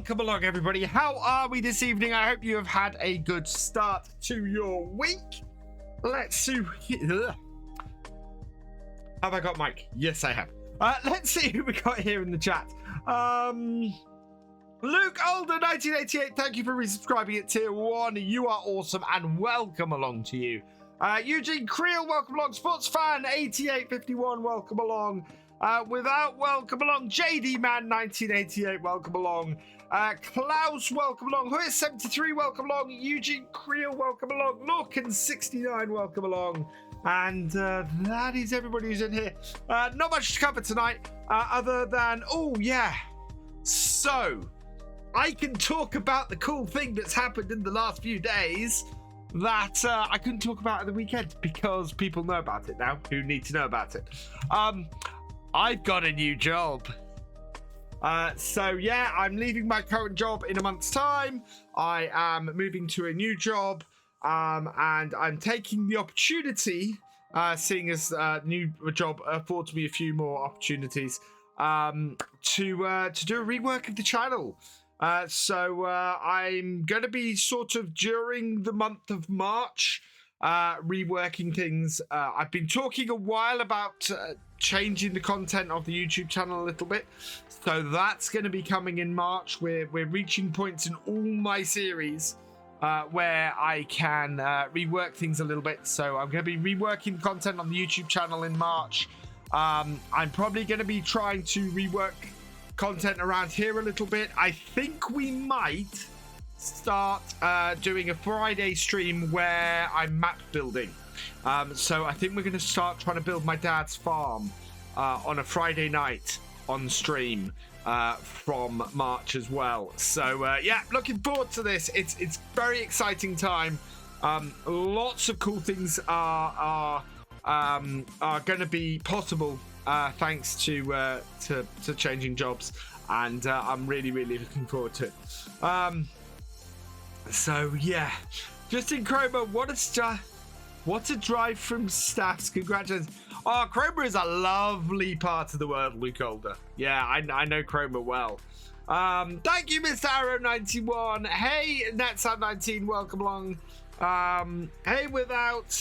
Welcome along, everybody. How are we this evening? I hope you have had a good start to your week. Let's see. Have I got Mike? Yes, I have. Let's see who we got here in the chat. Luke Older 1988, thank you for resubscribing at tier 1. You are awesome, and welcome along to you. Eugene Creel, welcome along. Sports Fan 8851, welcome along. Welcome along. JD Man 1988, welcome along. Klaus, welcome along. Who is 73, welcome along. Eugene Creel, welcome along. Lorcan 69, welcome along. And that is everybody who's in here. Not much to cover tonight, other than, oh yeah. So, I can talk about the cool thing that's happened in the last few days that I couldn't talk about at the weekend because people know about it now who need to know about it. I've got a new job. So yeah, I'm leaving my current job in a month's time. I am moving to a new job, and I'm taking the opportunity, seeing as new job affords me a few more opportunities, to do a rework of the channel. So I'm going to be sort of during the month of March reworking things. I've been talking a while about changing the content of the YouTube channel a little bit, so that's going to be coming in March. We're reaching points in all my series where I can rework things a little bit, so I'm going to be reworking content on the YouTube channel in March. I'm probably going to be trying to rework content around here a little bit. I think we might start doing a Friday stream where I'm map building. So I think we're going to start trying to build my dad's farm on a Friday night on stream from March as well. So yeah, looking forward to this. It's very exciting time. Lots of cool things are going to be possible thanks to changing jobs, and I'm really looking forward to it. So yeah, Justin Cromer, what a drive from Staffs. Congratulations. Oh, Cromer is a lovely part of the world, Luke Older. Yeah, I know Cromer well. Thank you, Mr. Arrow 91. Hey, Netsound 19, welcome along. Hey, Without,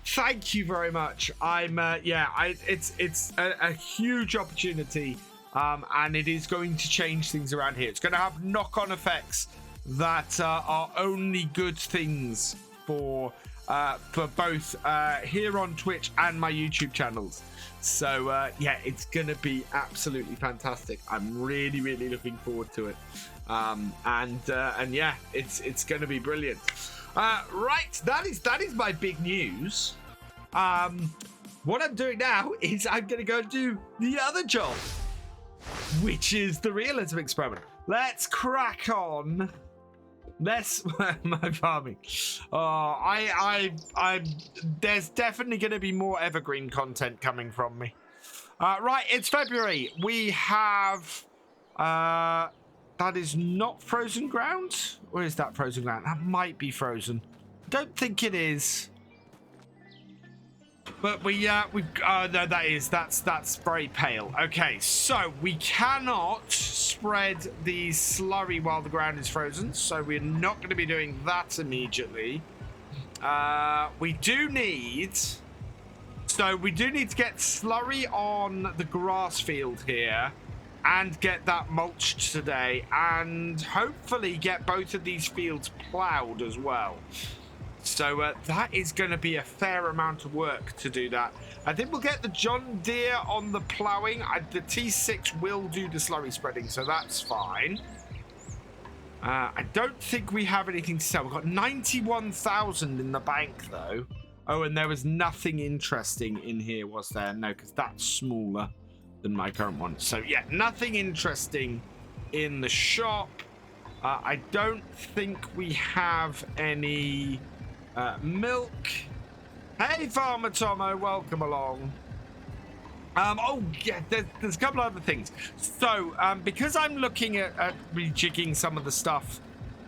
thank you very much. It's a huge opportunity, and it is going to change things around here. It's going to have knock-on effects that are only good things for both here on Twitch and my YouTube channels. So yeah, it's gonna be absolutely fantastic. I'm really looking forward to it, and yeah, it's gonna be brilliant. Right, that is my big news. What I'm doing now is I'm gonna go do the other job, which is the realism experiment. Let's crack on. Less my farming. There's definitely going to be more evergreen content coming from me. Right, it's February. We have that is not frozen ground, or is that frozen ground? That might be frozen. Don't think it is. But no, that's very pale. Okay, so we cannot spread the slurry while the ground is frozen, so we're not going to be doing that immediately. We do need to get slurry on the grass field here and get that mulched today, and hopefully get both of these fields plowed as well. So that is going to be a fair amount of work to do that. I think we'll get the John Deere on the ploughing. The T6 will do the slurry spreading, so that's fine. I don't think we have anything to sell. We've got 91,000 in the bank, though. Oh, and there was nothing interesting in here, was there? No, because that's smaller than my current one. So, yeah, nothing interesting in the shop. I don't think we have any milk. Hey, Farmer Tomo, welcome along. Oh, yeah, there's a couple of other things. So, because I'm looking at rejigging some of the stuff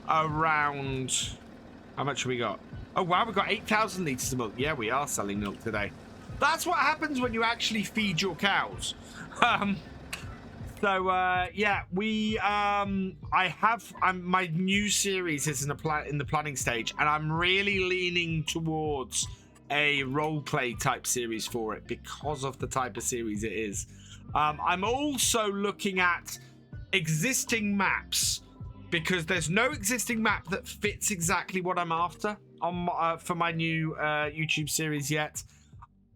around... How much have we got? Oh, wow, we've got 8,000 litres of milk. Yeah, we are selling milk today. That's what happens when you actually feed your cows. So yeah, my new series is in the planning stage, and I'm really leaning towards a role play type series for it because of the type of series it is. I'm also looking at existing maps because there's no existing map that fits exactly what I'm after on for my new YouTube series yet.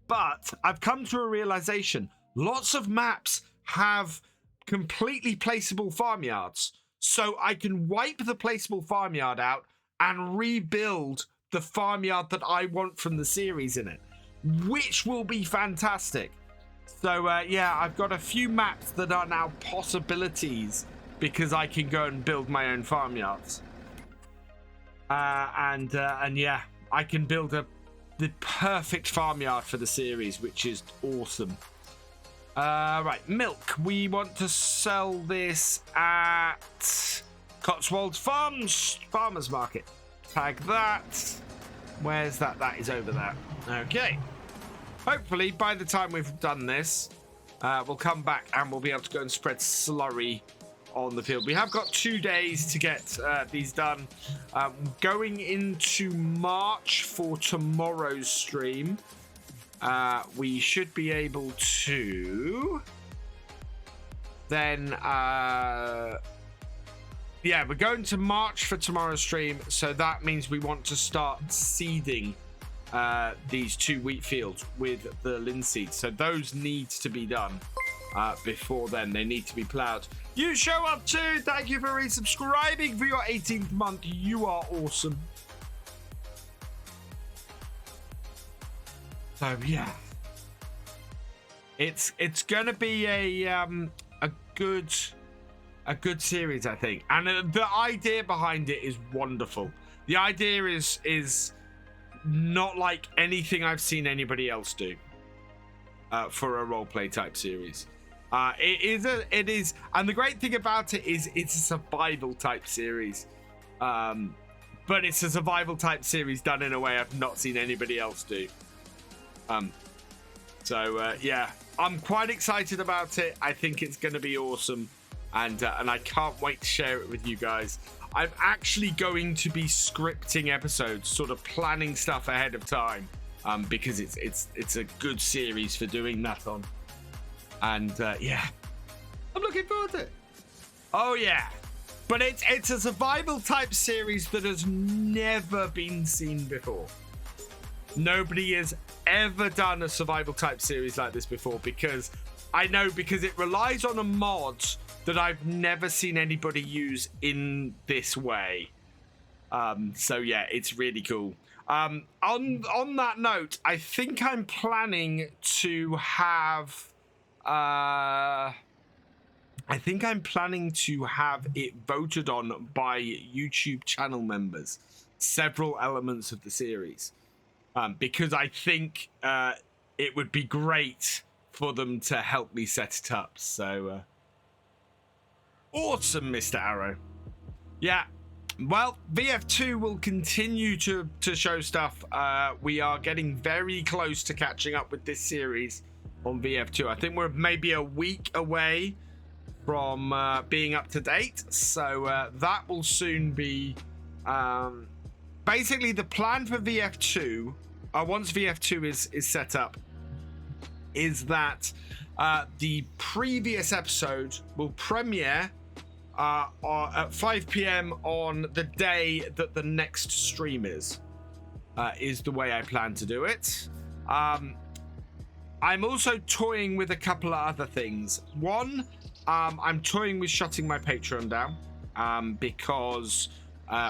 But I've come to a realization: lots of maps have completely placeable farmyards, so I can wipe the placeable farmyard out and rebuild the farmyard that I want from the series in it, which will be fantastic. So yeah, I've got a few maps that are now possibilities because I can go and build my own farmyards. And yeah, I can build the perfect farmyard for the series, which is awesome. Right, milk. We want to sell this at Cotswolds Farmers Market. Tag that. Where's that? That is over there. Okay. Hopefully, by the time we've done this, we'll come back and we'll be able to go and spread slurry on the field. We have got 2 days to get these done. Going into March for tomorrow's stream, we should be able to then yeah, we're going to March for tomorrow's stream, so that means we want to start seeding these 2 wheat fields with the linseed. So those need to be done before then. They need to be ploughed. You show up too. Thank you for resubscribing for your 18th month. You are awesome. So yeah, it's gonna be a good series, I think, and the idea behind it is wonderful. The idea is not like anything I've seen anybody else do for a roleplay type series. It is, and the great thing about it is it's a survival type series, but it's a survival type series done in a way I've not seen anybody else do. So yeah, I'm quite excited about it. I think it's going to be awesome, and I can't wait to share it with you guys. I'm actually going to be scripting episodes, sort of planning stuff ahead of time, because it's a good series for doing that on. And yeah, I'm looking forward to it. Oh yeah, but it's a survival type series that has never been seen before. Nobody has ever done a survival type series like this before, because it relies on a mod that I've never seen anybody use in this way. So yeah, it's really cool. On that note, I think I'm planning to have it voted on by YouTube channel members, several elements of the series, because I think it would be great for them to help me set it up. So awesome, Mr. Arrow. Yeah, well, VF2 will continue to show stuff. We are getting very close to catching up with this series on VF2. I think we're maybe a week away from being up to date, so that will soon be basically the plan for VF2. Once VF2 is set up, is that the previous episode will premiere at 5 p.m. on the day that the next stream is the way I plan to do it. I'm also toying with a couple of other things. One, I'm toying with shutting my Patron down because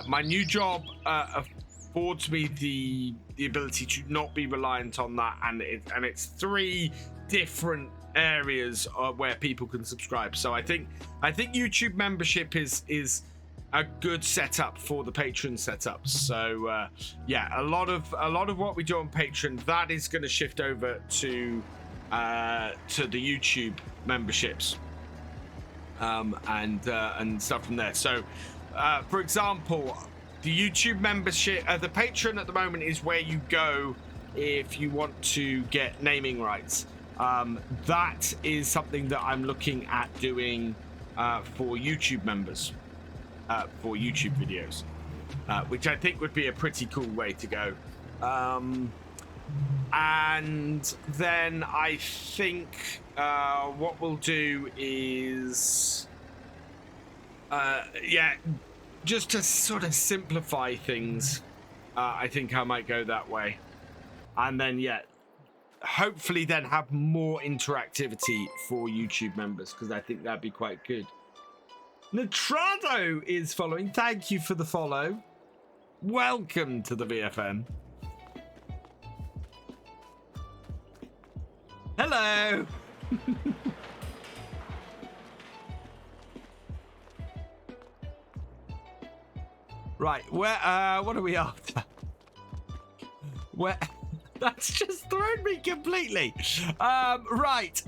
my new job affords me the ability to not be reliant on that, and it's 3 different areas where people can subscribe. So I think YouTube membership is a good setup for the Patron setup. So yeah, a lot of what we do on Patron, that is going to shift over to the YouTube memberships and stuff from there. So for example, the YouTube membership, the Patron at the moment is where you go if you want to get naming rights. That is something that I'm looking at doing for YouTube members, for YouTube videos, which I think would be a pretty cool way to go. And then I think what we'll do is, yeah, just to sort of simplify things, I think I might go that way. And then, yeah, hopefully then have more interactivity for YouTube members, because I think that'd be quite good. Natrado is following. Thank you for the follow. Welcome to the VFN. Hello. Right, where what are we after? Where that's just thrown me completely. Right,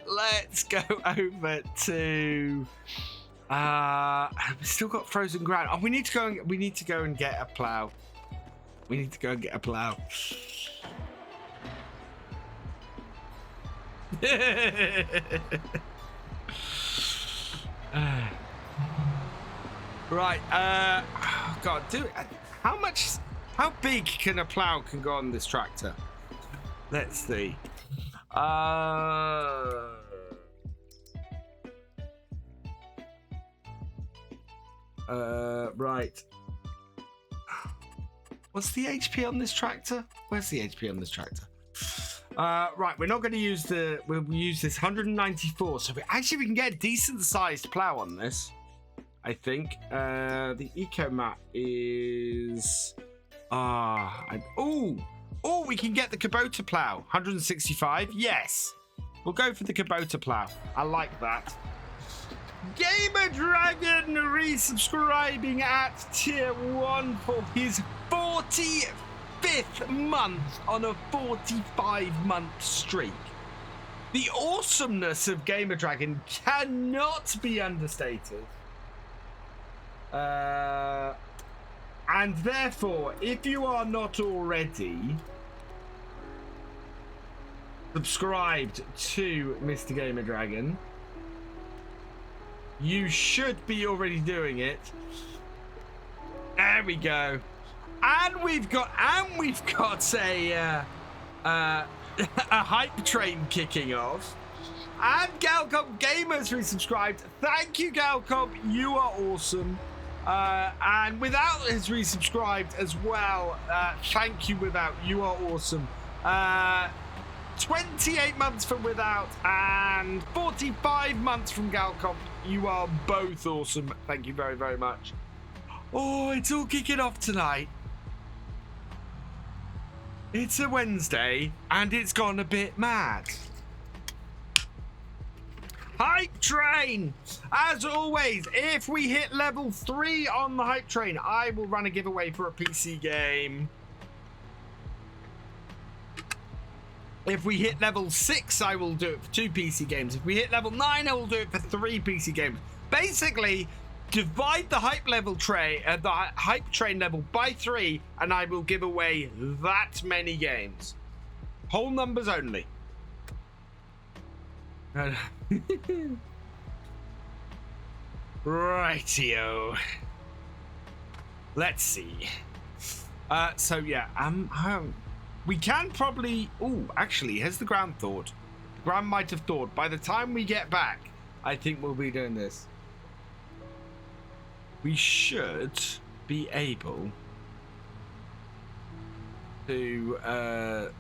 let's go over to we've still got frozen ground. Oh, we need to go and get a plow. We need to go and get a plow. Right, oh God, how big can a plow go on this tractor? Let's see. Right. What's the HP on this tractor? Where's the HP on this tractor? Right, we're not going to use we'll use this 194, so we can get a decent sized plow on this, I think. The eco map is we can get the Kubota plow, 165. Yes, we'll go for the Kubota plow. I like that. Gamer Dragon resubscribing at tier 1 for his 45th month on a 45-month streak. The awesomeness of Gamer Dragon cannot be understated. And therefore, if you are not already subscribed to Mr. Gamer Dragon, you should be already doing it. There we go. And we've got a hype train kicking off. And Galcomp Gamer's resubscribed. Thank you, Galcomp. You are awesome. And Without has resubscribed as well. Thank you, Without. You are awesome. 28 months from Without and 45 months from Galcomp. You are both awesome. Thank you very, very much. Oh, it's all kicking off tonight. It's a Wednesday and it's gone a bit mad. Hype train! As always, if we hit level 3 on the hype train, I will run a giveaway for a PC game. If we hit level 6, I will do it for 2 PC games. If we hit level 9, I will do it for 3 PC games. Basically, divide the hype train level by 3, and I will give away that many games. Whole numbers only. Rightio. Let's see. So yeah, we can probably... Oh, actually, has the ground thawed? The ground might have thawed. By the time we get back, I think we'll be doing this. We should be able to get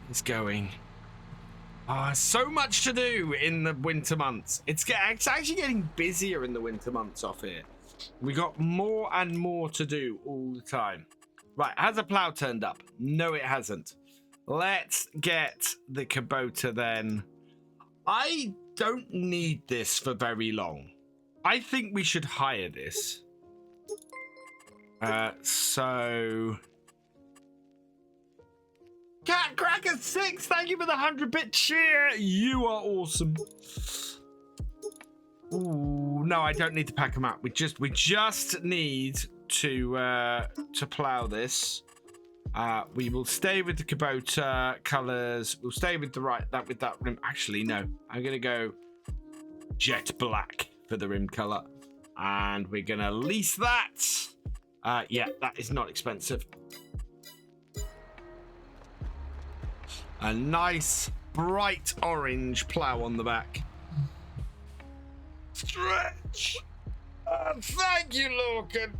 this going. So much to do in the winter months. It's actually getting busier in the winter months off here. We got more and more to do all the time. Right, has a plow turned up? No, it hasn't. Let's get the Kubota then. I don't need this for very long. I think we should hire this. So... Cat Cracker 6, thank you for the 100-bit cheer. You are awesome. Ooh, no, I don't need to pack them out. We just need to plow this. We will stay with the Kubota colors. We'll stay with the with that rim. Actually, no. I'm gonna go jet black for the rim color, and we're gonna lease that. Yeah, that is not expensive. A nice bright orange plow on the back. Stretch. Thank you, Lorcan.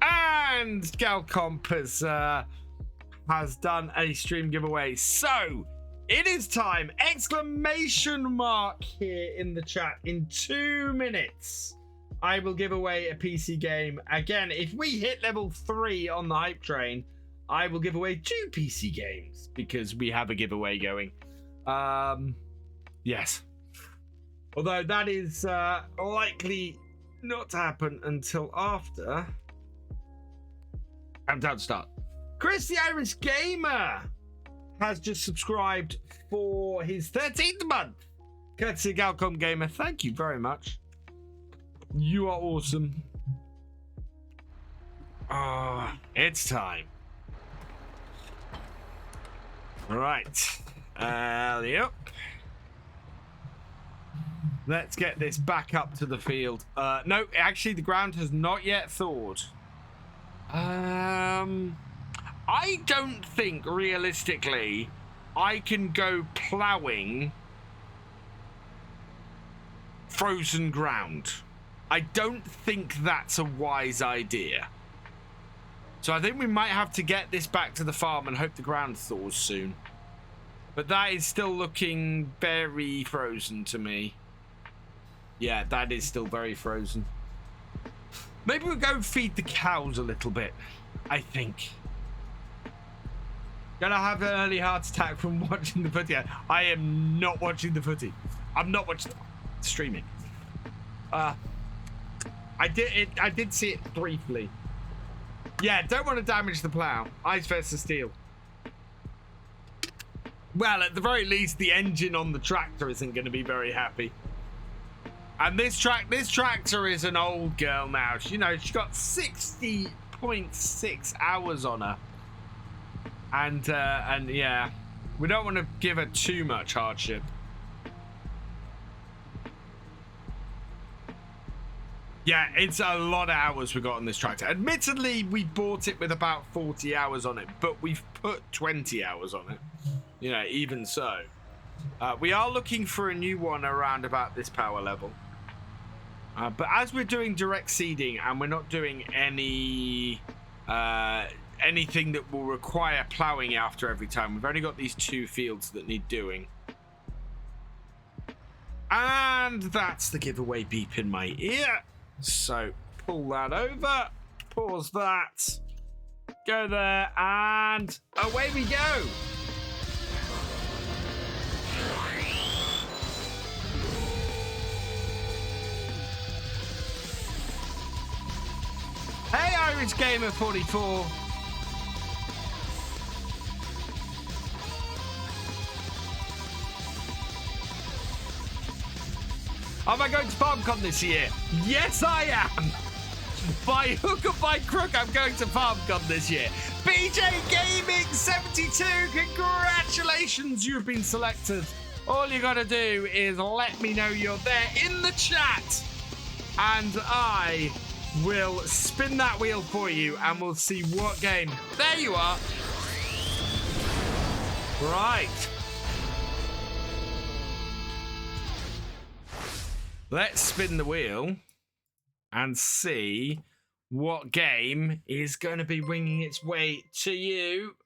And Galcomp has done a stream giveaway. So it is time! Exclamation mark here in the chat. In 2 minutes, I will give away a PC game. Again, if we hit level 3 on the hype train, I will give away 2 PC games because we have a giveaway going. Yes. Although that is likely not to happen until after Countdown start. Chris the Irish Gamer has just subscribed for his 13th month. Courtesy of Galcomp Gamer. Thank you very much. You are awesome. It's time. Right. Yep. Let's get this back up to the field. No, actually, the ground has not yet thawed. I don't think, realistically, I can go ploughing frozen ground. I don't think that's a wise idea. So I think we might have to get this back to the farm and hope the ground thaws soon. But that is still looking very frozen to me. Yeah, that is still very frozen. Maybe we'll go feed the cows a little bit, I think. Gonna have an early heart attack from watching the footy. I am not watching the footy. I'm not watching streaming. I did see it briefly. Yeah, don't want to damage the plow. Ice versus steel. Well, at the very least, the engine on the tractor isn't going to be very happy. And this tractor is an old girl now. You know, she's got 60.6 hours on her. And yeah, we don't want to give her too much hardship. Yeah, it's a lot of hours we got on this tractor. Admittedly, we bought it with about 40 hours on it, but we've put 20 hours on it. You know, even so. We are looking for a new one around about this power level. But as we're doing direct seeding and we're not doing any anything that will require ploughing after every time, we've only got these 2 fields that need doing. And that's the giveaway beep in my ear. So pull that over, pause that, go there, and away we go. Hey, Irish Gamer 44. Am I going to FarmCon this year? Yes, I am. By hook or by crook, I'm going to FarmCon this year. BJ Gaming 72, congratulations, you've been selected. All you gotta do is let me know you're there in the chat, and I will spin that wheel for you, and we'll see what game. There you are. Right. Let's spin the wheel and see what game is going to be winging its way to you.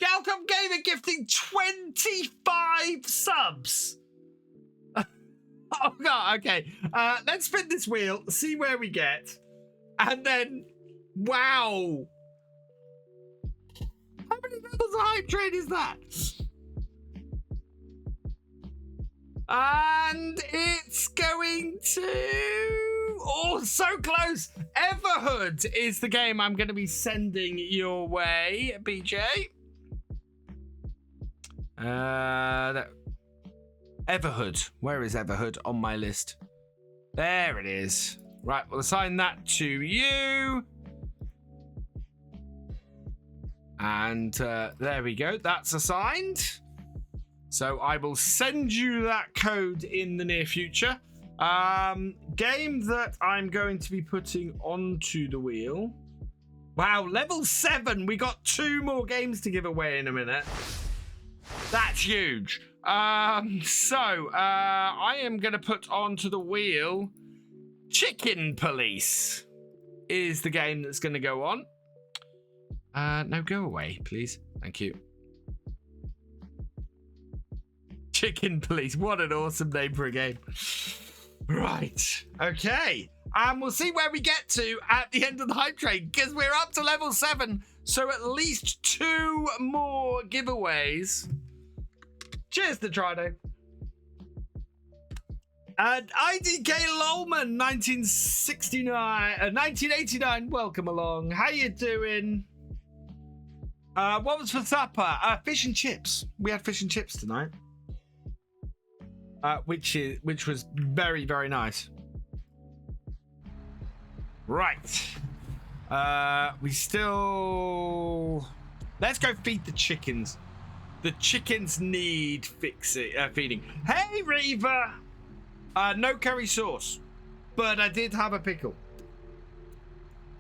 Galcomp Gamer gifting 25 subs. Oh, God, okay. Let's spin this wheel, see where we get. And then, wow. How many levels of hype train is that? And it's going to... Oh, so close. Everhood is the game I'm going to be sending your way, BJ. Everhood. Where is Everhood on my list? There it is. Right, we'll assign that to you. And there we go. That's assigned. So I will send you that code in the near future. Game that I'm going to be putting onto the wheel. Wow, level 7. We got 2 more games to give away in a minute. That's huge. I am going to put onto the wheel Chicken Police is the game that's going to go on. No, go away, please. Thank you. Chicken Police. What an awesome name for a game. Right. Okay. And we'll see where we get to at the end of the hype train, because we're up to level 7. So at least 2 more giveaways. Cheers to Trino. And IDK Lolman, 1989, welcome along. How you doing? What was for supper? Fish and chips. We had fish and chips tonight. Which was very, very nice. Right. We still... Let's go feed the chickens. The chickens need feeding. Hey, Reaver! No curry sauce, but I did have a pickle.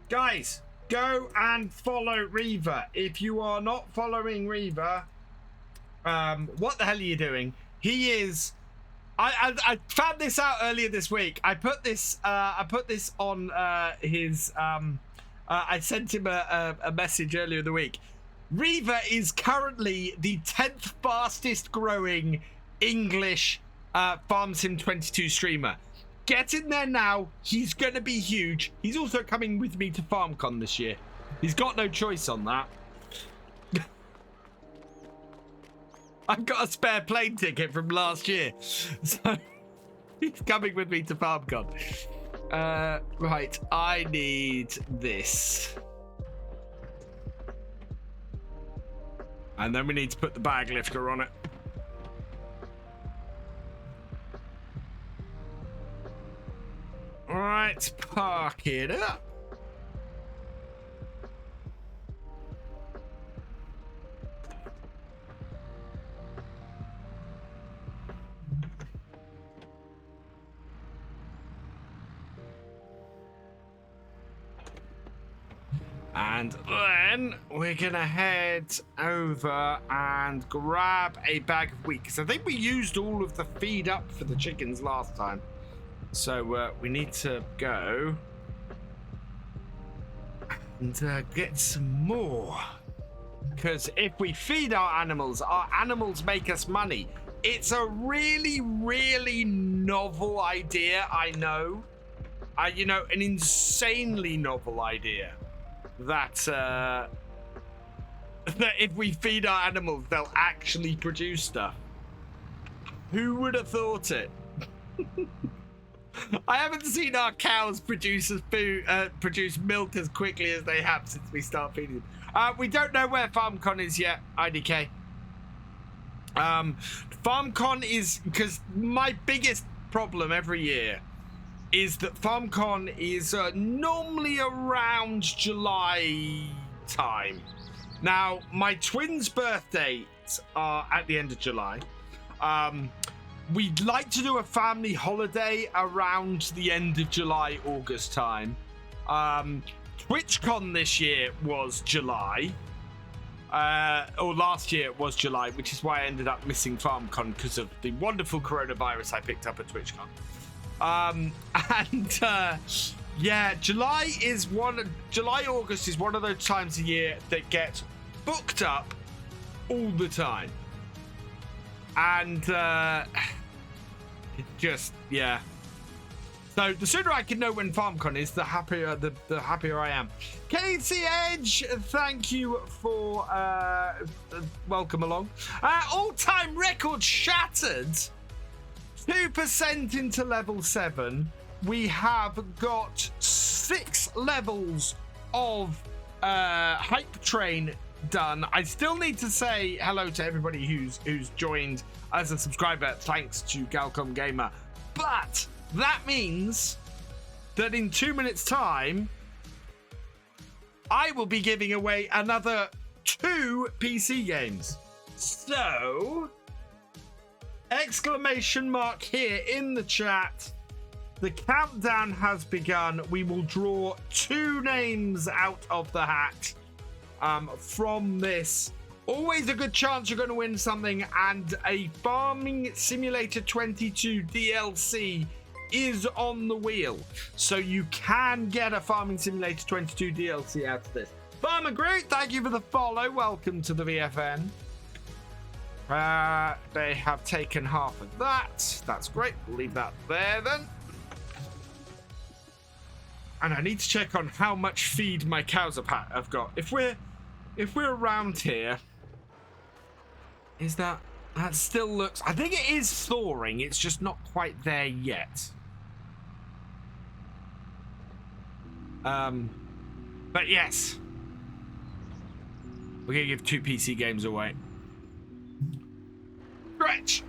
Guys, go and follow Reaver. If you are not following Reaver, what the hell are you doing? He is... I found this out earlier this week. I put this on his I sent him a message earlier in the week. Reaver is currently the 10th fastest growing English FarmSim 22 streamer. Get in there now. He's gonna be huge. He's also coming with me to FarmCon this year. He's got no choice on that. I've got a spare plane ticket from last year, so he's coming with me to FarmCon. Right, I need this. And then we need to put the bag lifter on it. All right, park it up. And then we're gonna head over and grab a bag of wheat, because I think we used all of the feed up for the chickens last time. So we need to go and get some more. Because if we feed our animals make us money. It's a really, really novel idea, I know. You know, an insanely novel idea. That if we feed our animals, they'll actually produce stuff. Who would have thought it? I haven't seen our cows produce milk as quickly as they have since we start feeding them. We don't know where FarmCon is yet, IDK. FarmCon is, because my biggest problem every year is that FarmCon is normally around July time. Now, my twins' birthdays are at the end of July. We'd like to do a family holiday around the end of July, August time. TwitchCon this year was July. Or last year it was July, which is why I ended up missing FarmCon because of the wonderful coronavirus I picked up at TwitchCon. Yeah, July, August is one of those times of year that gets booked up all the time. And it just, yeah. So the sooner I can know when FarmCon is, the happier the happier I am. Casey Edge, thank you for welcome along. All-time record shattered. 2% into level 7. We have got 6 levels of hype train done. I still need to say hello to everybody who's joined as a subscriber, thanks to Galcomp Gamer. But that means that in 2 minutes time I will be giving away another 2 PC games. So, exclamation mark here in the chat. The countdown has begun. We will draw 2 names out of the hat from this. Always a good chance you're going to win something, and a Farming Simulator 22 DLC is on the wheel. So you can get a Farming Simulator 22 DLC out of this. Farmer Groot, thank you for the follow. Welcome to the VFN. They have taken half of that. That's great. We'll leave that there then. And I need to check on how much feed my cows have got. If we're around here, is that still looks? I think it is thawing. It's just not quite there yet. But yes, we're gonna give 2 PC games away. Stretch.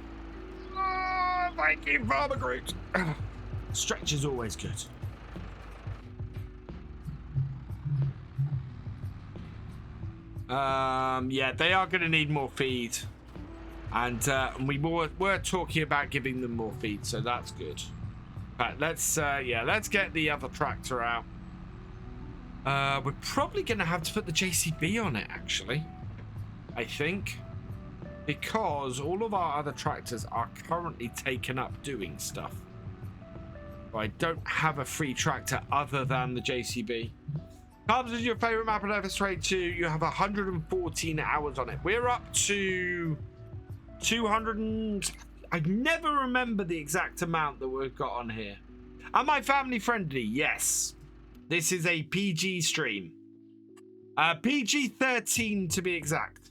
Oh, thank you, Farmer Groot. Stretch is always good. Yeah, they are going to need more feed, and we were talking about giving them more feed, so that's good. But let's get the other tractor out. We're probably going to have to put the JCB on it, actually, I think, because all of our other tractors are currently taken up doing stuff. I don't have a free tractor other than the JCB. Calmsden is your favorite map on Thefisherj 2. You have 114 hours on it. We're up to 200 and... I never remember the exact amount that we've got on here. Am I family friendly? Yes. This is a PG stream. PG-13 to be exact.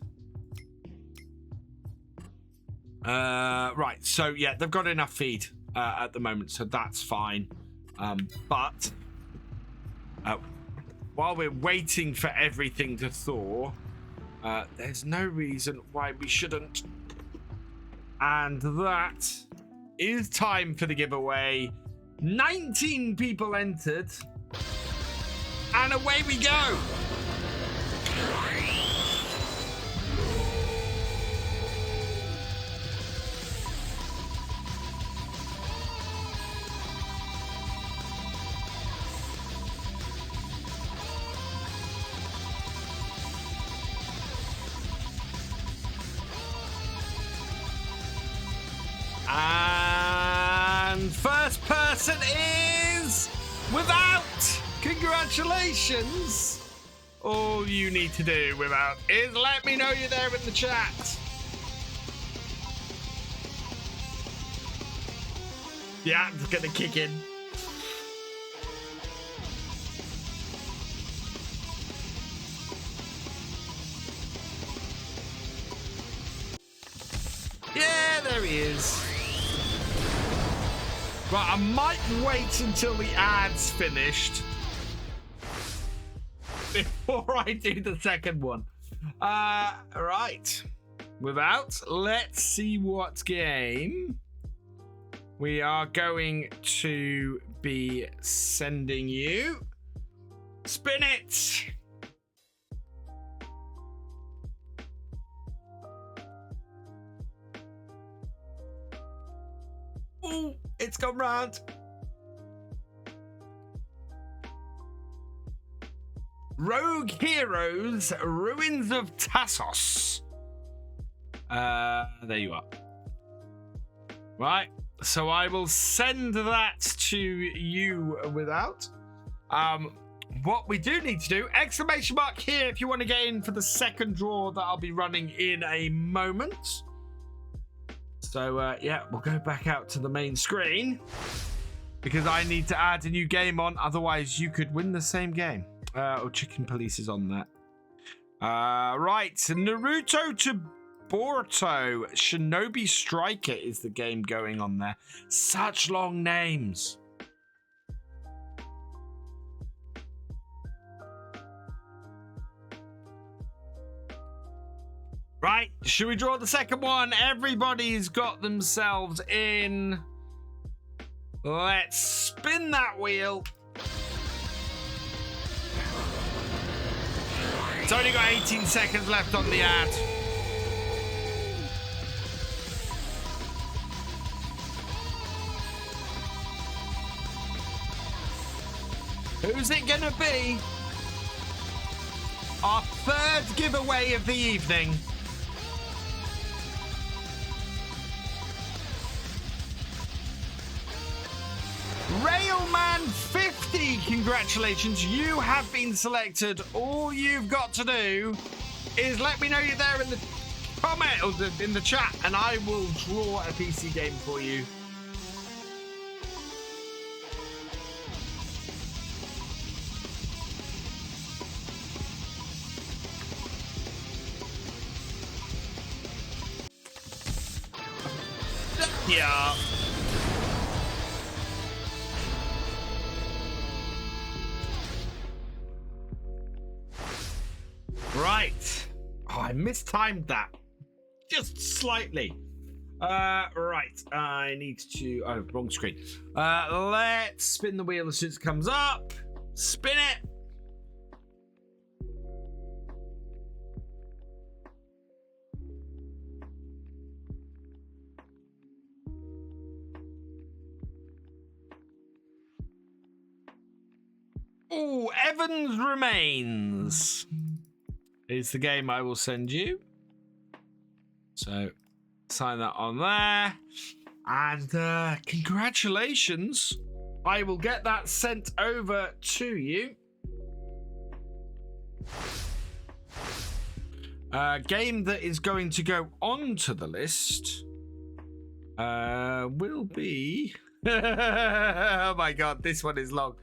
Right, so yeah, they've got enough feed at the moment, so that's fine. But... while we're waiting for everything to thaw, there's no reason why we shouldn't. And that is time for the giveaway. 19 people entered. And away we go. And first person is Without. Congratulations. All you need to do, Without, is let me know you're there in the chat. Yeah, I'm gonna kick in. Yeah, there he is. Right, I might wait until the ad's finished before I do the second one. Right. Without, let's see what game we are going to be sending you. Spin it. Oh, it's gone round. Rogue Heroes, Ruins of Tassos. There you are. Right, so I will send that to you, Without. What we do need to do, exclamation mark here if you want to get in for the second draw that I'll be running in a moment. So, yeah, we'll go back out to the main screen because I need to add a new game on. Otherwise, you could win the same game. Chicken Police is on that. Right, Naruto to Boruto. Shinobi Striker is the game going on there. Such long names. Right, should we draw the second one? Everybody's got themselves in. Let's spin that wheel. only got 18 seconds left on the ad. Who's it gonna be? Our third giveaway of the evening. Railman 50, congratulations, you have been selected. All you've got to do is let me know you're there in the comment or in the chat, and I will draw a PC game for you. Yeah. Right. Oh, I mistimed that. Just slightly. Right. I need to... Oh, wrong screen. Let's spin the wheel as soon as it comes up. Spin it. Oh, Evans Remains is the game I will send you. So sign that on there. And congratulations. I will get that sent over to you. Game that is going to go onto the list will be... Oh my god, this one is long.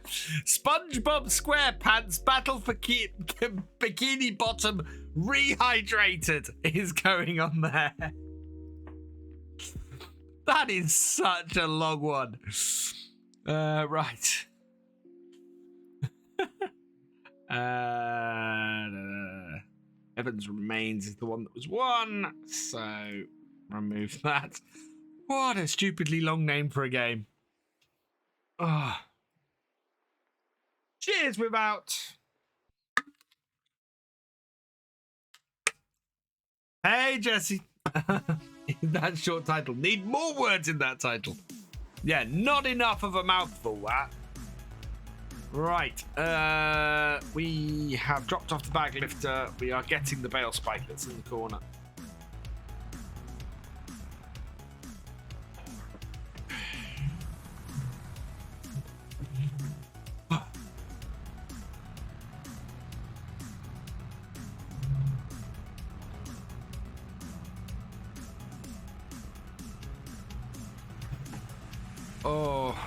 SpongeBob SquarePants Battle for Bikini Bottom Rehydrated is going on there. That is such a long one. Right. Evans Remains is the one that was won, so remove that. What a stupidly long name for a game. Oh. Cheers without. Hey, Jesse. That short title. Need more words in that title. Yeah, not enough of a mouthful, that. Right. We have dropped off the bag lifter. We are getting the bale spike that's in the corner. Oh.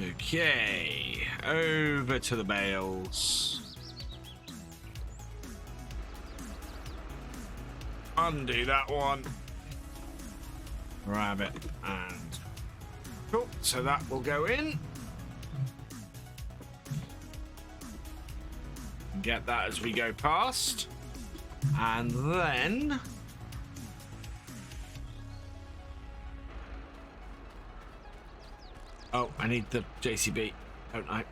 Okay. Over to the bales. Undo that one. Grab it and cool. So that will go in. Get that as we go past. And then oh, I need the JCB, don't I?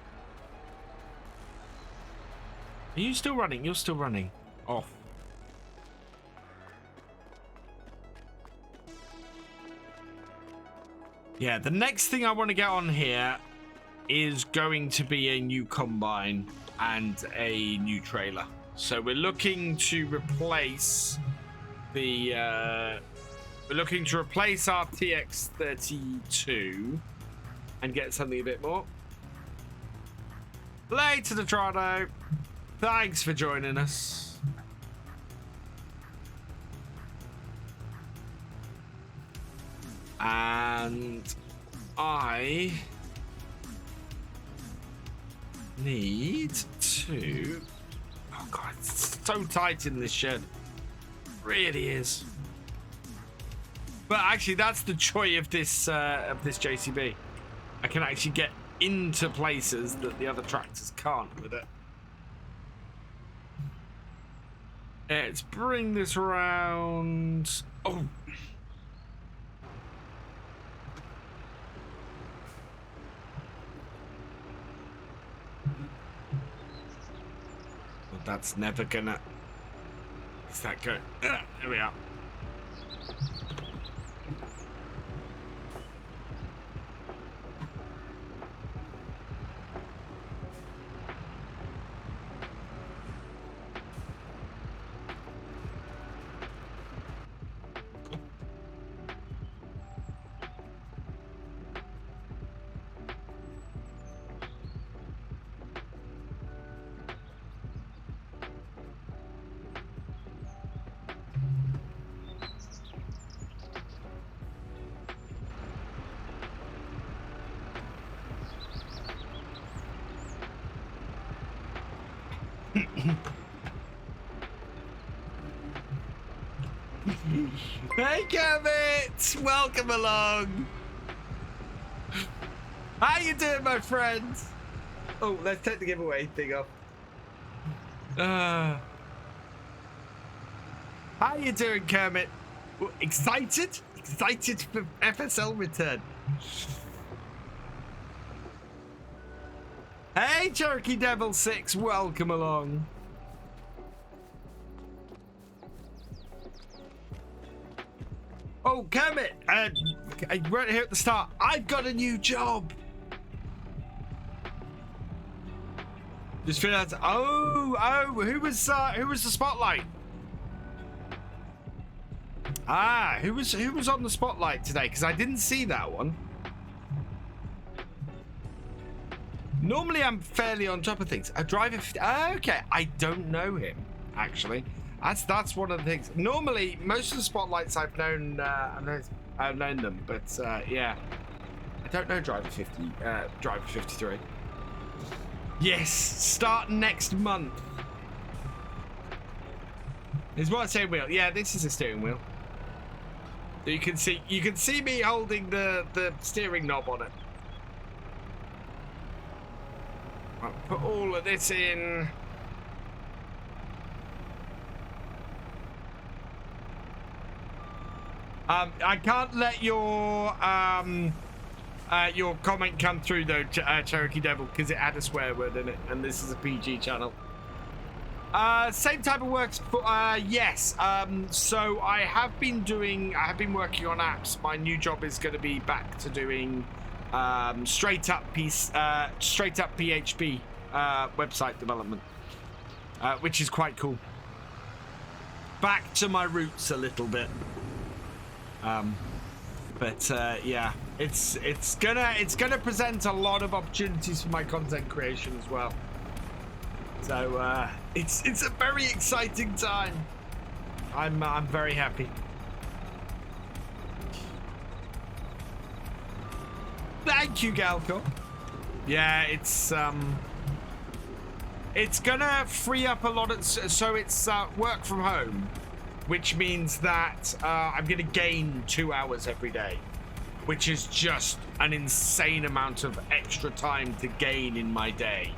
Are you still running? You're still running. Off. Yeah, the next thing I want to get on here is going to be a new combine and a new trailer. So we're looking to replace the our TX32 and get something a bit more. Later, Detrado. Thanks for joining us. And I need to... Oh god, it's so tight in this shed. It really is. But actually, that's the joy of this JCB. I can actually get into places that the other tractors can't with it. Let's bring this around. Oh. that's never gonna... Is that good? There we are. Hey, Gambit! Welcome along. How you doing, my friend? Oh, let's take the giveaway thing off. How you doing, Kermit? Excited? Excited for FSL return. Hey, Cherokee Devil 6, welcome along. Oh, Kermit, right here at the start, I've got a new job. Just feel out. Who was the spotlight? Who was on the spotlight today? Because I didn't see that one. Normally, I'm fairly on top of things. A driver. Okay, I don't know him actually. That's one of the things. Normally, most of the spotlights I've known, I've known them, but yeah, I don't know driver 53. Yes, start next month. Is what a steering wheel. Yeah, this is a steering wheel. You can see me holding the steering knob on it. I'll put all of this in. I can't let your comment come through though, Cherokee Devil, because it had a swear word in it, and this is a PG channel. Same type of works. Yes. So I have been working on apps. My new job is going to be back to doing straight up PHP website development, which is quite cool. Back to my roots a little bit. Yeah, it's gonna present a lot of opportunities for my content creation as well. So it's a very exciting time. I'm very happy. Thank you, Galcomp. Yeah, it's gonna free up a lot of, so it's work from home, which means that I'm gonna gain 2 hours every day, which is just an insane amount of extra time to gain in my day.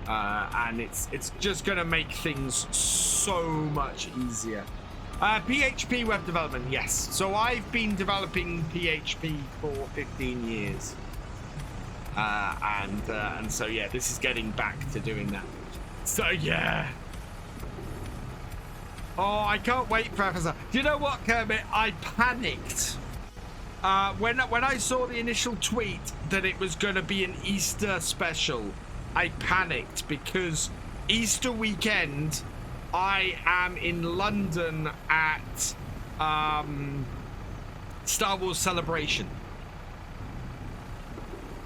And it's just gonna make things so much easier. PHP web development, yes. So I've been developing PHP for 15 years. And so yeah, this is getting back to doing that. So yeah. Oh, I can't wait for FSL. Do you know what, Kermit? I panicked when I saw the initial tweet that it was going to be an Easter special. I panicked because Easter weekend I am in London at Star Wars Celebration.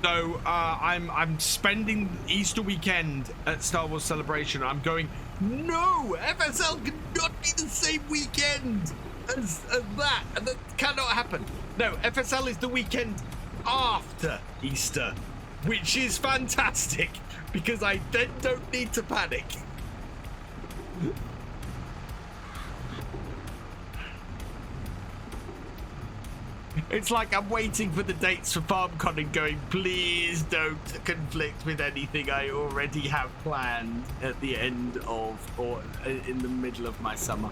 So I'm spending Easter weekend at Star Wars Celebration. I'm going, no, FSL cannot be the same weekend as that. And that cannot happen. No, FSL is the weekend after Easter, which is fantastic because I then don't need to panic. It's like I'm waiting for the dates for FarmCon and going, please don't conflict with anything I already have planned at the end of or in the middle of my summer.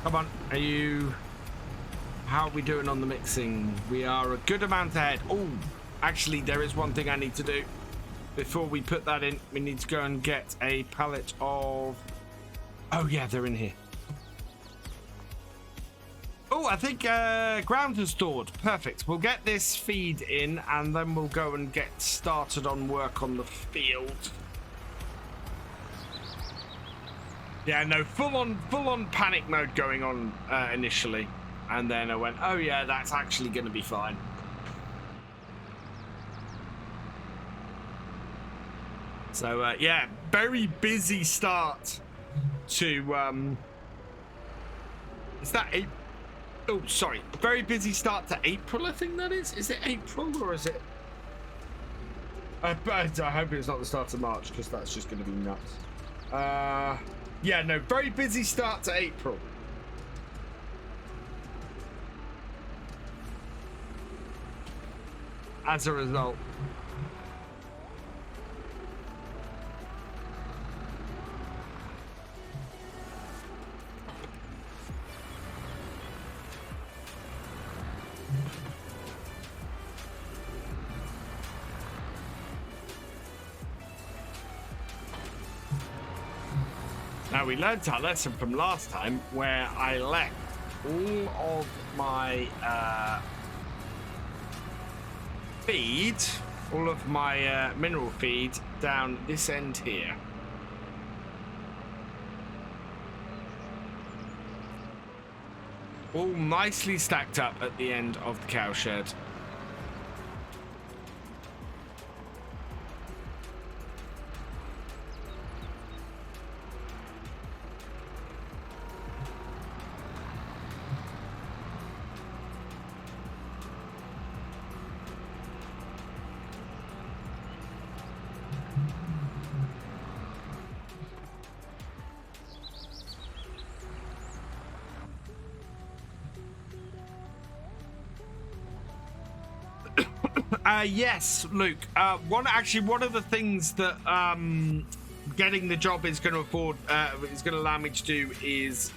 Come on, how are we doing on the mixing? We are a good amount ahead. Oh, Actually, there is one thing I need to do. Before we put that in, we need to go and get a pallet of... Oh, yeah, they're in here. Oh, I think ground is stored. Perfect. We'll get this feed in, and then we'll go and get started on work on the field. Yeah, no, full on panic mode going on initially. And then I went, oh, yeah, that's actually going to be fine. So, yeah, very busy start to... Is that April? Oh, sorry. Very busy start to April, I think that is. Is it April or is it... I hope it's not the start of March, because that's just going to be nuts. Yeah, no, very busy start to April. As a result. Now, we learned our lesson from last time where I left all of my feed, all of my mineral feed down this end here. All nicely stacked up at the end of the cow shed. Yes, Luke. One of the things that getting the job is going to allow me to do is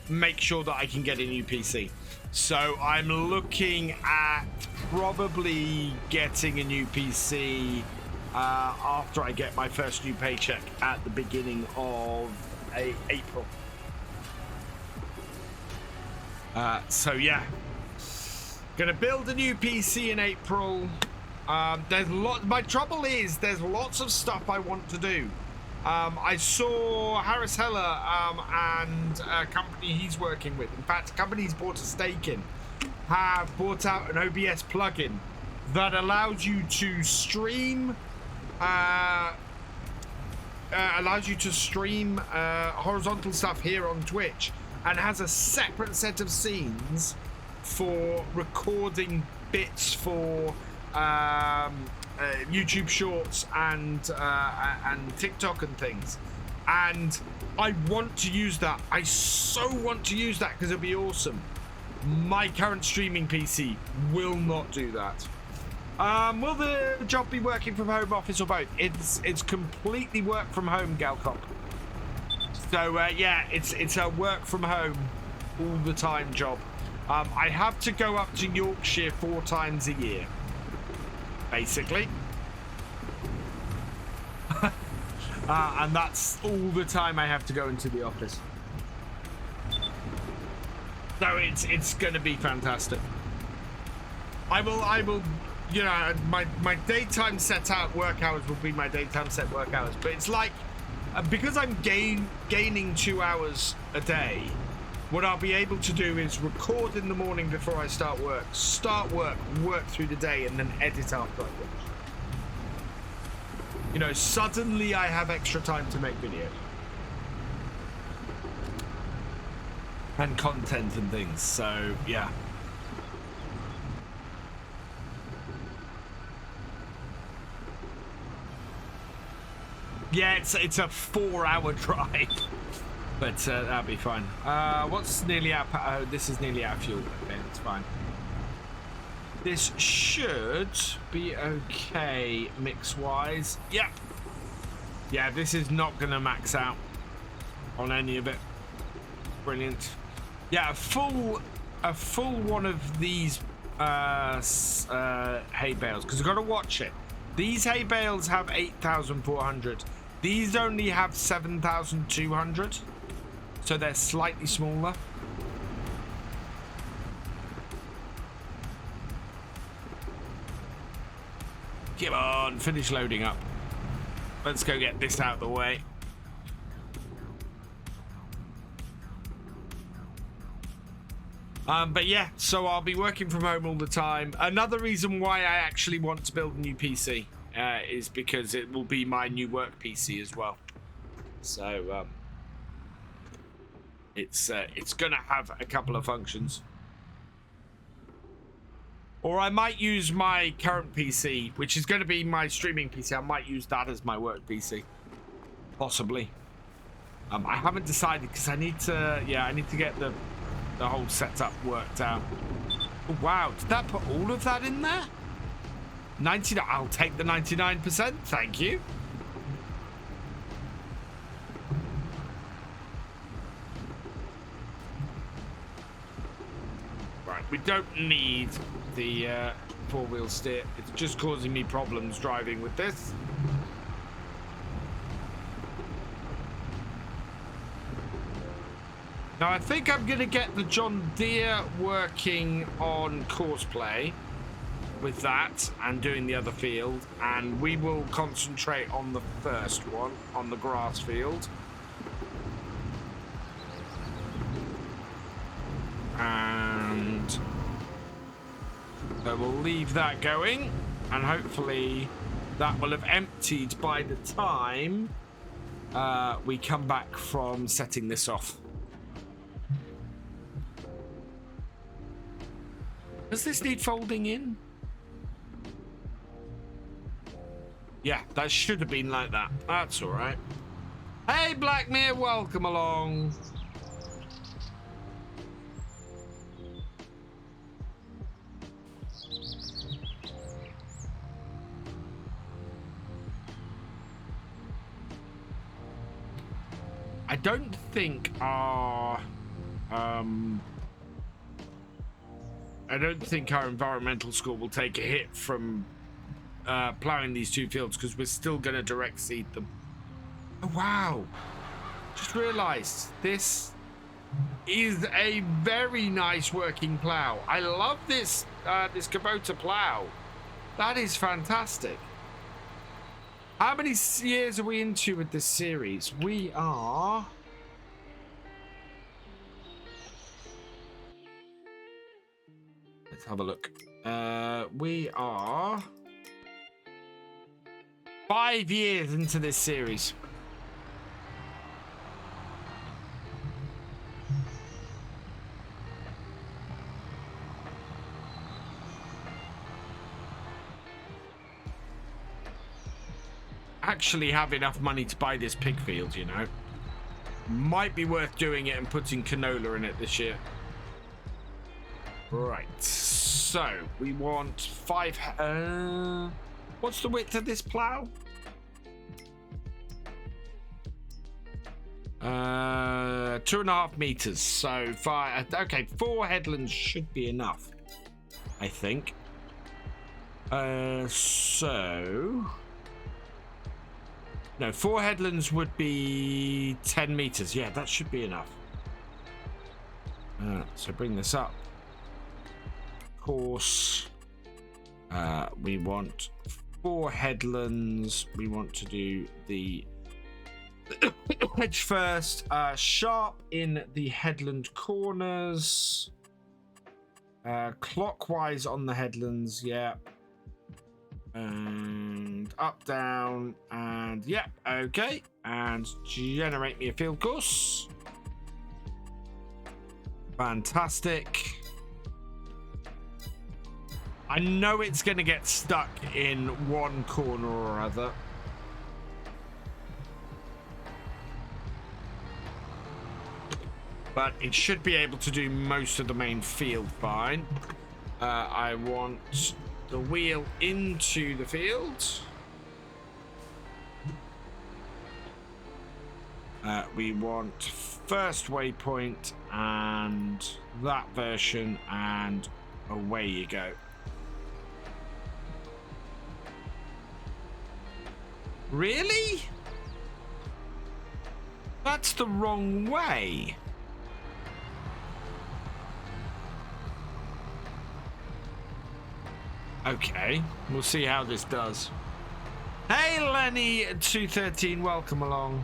make sure that I can get a new PC. So I'm looking at probably getting a new PC after I get my first new paycheck at the beginning of April. So yeah. Gonna build a new PC in April. My trouble is there's lots of stuff I want to do. I saw Harris Heller and a company he's working with, in fact, a company he's bought a stake in, have bought out an OBS plugin that allows you to stream horizontal stuff here on Twitch, and has a separate set of scenes for recording bits for YouTube Shorts and TikTok and things. And I want to use that. I so want to use that because it'll be awesome. My current streaming PC will not do that. Will the job be working from home, office, or both? It's completely work from home, Galcomp. So yeah, it's a work from home all the time job. I have to go up to Yorkshire 4 times a year, basically. And that's all the time I have to go into the office. So it's going to be fantastic. I will, you know, my daytime set out work hours will be my daytime set work hours. But it's like, because I'm gaining 2 hours a day, what I'll be able to do is record in the morning before I start work, work through the day, and then edit after I finish. You know, suddenly I have extra time to make videos. And content and things, so yeah. Yeah, it's a 4-hour drive. But that'll be fine. What's nearly out? Oh, this is nearly out of fuel. Okay, that's fine. This should be okay mix-wise. Yep. Yeah, this is not going to max out on any of it. Brilliant. Yeah, a full one of these hay bales, because I've got to watch it. These hay bales have 8,400. These only have 7,200, so they're slightly smaller. Come on, finish loading up. Let's go get this out of the way. But yeah, so I'll be working from home all the time. Another reason why I actually want to build a new PC is because it will be my new work PC as well. So it's gonna have a couple of functions. Or I might use my current PC, which is going to be my streaming PC. I might use that as my work PC, possibly. I haven't decided because I need to. Yeah, I need to get the whole setup worked out. Oh, wow, did that put all of that in there? 99. I'll take the 99%. Thank you. Right, we don't need the four-wheel steer. It's just causing me problems driving with this. Now I think I'm gonna get the John Deere working on courseplay with that and doing the other field, and we will concentrate on the first one, on the grass field. And so we'll leave that going, and hopefully that will have emptied by the time we come back from setting this off. Does this need folding in? Yeah, that should have been like that. That's all right. Hey, Blackmere, welcome along. I don't think our environmental score will take a hit from plowing these two fields, because we're still going to direct seed them. Oh, wow. Just realized this is a very nice working plow. I love this this Kubota plow. That is fantastic. How many years are we into with this series? We are... Let's have a look. We are 5 years into this series. Actually have enough money to buy this pig field, you know. Might be worth doing it and putting canola in it this year. Right, so we want 5. What's the width of this plow? 2.5 meters. So 5. Okay, 4 headlands should be enough, I think. So no, 4 headlands would be 10 meters. Yeah, that should be enough. So bring this up. Course, we want 4 headlands. We want to do the edge first. Sharp in the headland corners. Clockwise on the headlands. Yeah. And up, down, and yeah, okay. And generate me a field course. Fantastic. I know it's going to get stuck in one corner or other. But it should be able to do most of the main field fine. I want the wheel into the field. We want first waypoint and that version, and Away you go. Really? That's the wrong way. Okay, we'll see how this does. Hey Lenny 213, welcome along.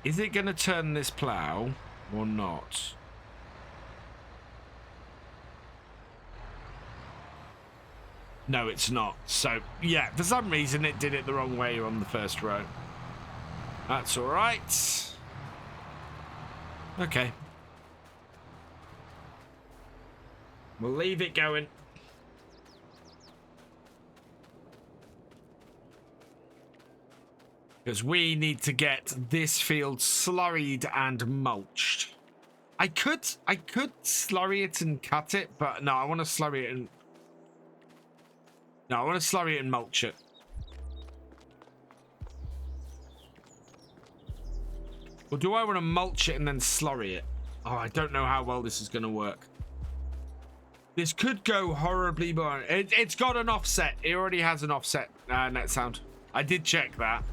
Is it going to turn this plow or not? No, it's not. So, yeah, for some reason it did it the wrong way on the first row. That's all right. Okay. We'll leave it going. Because we need to get this field slurried and mulched. I could slurry it and cut it, but no, I want to slurry it and... No, I want to slurry it and mulch it. Or do I want to mulch it and then slurry it? Oh, I don't know how well this is going to work. This could go horribly, but it's got an offset. It already has an offset net sound. I did check that.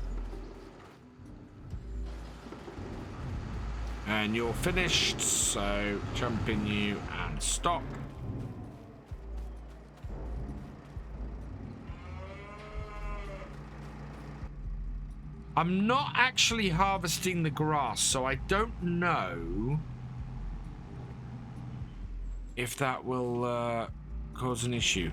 And you're finished, so jump in you and stop. I'm not actually harvesting the grass, so I don't know if that will cause an issue.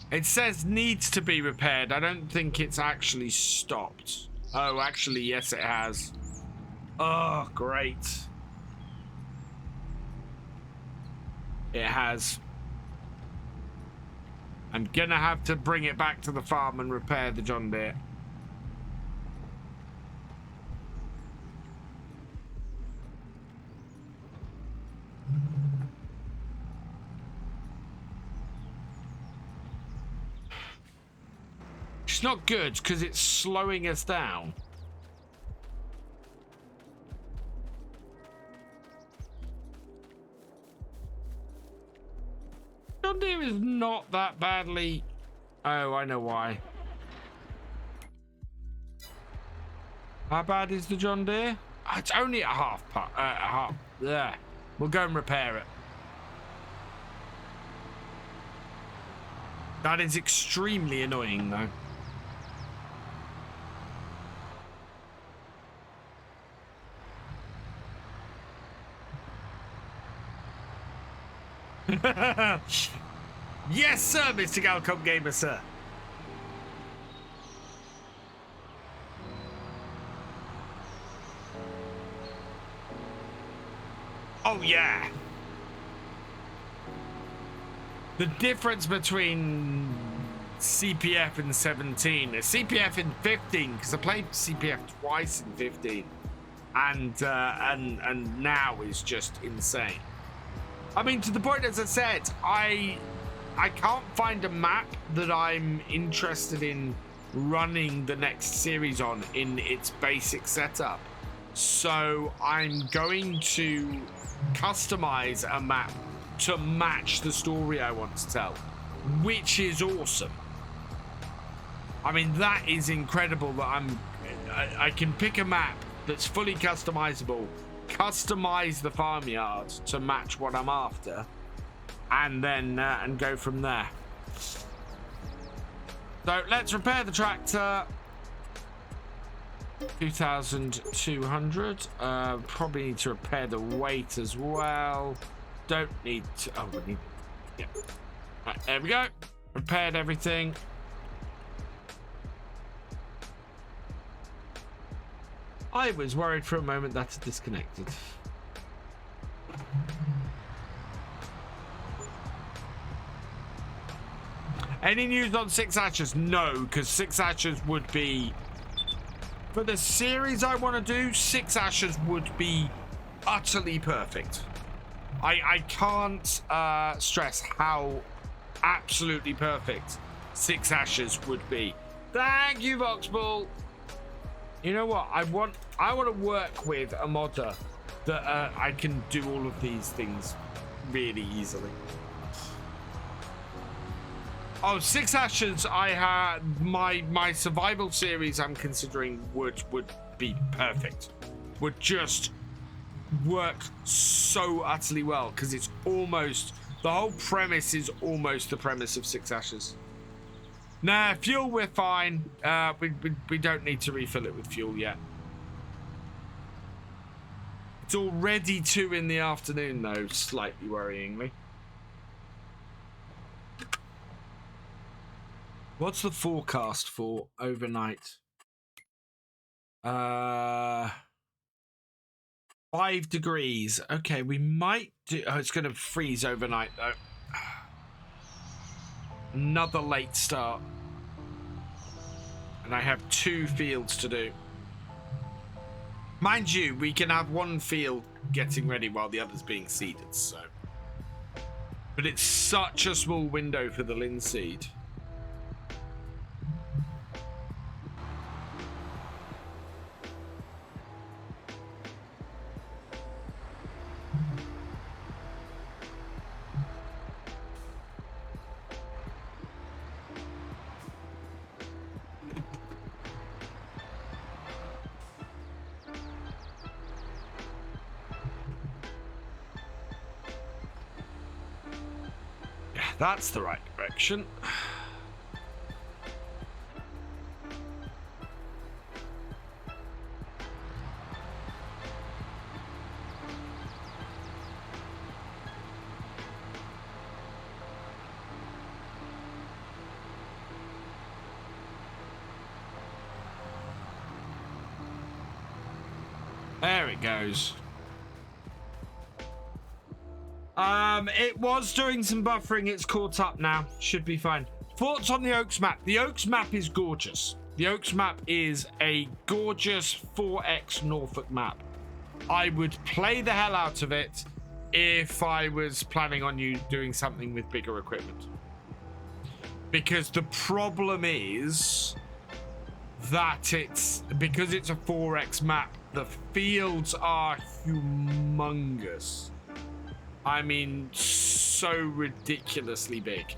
It says needs to be repaired. I don't think it's actually stopped. Oh, actually, yes, it has. Oh, great. It has. I'm gonna have to bring it back to the farm and repair the John Deere. It's not good because it's slowing us down. John Deere is not that badly. Oh, I know why. How bad is the John Deere? It's only a half part. Half. Yeah, we'll go and repair it. That is extremely annoying, though. Yes, sir, Mr. Galcomp Gamer, sir. Oh, yeah. The difference between CPF in 17, CPF in 15, because I played CPF twice in 15, and now is just insane. I mean, to the point, as I said, I can't find a map that I'm interested in running the next series on in its basic setup. So I'm going to customize a map to match the story I want to tell, which is awesome. I mean, that is incredible that I can pick a map that's fully customizable, customize the farmyard to match what I'm after, and then and go from there. So let's repair the tractor. 2,200. Probably need to repair the weight as well. Don't need to. Oh, we need. Yeah. Right, there we go. Repaired everything. I was worried for a moment that it disconnected. Any news on 6 Hatches? No, because 6 Hatches would be For the series I want to do, 6 ashes would be utterly perfect. I can't stress how absolutely perfect 6 ashes would be. Thank you, Voxball. You know what? I want to work with a modder that I can do all of these things really easily. Oh, 6 ashes. I had my survival series. I'm considering would be perfect. Would just work so utterly well because it's almost the whole premise is almost the premise of 6 ashes. Nah, fuel we're fine. We don't need to refill it with fuel yet. It's already 2 in the afternoon though, slightly worryingly. What's the forecast for overnight? 5 degrees. Okay, we might do... Oh, it's going to freeze overnight, though. Another late start. And I have 2 fields to do. Mind you, we can have 1 field getting ready while the other's being seeded, so... But it's such a small window for the linseed. That's the right direction. There it goes. It was doing some buffering. It's caught up now. Should be fine. Thoughts on the Oaks map? The Oaks map is gorgeous. The Oaks map is a gorgeous 4x Norfolk map. I would play the hell out of it if I was planning on you doing something with bigger equipment. Because the problem is that because it's a 4x map, the fields are humongous. I mean, so ridiculously big.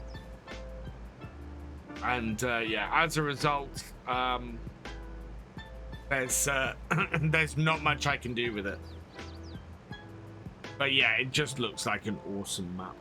And yeah, as a result, there's not much I can do with it. But yeah, it just looks like an awesome map.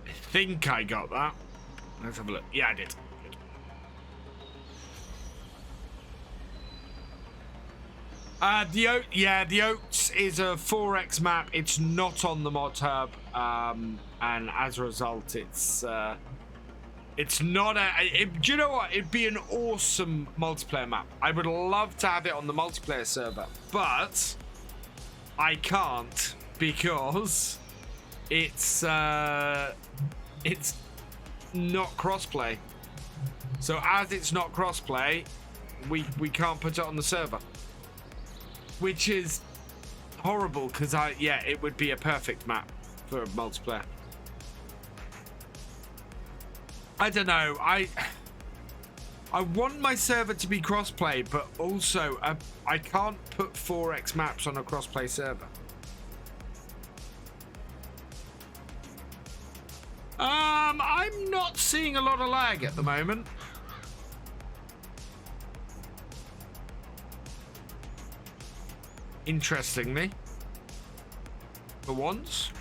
I think I got that. Let's have a look. Yeah, I did. Good. The Oaks is a 4x map. It's not on the mod hub, and as a result, it's not a. Do you know what? It'd be an awesome multiplayer map. I would love to have it on the multiplayer server, but I can't because it's not crossplay. So as it's not crossplay, we can't put it on the server, which is horrible because it would be a perfect map for multiplayer. I don't know. I want my server to be crossplay, but also I can't put 4x maps on a crossplay server. I'm not seeing a lot of lag at the moment. Interestingly, for once.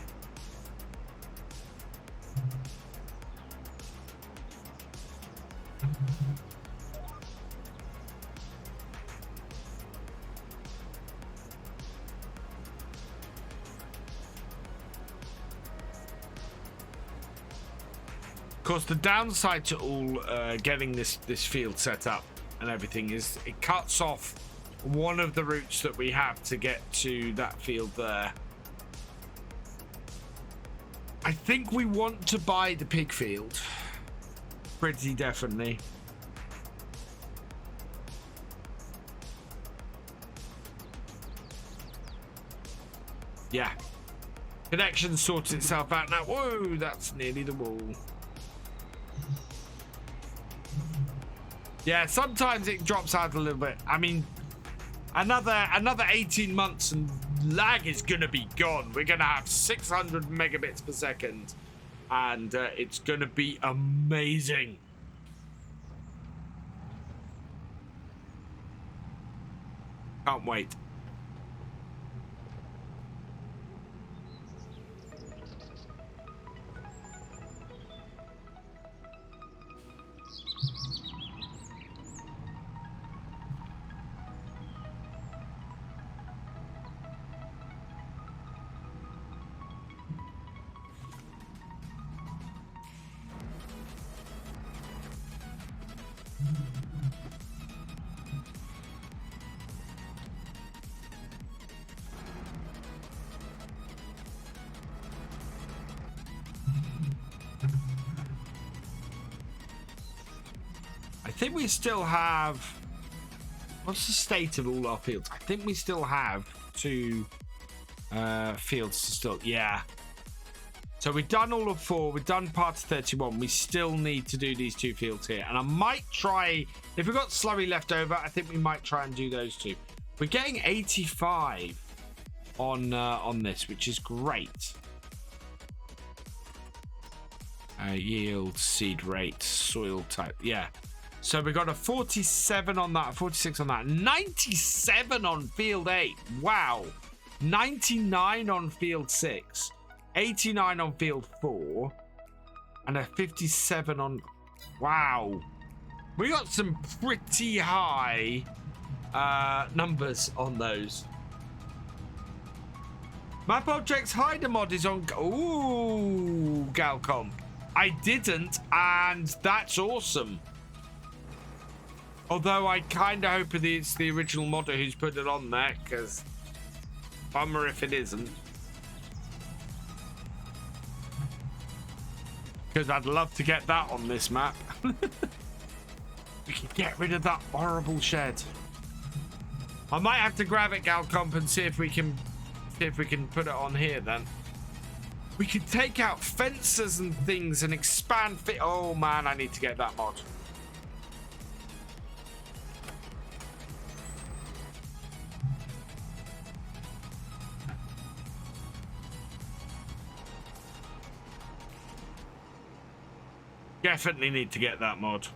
course, the downside to all getting this field set up and everything is it cuts off one of the routes that we have to get to that field there. I think we want to buy the pig field. Pretty definitely. Yeah. Connection sorts itself out now. Whoa, that's nearly the wall. Yeah, sometimes it drops out a little bit. I mean, another 18 months and lag is gonna be gone. We're gonna have 600 megabits per second, and it's gonna be amazing. Can't wait. I think we still have... What's the state of all our fields? I think we still have 2 fields to still... Yeah. So we've done all of 4. We've done part of 31. We still need to do these 2 fields here. And I might try... If we've got slurry left over, I think we might try and do those 2. We're getting 85 on this, which is great. Yield, seed rate, soil type. Yeah. So we got a 47 on that, 46 on that, 97 on field 8. Wow. 99 on field 6, 89 on field 4, and a 57 on... Wow. We got some pretty high numbers on those. Map Objects Hider mod is on... Ooh, Galcomp. I didn't, and that's awesome. Although I kind of hope it's the original modder who's put it on there, because bummer if it isn't. Because I'd love to get that on this map. We can get rid of that horrible shed. I might have to grab it, Galcomp, and see if we can put it on here then. We could take out fences and things and expand fit. Oh man, I need to get that mod. Definitely need to get that mod.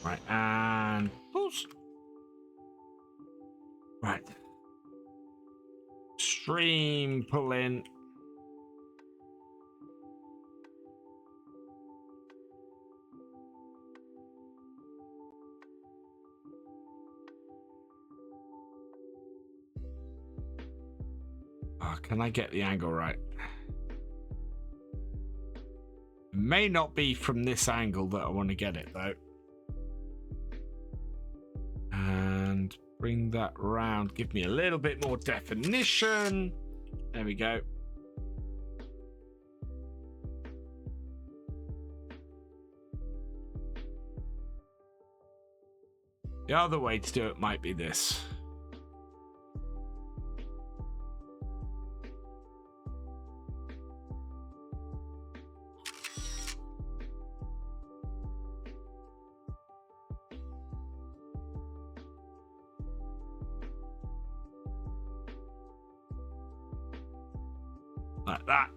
Right, and pulse. Right. Stream pull in. Oh, can I get the angle right? It may not be from this angle that I want to get it though. And bring that round, give me a little bit more definition. There we go. The other way to do it might be this. Like that.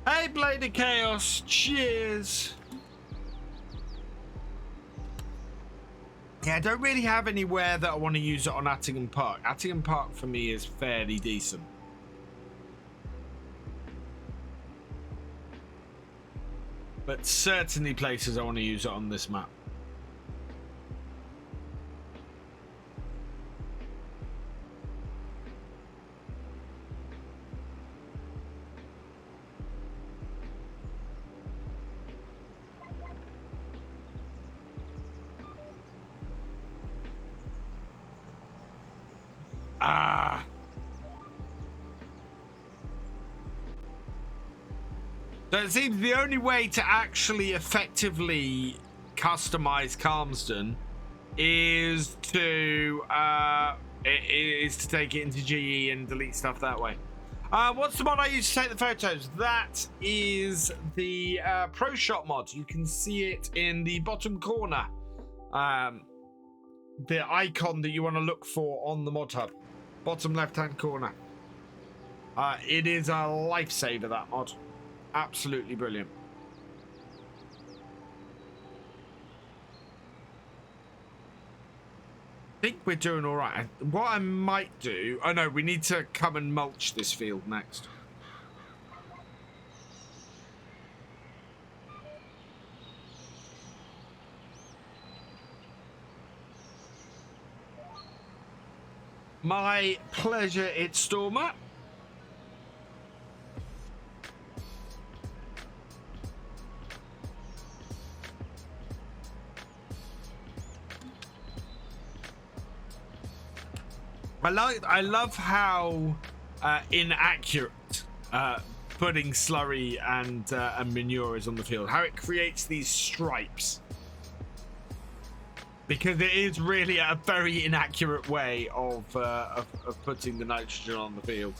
Hey, Blade of Chaos. Cheers. Yeah, I don't really have anywhere that I want to use it on Attingham Park. Attingham Park for me is fairly decent. But certainly places I want to use it on this map. So it seems the only way to actually effectively customize Calmsden is to take it into GE and delete stuff that way. What's the mod I use to take the photos? That is the Pro Shot mod. You can see it in the bottom corner. The icon that you want to look for on the mod hub. Bottom left-hand corner. It is a lifesaver, that mod. Absolutely brilliant. I think we're doing all right. What I might do... Oh, no, we need to come and mulch this field next. My pleasure, it's Stormer. I love how inaccurate putting slurry and manure is on the field. How it creates these stripes. Because it is really a very inaccurate way of putting the nitrogen on the field.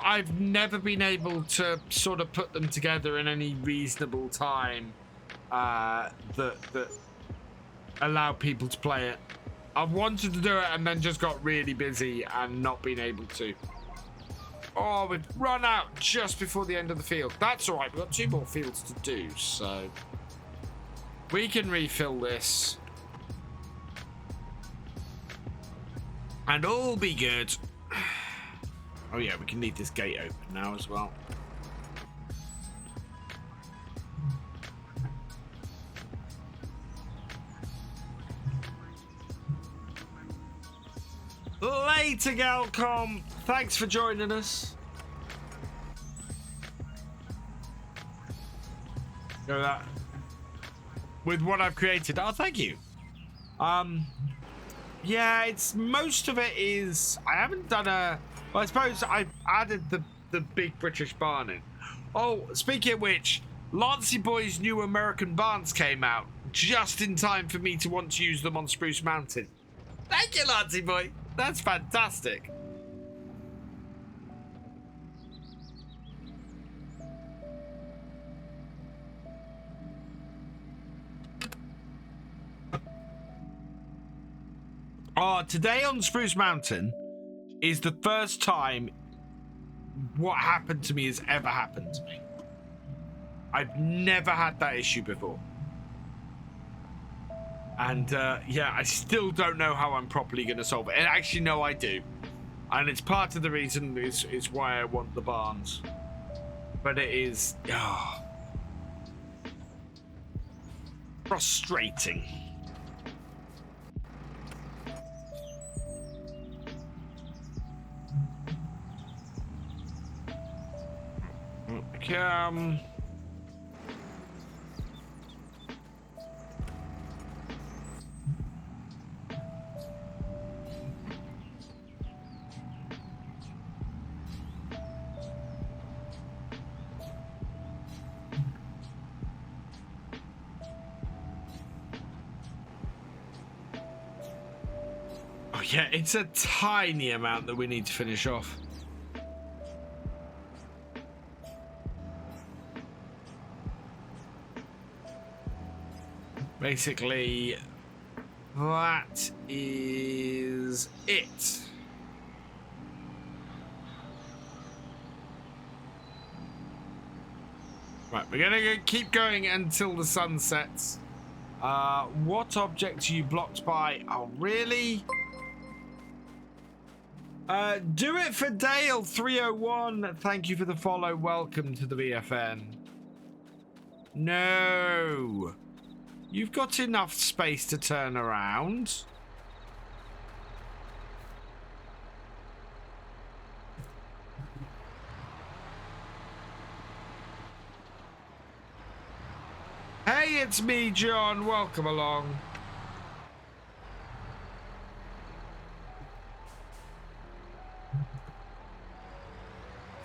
I've never been able to sort of put them together in any reasonable time that allow people to play it. I've wanted to do it and then just got really busy and not been able to. Oh, we've run out just before the end of the field. That's all right. We've got 2 more fields to do, so we can refill this and all be good. Oh yeah, we can leave this gate open now as well. Later, Galcomp. Thanks for joining us. Go that with what I've created. Oh, thank you. Yeah, it's most of it is. I haven't done a. Well, I suppose I've added the big British barn in. Oh, speaking of which, Lancey Boy's new American barns came out just in time for me to want to use them on Spruce Mountain. Thank you, Lancey Boy. That's fantastic. Oh, today on Spruce Mountain is the first time what happened to me has ever happened to me. I've never had that issue before. And yeah, I still don't know how I'm properly going to solve it. And actually, no, I do. And it's part of the reason is why I want the barns. But it is frustrating. Oh, yeah, it's a tiny amount that we need to finish off. Basically, that is it. Right, we're gonna keep going until the sun sets. What object are you blocked by? Oh, really? Do it for Dale 301. Thank you for the follow. Welcome to the BFN. No. You've got enough space to turn around. Hey, it's me, John. Welcome along.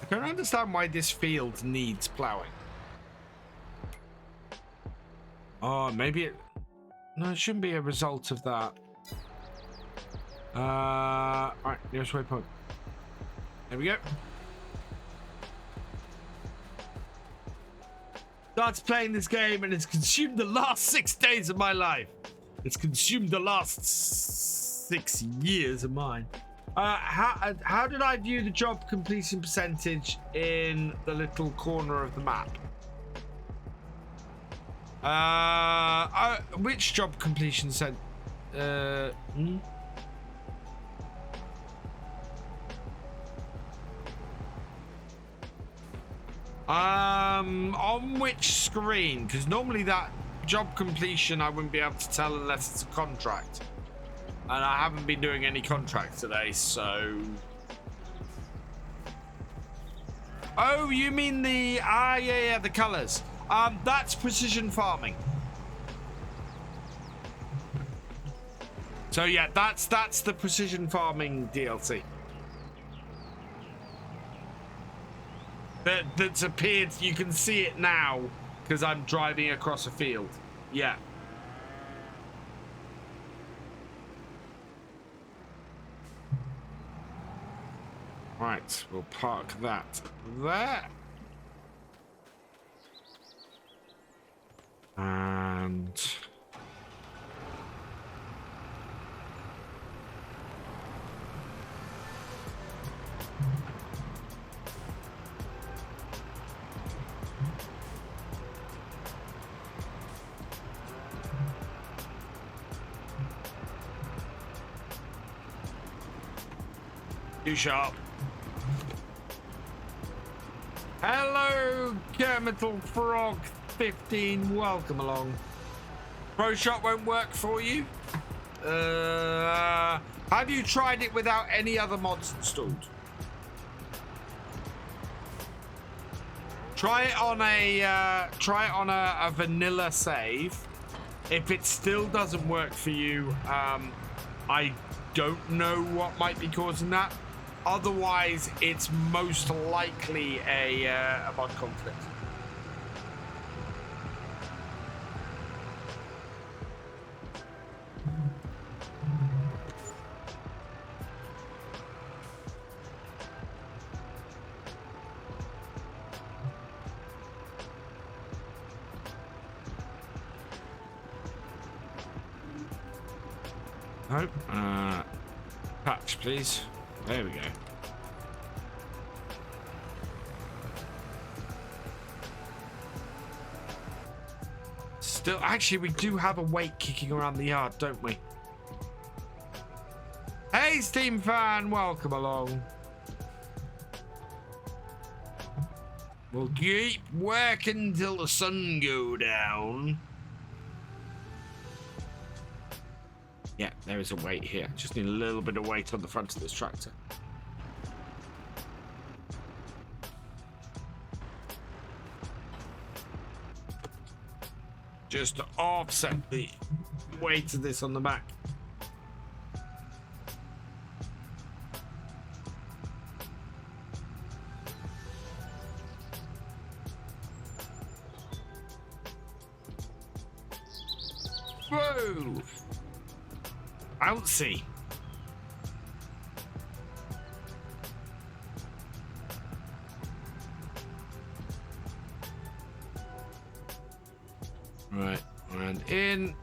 I don't understand why this field needs ploughing. Oh, maybe it... No, it shouldn't be a result of that. Alright, nearest waypoint. There we go. Starts playing this game and it's consumed the last 6 days of my life. It's consumed the last 6 years of mine. How did I view the job completion percentage in the little corner of the map? Which job completion on which screen? Because normally that job completion I wouldn't be able to tell unless it's a contract. And I haven't been doing any contracts today, so... Oh, you mean the... yeah, the colours. That's precision farming. So yeah, that's the precision farming DLC. That's appeared, you can see it now, because I'm driving across a field. Yeah. Right, we'll park that there. And... too sharp. Hello, Kermital Frog 15. Welcome along. Pro Shop won't work for you. Have you tried it without any other mods installed? Try it on a vanilla save. If it still doesn't work for you, I don't know what might be causing that. Otherwise, it's most likely a mod conflict. Nope. Patch, please. There we go. Still, actually, we do have a weight kicking around the yard, don't we? Hey, Steam fan, welcome along. We'll keep working till the sun go down. Yeah, there is a weight here. Just need a little bit of weight on the front of this tractor. Just to offset the weight of this on the back. Whoa! Bouncy. Right, and in.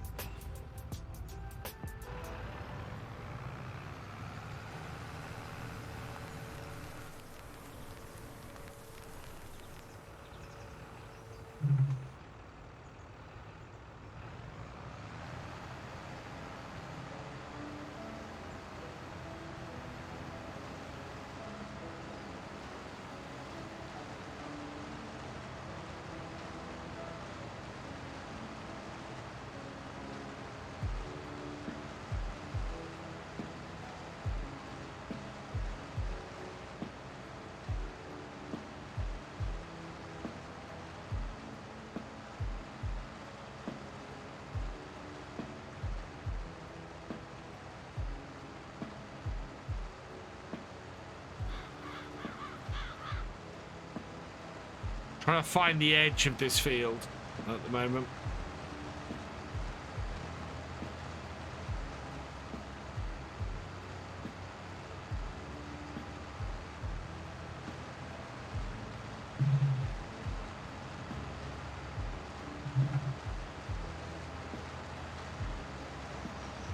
Trying to find the edge of this field at the moment.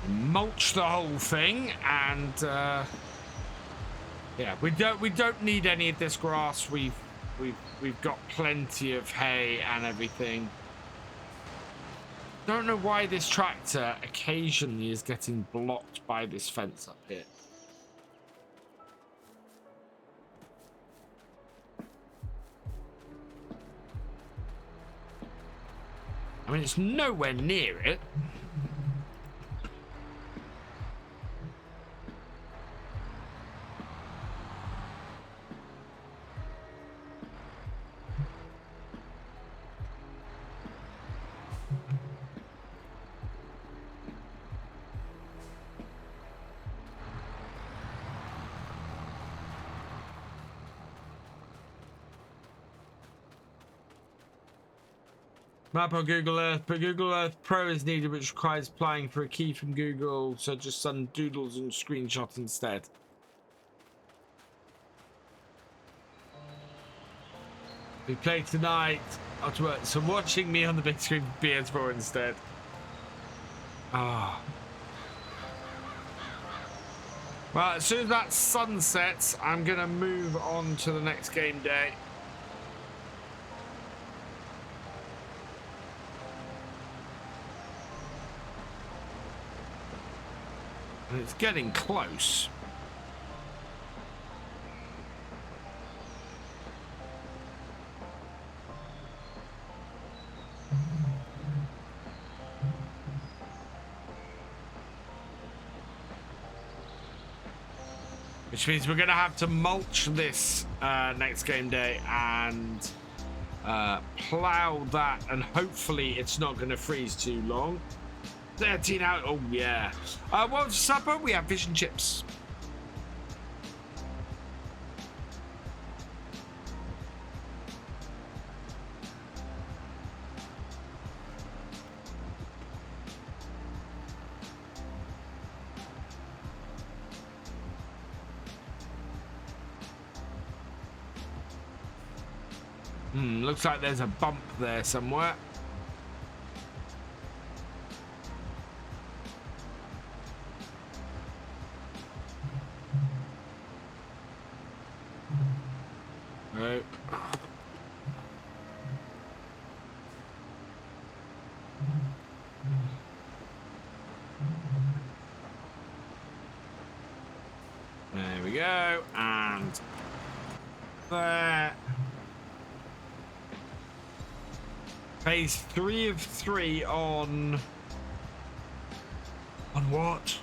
Mulch the whole thing, and yeah, we don't need any of this grass. We've got plenty of hay and everything. Don't know why this tractor occasionally is getting blocked by this fence up here. I mean, it's nowhere near it. Map on Google Earth, but Google Earth Pro is needed, which requires applying for a key from Google, so just send doodles and screenshot instead. We play tonight after work, so watching me on the big screen for PS4 instead. Ah. Well, as soon as that sun sets, I'm gonna move on to the next game day. And it's getting close. Which means we're going to have to mulch this next game day and plow that, and hopefully it's not going to freeze too long. 13 out. Oh, yeah. What for supper? We have fish and chips. Looks like there's a bump there somewhere. Right. There we go, and there. Phase 3 of 3 on what?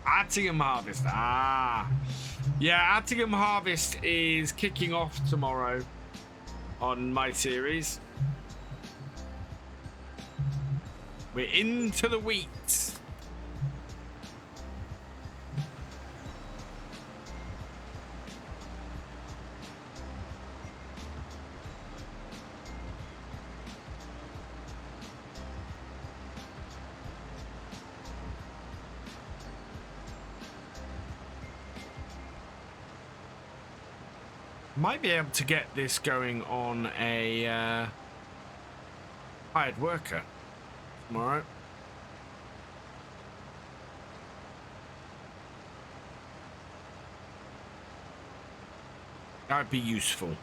Attingham Harvest. Ah, yeah, Attingham Harvest is kicking off tomorrow on my series. We're into the wheat. Might be able to get this going on a hired worker tomorrow. That would be useful.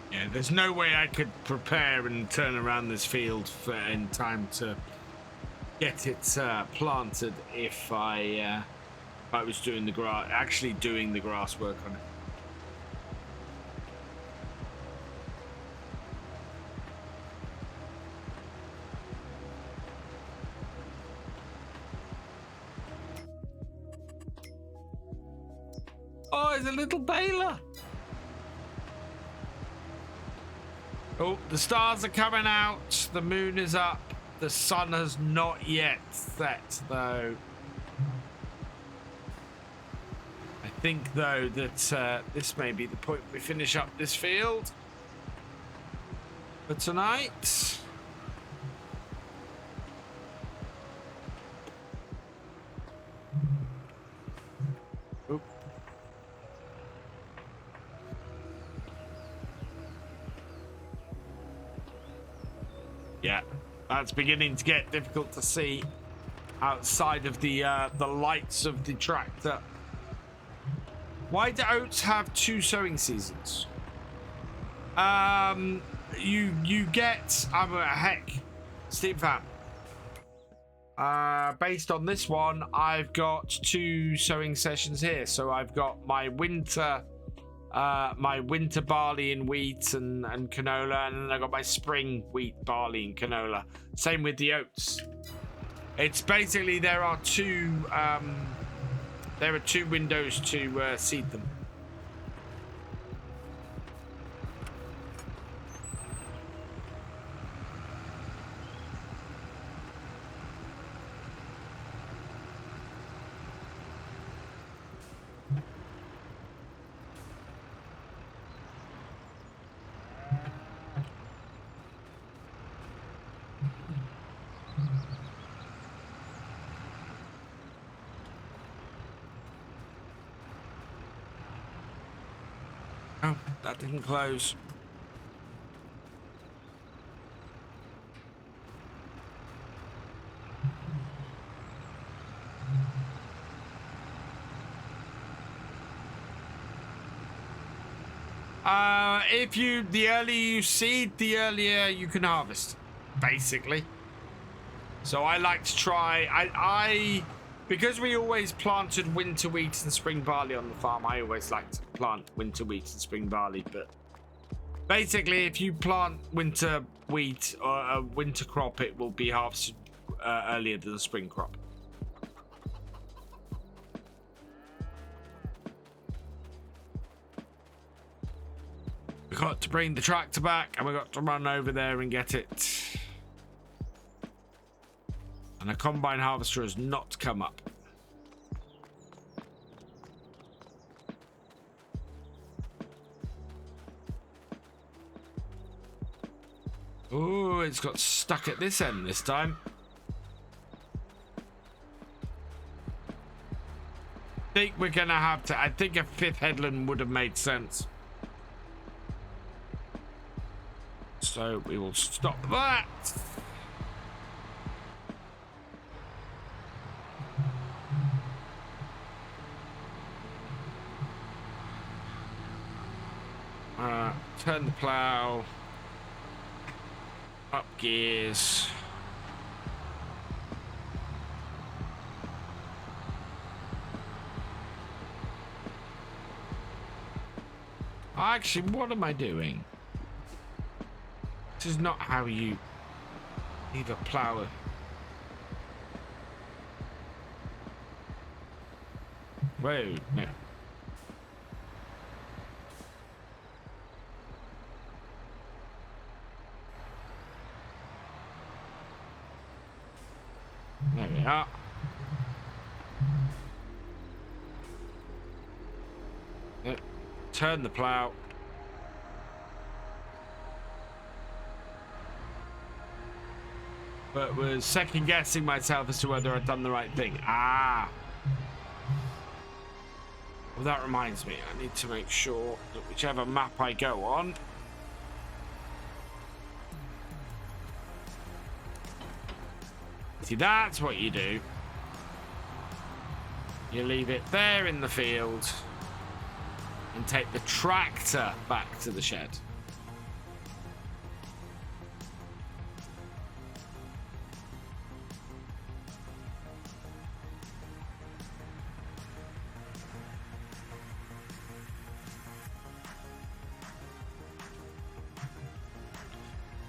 Yeah, there's no way I could prepare and turn around this field in time to get it planted if I was doing the grass, actually doing the grass work on it. Oh, it's a little baler. Oh, the stars are coming out. The moon is up. The sun has not yet set, though. I think, though, that this may be the point we finish up this field for tonight. Oh. Yeah, that's beginning to get difficult to see outside of the lights of the tractor. Why do oats have 2 sowing seasons? You get heck, Steve Fam. Based on this one, I've got 2 sowing sessions here. So I've got my winter barley and wheat and canola, and then I got my spring wheat, barley, and canola. Same with the oats. It's basically there are 2 windows to seed them. Oh, that didn't close. The earlier you seed, the earlier you can harvest, basically. So I like to try, because we always planted winter wheat and spring barley on the farm, I always like to plant winter wheat and spring barley. But basically, if you plant winter wheat or a winter crop, it will be harvested earlier than the spring crop. We got to bring the tractor back, and we got to run over there and get it. And a combine harvester has not come up. Oh, it's got stuck at this end this time. I think we're gonna have to. I think a 5th headland would have made sense. So we will stop that. Turn the plow. Up gears. Actually, what am I doing? This is not how you leave a plow. Whoa, no. There we are. Turn the plow. But was second guessing myself as to whether I'd done the right thing. Ah. Well, that reminds me, I need to make sure that whichever map I go on, see, that's what you do. You leave it there in the field and take the tractor back to the shed.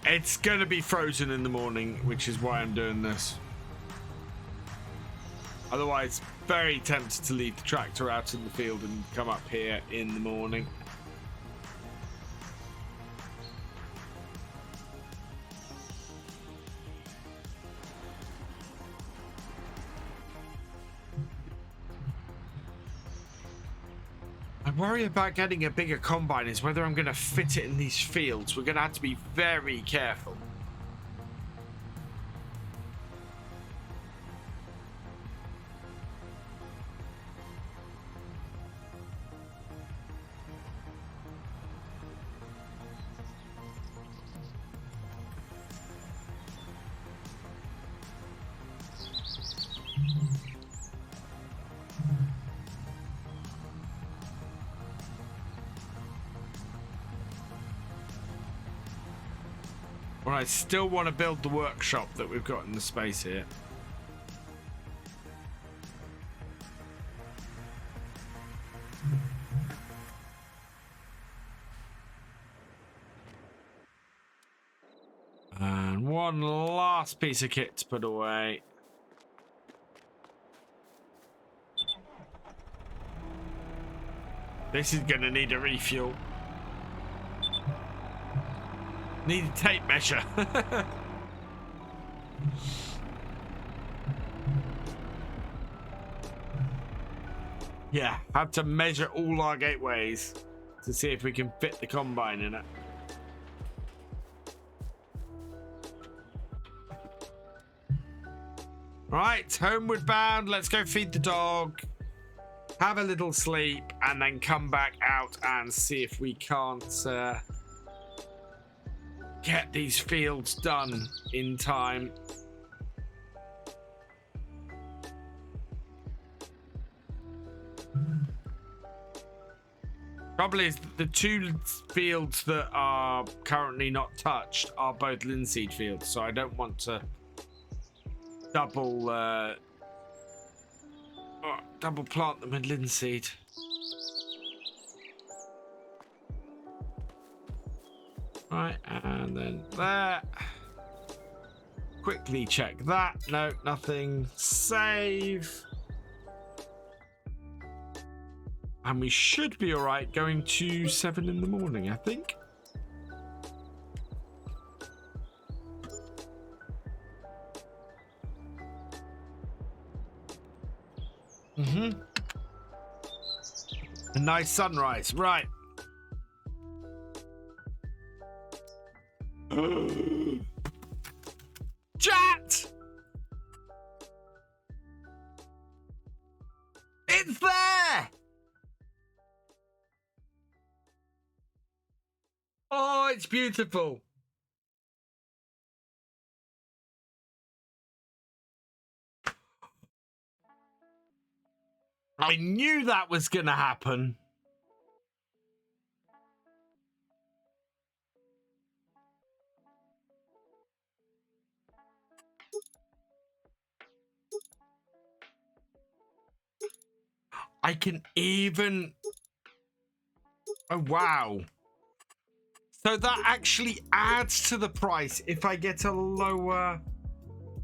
It's going to be frozen in the morning, which is why I'm doing this. Otherwise, very tempted to leave the tractor out in the field and come up here in the morning. I worry about getting a bigger combine is whether I'm going to fit it in these fields. We're going to have to be very careful. Well, I still want to build the workshop that we've got in the space here. And one last piece of kit to put away. This is going to need a refuel. Need a tape measure. Yeah, have to measure all our gateways to see if we can fit the combine in it. Right, homeward bound. Let's go feed the dog, have a little sleep, and then come back out and see if we can't get these fields done in time. Trouble is, the two fields that are currently not touched are both linseed fields, so I don't want to double plant them in linseed. Right, and then there. Quickly check that. No, nothing. Save. And we should be all right going to 7 in the morning, I think. A nice sunrise, right. Chat! It's there! Oh, it's beautiful. I knew that was gonna happen. I can even Oh, wow. So that actually adds to the price if I get a lower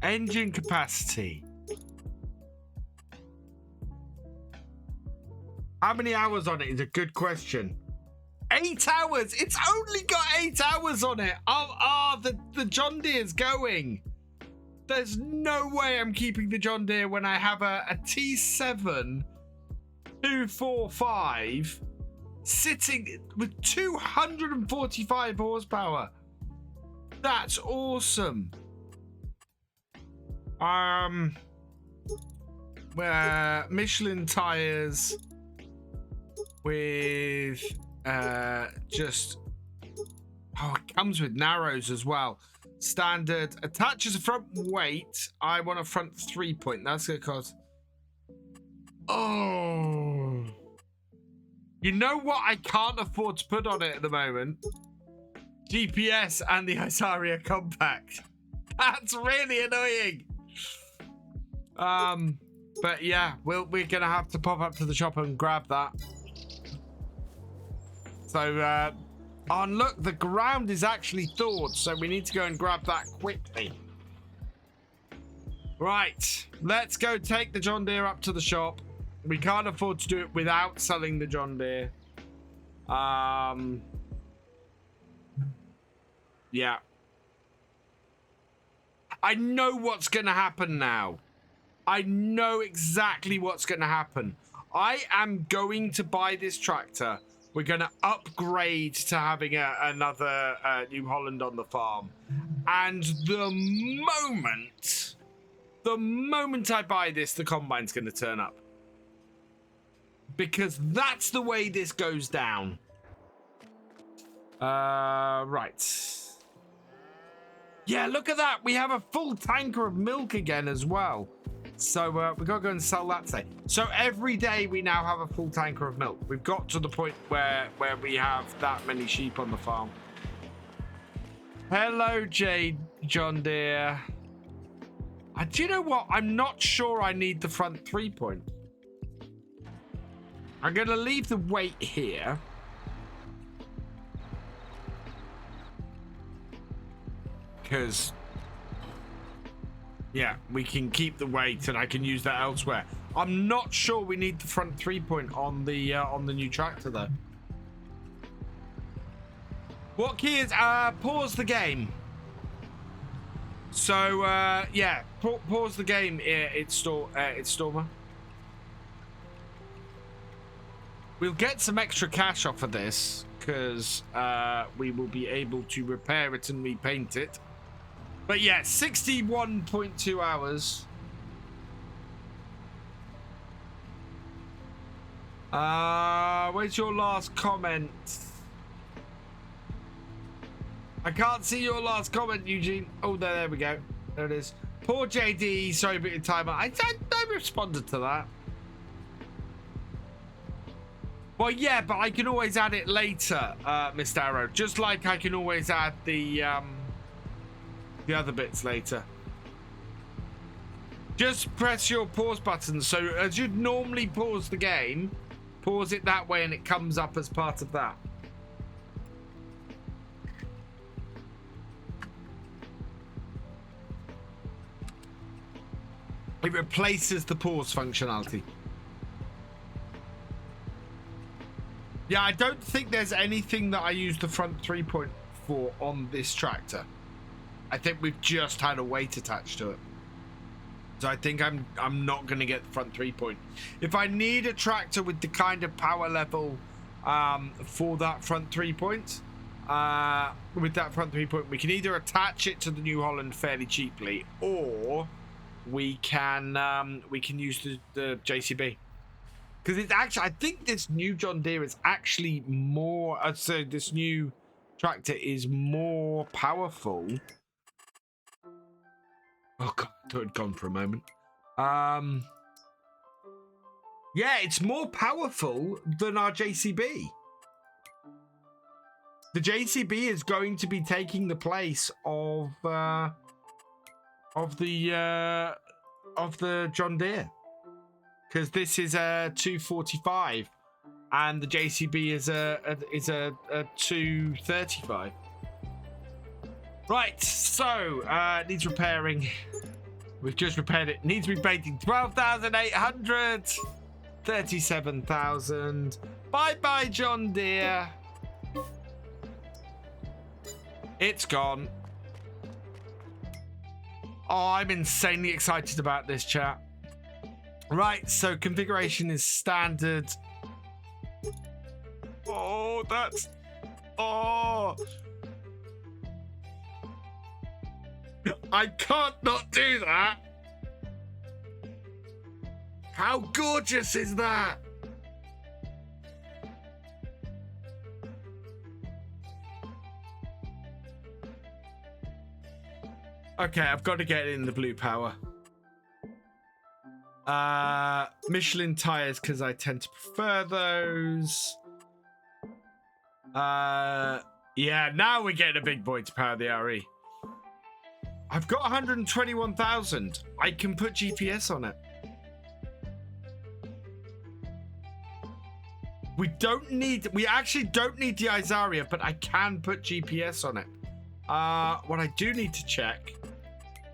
engine capacity. How many hours on it is a good question. 8 hours. It's only got 8 hours on it. The John Deere's going. There's no way I'm keeping the John Deere when I have a T7 245 sitting with 245 horsepower. That's awesome. Michelin tires with just it comes with narrows as well. Standard attaches a front weight. I want a front 3-point. That's gonna cost. Oh, you know what I can't afford to put on it at the moment? GPS and the Isaria Compact. That's really annoying. But yeah, we're gonna have to pop up to the shop and grab that. So oh, look, the ground is actually thawed, so we need to go and grab that quickly. Right, let's go take the John Deere up to the shop. We can't afford to do it without selling the John Deere. Yeah. I know what's going to happen now. I know exactly what's going to happen. I am going to buy this tractor. We're going to upgrade to having another New Holland on the farm. And the moment I buy this, the combine's going to turn up. Because that's the way this goes down. Right. Yeah, look at that. We have a full tanker of milk again as well. So we got to go and sell that today. So every day we now have a full tanker of milk. We've got to the point where we have that many sheep on the farm. Hello, John Deere. Do you know what? I'm not sure I need the front 3-point. I'm going to leave the weight here. Because, yeah, we can keep the weight and I can use that elsewhere. I'm not sure we need the front 3-point on the new tractor though. What key is pause the game? So yeah, pause the game. It's Stormer. We'll get some extra cash off of this because we will be able to repair it and repaint it. But yeah, 61.2 hours. Where's your last comment? I can't see your last comment, Eugene. Oh, there we go. There it is. Poor JD, sorry about your timer. I responded to that. Well, yeah, but I can always add it later, Mr. Arrow. Just like I can always add the other bits later. Just press your pause button. So as you'd normally pause the game, pause it that way and it comes up as part of that. It replaces the pause functionality. Yeah, I don't think there's anything that I use the front 3-point for on this tractor. I think we've just had a weight attached to it. So I think I'm not going to get the front 3-point. If I need a tractor with the kind of power level for that front 3-point, we can either attach it to the New Holland fairly cheaply, or we can use the JCB. Because it's actually, I think this new John Deere is actually more, so this new tractor is more powerful. Oh God, I thought it'd gone for a moment. Yeah, it's more powerful than our JCB. The JCB is going to be taking the place of the John Deere. Because this is a 245 and the JCB is a 235. Right, so it needs repairing. We've just repaired it. Needs repainting. 12,800. 37,000. Bye-bye, John Deere. It's gone. Oh, I'm insanely excited about this, chat. Right, so configuration is standard. Oh, that's... Oh... I can't not do that. How gorgeous is that? Okay, I've got to get it in the blue power. Michelin tires because I tend to prefer those. Yeah, now we're getting a big boy to power the RE. I've got 121,000. I can put GPS on it. We actually don't need the Isaria, but I can put GPS on it. What I do need to check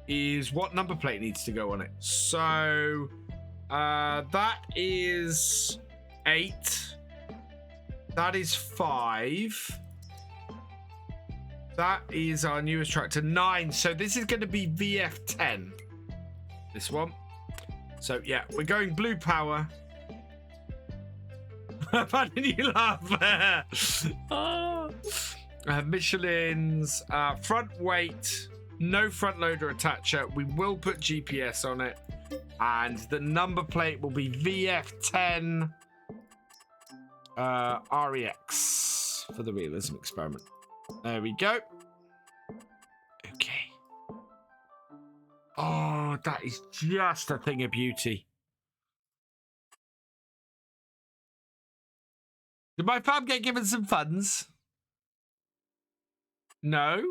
is what number plate needs to go on it. So that is 8. That is 5. That is our newest tractor, 9. So this is going to be VF10. This one. So yeah, we're going blue power. Why did you laugh? Michelin's front weight, no front loader attacher. We will put GPS on it, and the number plate will be VF10 REX for the realism experiment. There we go. Okay. Oh, that is just a thing of beauty. Did my farm get given some funds? No.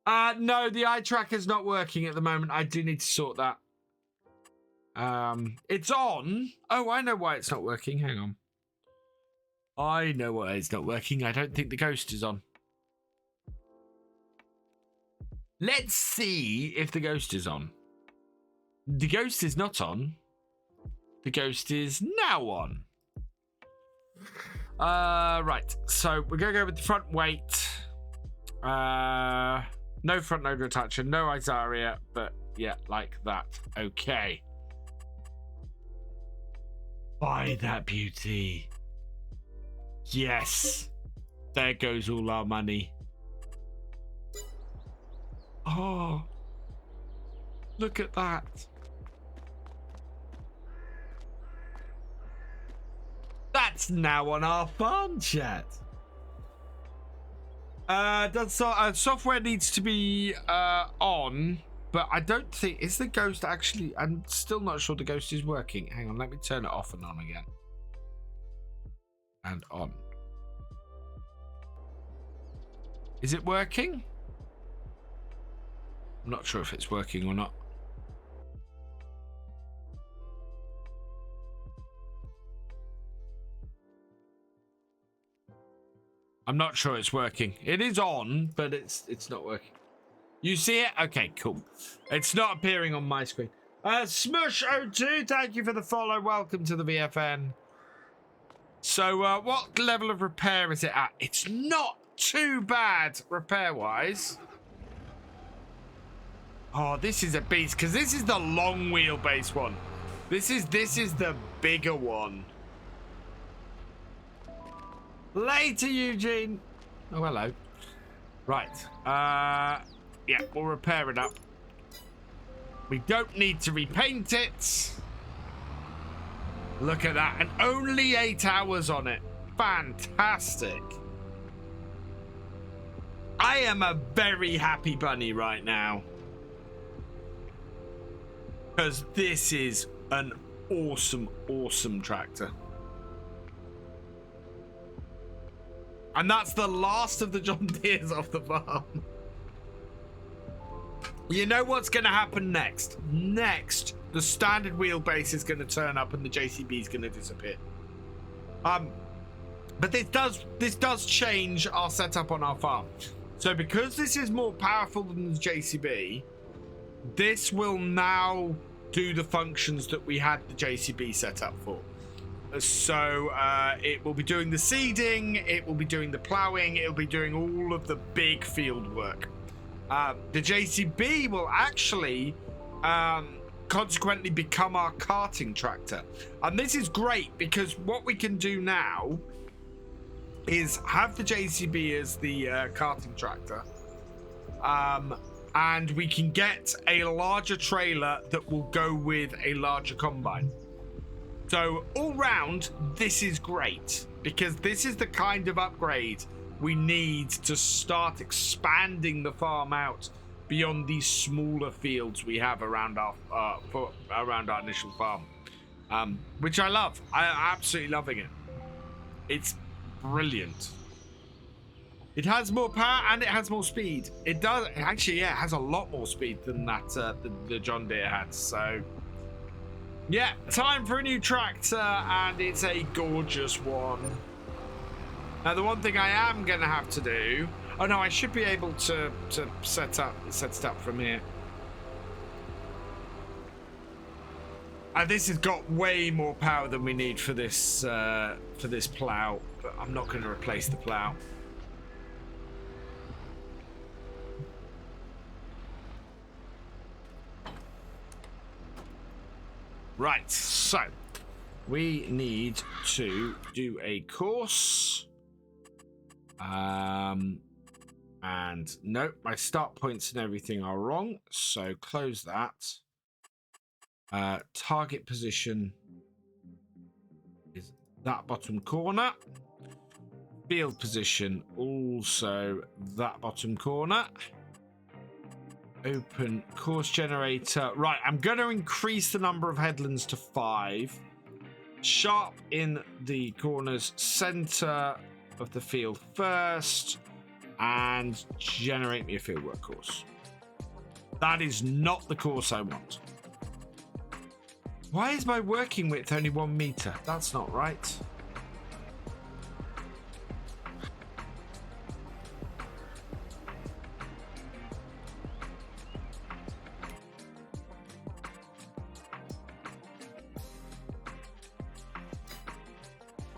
No, the eye tracker's not working at the moment. I do need to sort that. It's on. Oh, I know why it's not working. Hang on. I know why it's not working. I don't think the ghost is on. Let's see if the ghost is on. The ghost is not on. The ghost is now on. Right. So we're going to go with the front weight. No front loader attacher. No Isaria. But yeah, like that. Okay. Buy that beauty. Yes. There goes all our money. Oh. Look at that. That's now on our farm, chat. Software needs to be on, but I don't think... Is the ghost actually... I'm still not sure the ghost is working. Hang on, let me turn it off and on again. And on. Is it working? I'm not sure if it's working or not. I'm not sure it's working. It is on, but it's not working. You see it? Okay, cool. It's not appearing on my screen. Smush02, thank you for the follow. Welcome to the VFN. So, what level of repair is it at? It's not too bad repair-wise. Oh, this is a beast, because this is the long wheelbase one. This is the bigger one. Later, Eugene. Oh, hello. Right. Yeah, we'll repair it up. We don't need to repaint it. Look at that. And only 8 hours on it. Fantastic. I am a very happy bunny right now. Because this is an awesome, awesome tractor. And that's the last of the John Deeres off the farm. You know what's going to happen next? Next, the standard wheelbase is going to turn up and the JCB is going to disappear. But this does change our setup on our farm. So because this is more powerful than the JCB, this will now do the functions that we had the JCB set up for. So it will be doing the seeding, it will be doing the ploughing, it will be doing all of the big field work. The JCB will actually consequently become our carting tractor. And this is great because what we can do now is have the JCB as the carting tractor. And we can get a larger trailer that will go with a larger combine. So all round, this is great because this is the kind of upgrade we need to start expanding the farm out beyond these smaller fields we have around our initial farm, which I love. I'm absolutely loving it. It's brilliant. It has more power and it has more speed. It does actually, yeah, it has a lot more speed than that the John Deere had. So yeah, time for a new tractor, and it's a gorgeous one. Now the one thing I am gonna have to do, oh no, I should be able to set it up from here. And this has got way more power than we need for this plow, but I'm not going to replace the plow. Right, so we need to do a course. And nope, my start points and everything are wrong, so close that. Target position is that bottom corner. Field position also that bottom corner. Open course generator. Right, I'm going to increase the number of headlands to 5. Sharp in the corners, center of the field first, and generate me a fieldwork course. That is not the course I want. Why is my working width only 1 meter? That's not right.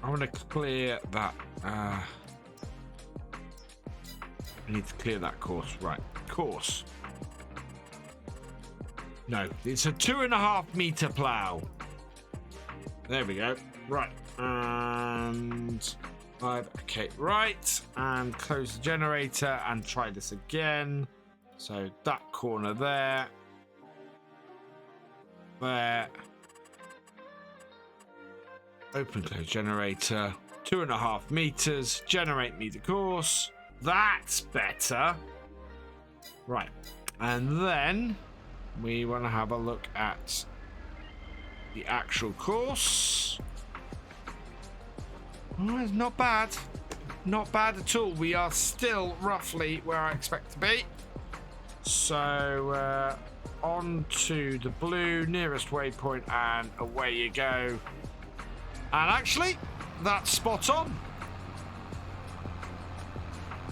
I want to clear that. I need to clear that course. Right, course. No, it's a 2.5 meter plow. There we go. Right, and 5. Okay, right, and close the generator and try this again. So that corner there. There. Open close generator, 2.5 meters, generate me the course. That's better. Right, and then we want to have a look at the actual course. Oh, it's not bad. Not bad at all. We are still roughly where I expect to be. So on to the blue, nearest waypoint, and away you go. And actually, that's spot on.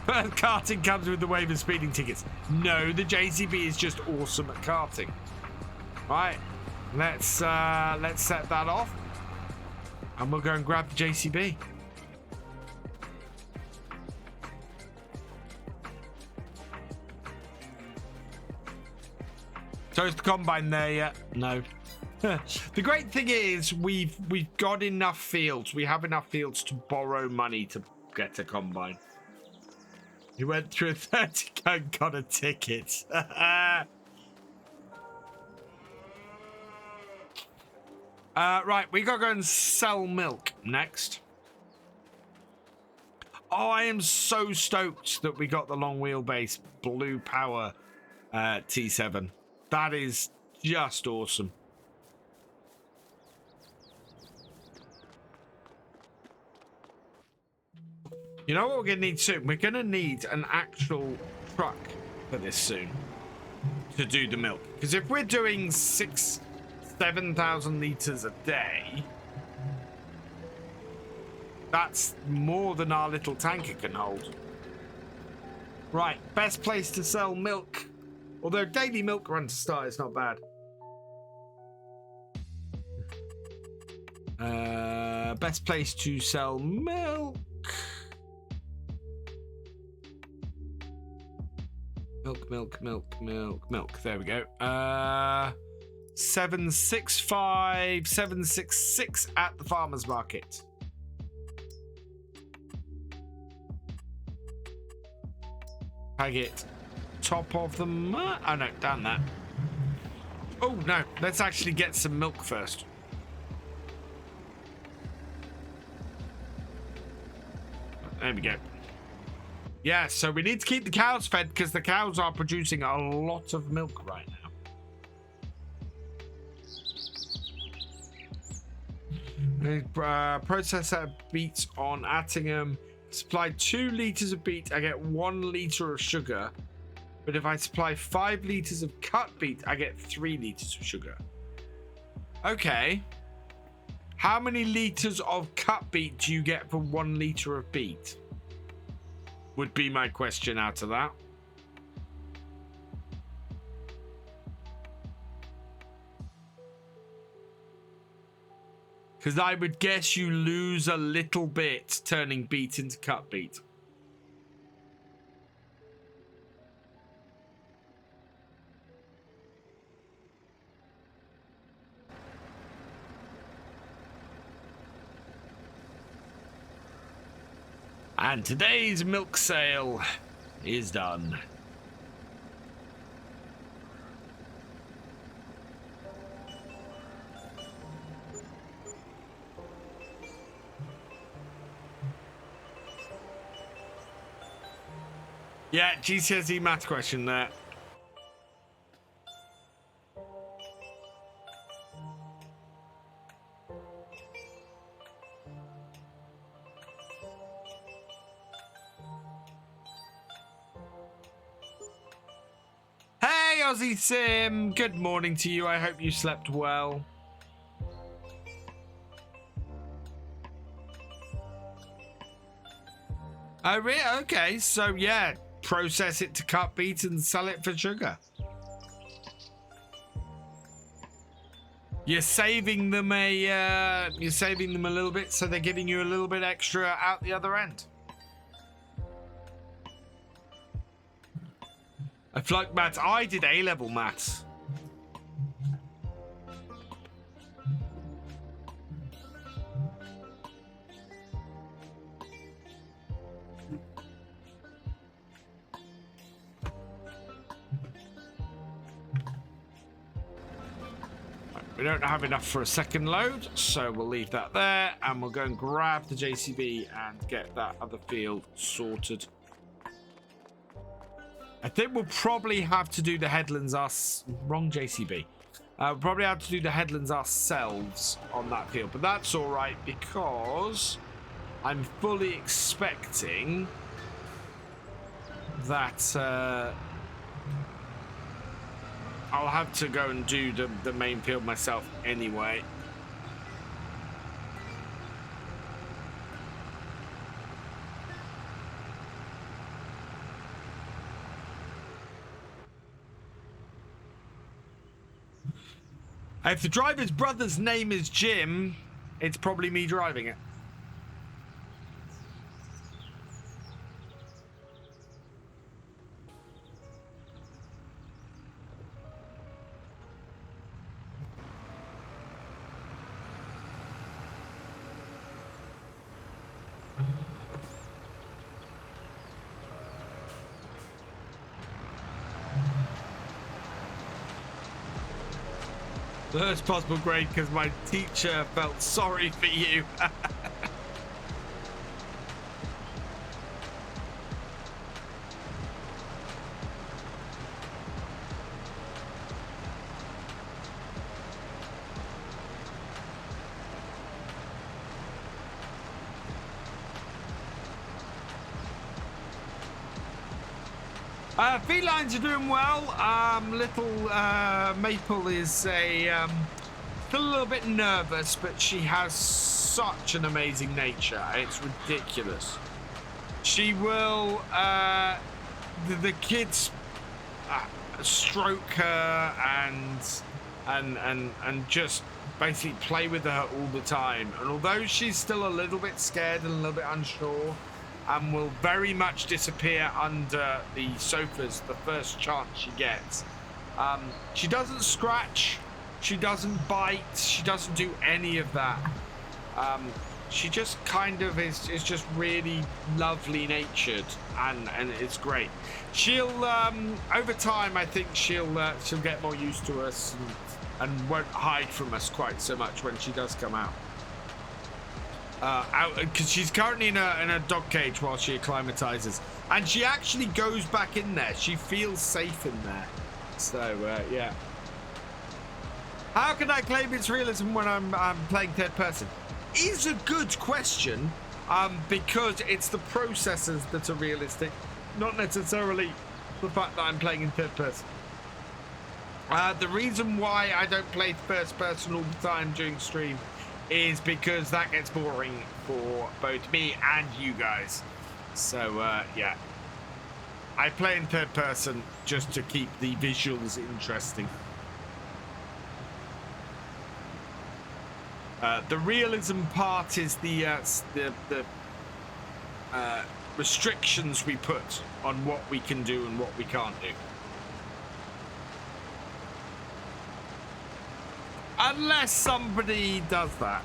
Karting comes with the wave of speeding tickets. No, the JCB is just awesome at karting. Right, let's set that off, and we'll go and grab the JCB. So is the combine there yet? No. The great thing is we've got enough fields. We have enough fields to borrow money to get a combine. He went through a 30 and got a ticket. Right, we gotta go and sell milk next. Oh, I am so stoked that we got the long wheelbase blue power T7. That is just awesome. You know what we're going to need soon? We're going to need an actual truck for this soon. to do the milk. Because if we're doing 7,000 litres a day, that's more than our little tanker can hold. Right, best place to sell milk. Although daily milk run to start is not bad. Best place to sell milk. Milk. There we go. 765 at the farmer's market. I get top of the oh no, down that. Oh no, let's actually get some milk first. There we go. Yeah, so we need to keep the cows fed because the cows are producing a lot of milk right now. Processor beet on Attingham. Supply 2 litres of beet, I get 1 litre of sugar. But if I supply 5 litres of cut beet, I get 3 litres of sugar. Okay. How many litres of cut beet do you get for 1 litre of beet? Would be my question out of that. Because I would guess you lose a little bit turning beet into cut beet. And today's milk sale is done. Yeah, GCSE math question there. Hey, Aussie Sim. Good morning to you. I hope you slept well. Oh, really? Okay, so yeah. Process it to cut beet and sell it for sugar. You're saving them a little bit, so they're giving you a little bit extra out the other end. I flunked maths. I did A-level maths. We don't have enough for a second load, so we'll leave that there, and we'll go and grab the JCB and get that other field sorted. I think we'll probably have to do the headlands wrong JCB. We'll probably have to do the headlands ourselves on that field, but that's all right because I'm fully expecting that I'll have to go and do the main field myself anyway. If the driver's brother's name is Jim, it's probably me driving it. The worst possible grade because my teacher felt sorry for you. Felines are doing well. Little Maple is still a little bit nervous, but she has such an amazing nature. It's ridiculous. She will, the kids stroke her and just basically play with her all the time. And although she's still a little bit scared and a little bit unsure, and will very much disappear under the sofas the first chance she gets, she doesn't scratch, she doesn't bite, she doesn't do any of that. She just kind of is just really lovely natured, and it's great. She'll over time, I think she'll get more used to us and won't hide from us quite so much when she does come out. Because she's currently in a dog cage while she acclimatizes, and she actually goes back in there. She feels safe in there. So yeah. How can I claim it's realism when I'm playing third person? Is a good question, because it's the processes that are realistic, not necessarily the fact that I'm playing in third person. The reason why I don't play first person all the time during stream is because that gets boring for both me and you guys. So yeah, I play in third person just to keep the visuals interesting. The realism part is the restrictions we put on what we can do and what we can't do. Unless somebody does that.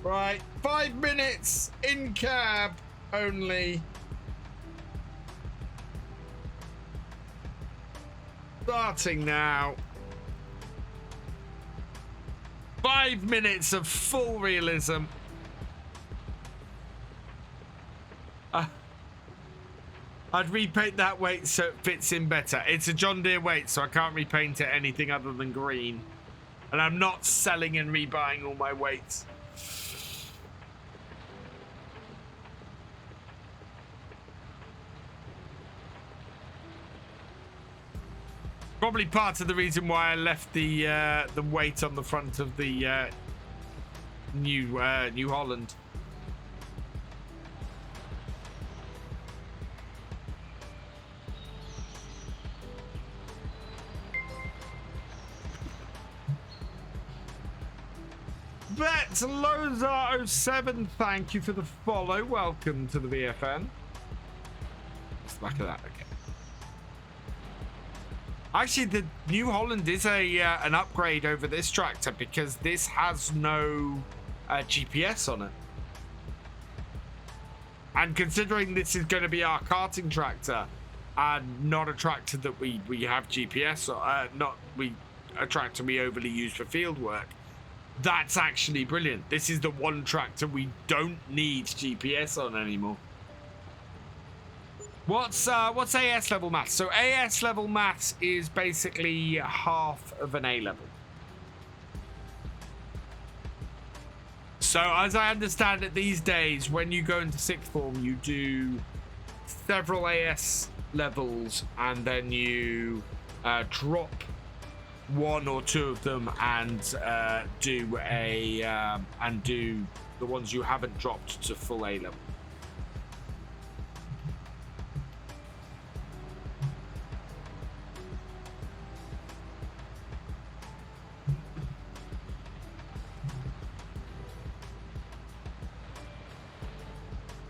Right, 5 minutes in cab only. Starting now. 5 minutes of full realism. I'd repaint that weight so it fits in better. It's a John Deere weight, so I can't repaint it anything other than green. And I'm not selling and rebuying all my weights. Probably part of the reason why I left the weight on the front of the New Holland. Bet Lozar07, thank you for the follow. Welcome to the VFN. What's the back of that? Okay. Actually, the New Holland is an upgrade over this tractor because this has no GPS on it. And considering this is going to be our karting tractor and not a tractor that we have GPS on, a tractor we overly use for field work, that's actually brilliant. This is the one tractor we don't need GPS on anymore. What's AS level maths? So AS level maths is basically half of an A level. So as I understand it these days, when you go into sixth form, you do several AS levels and then you drop one or two of them and do the ones you haven't dropped to full A level.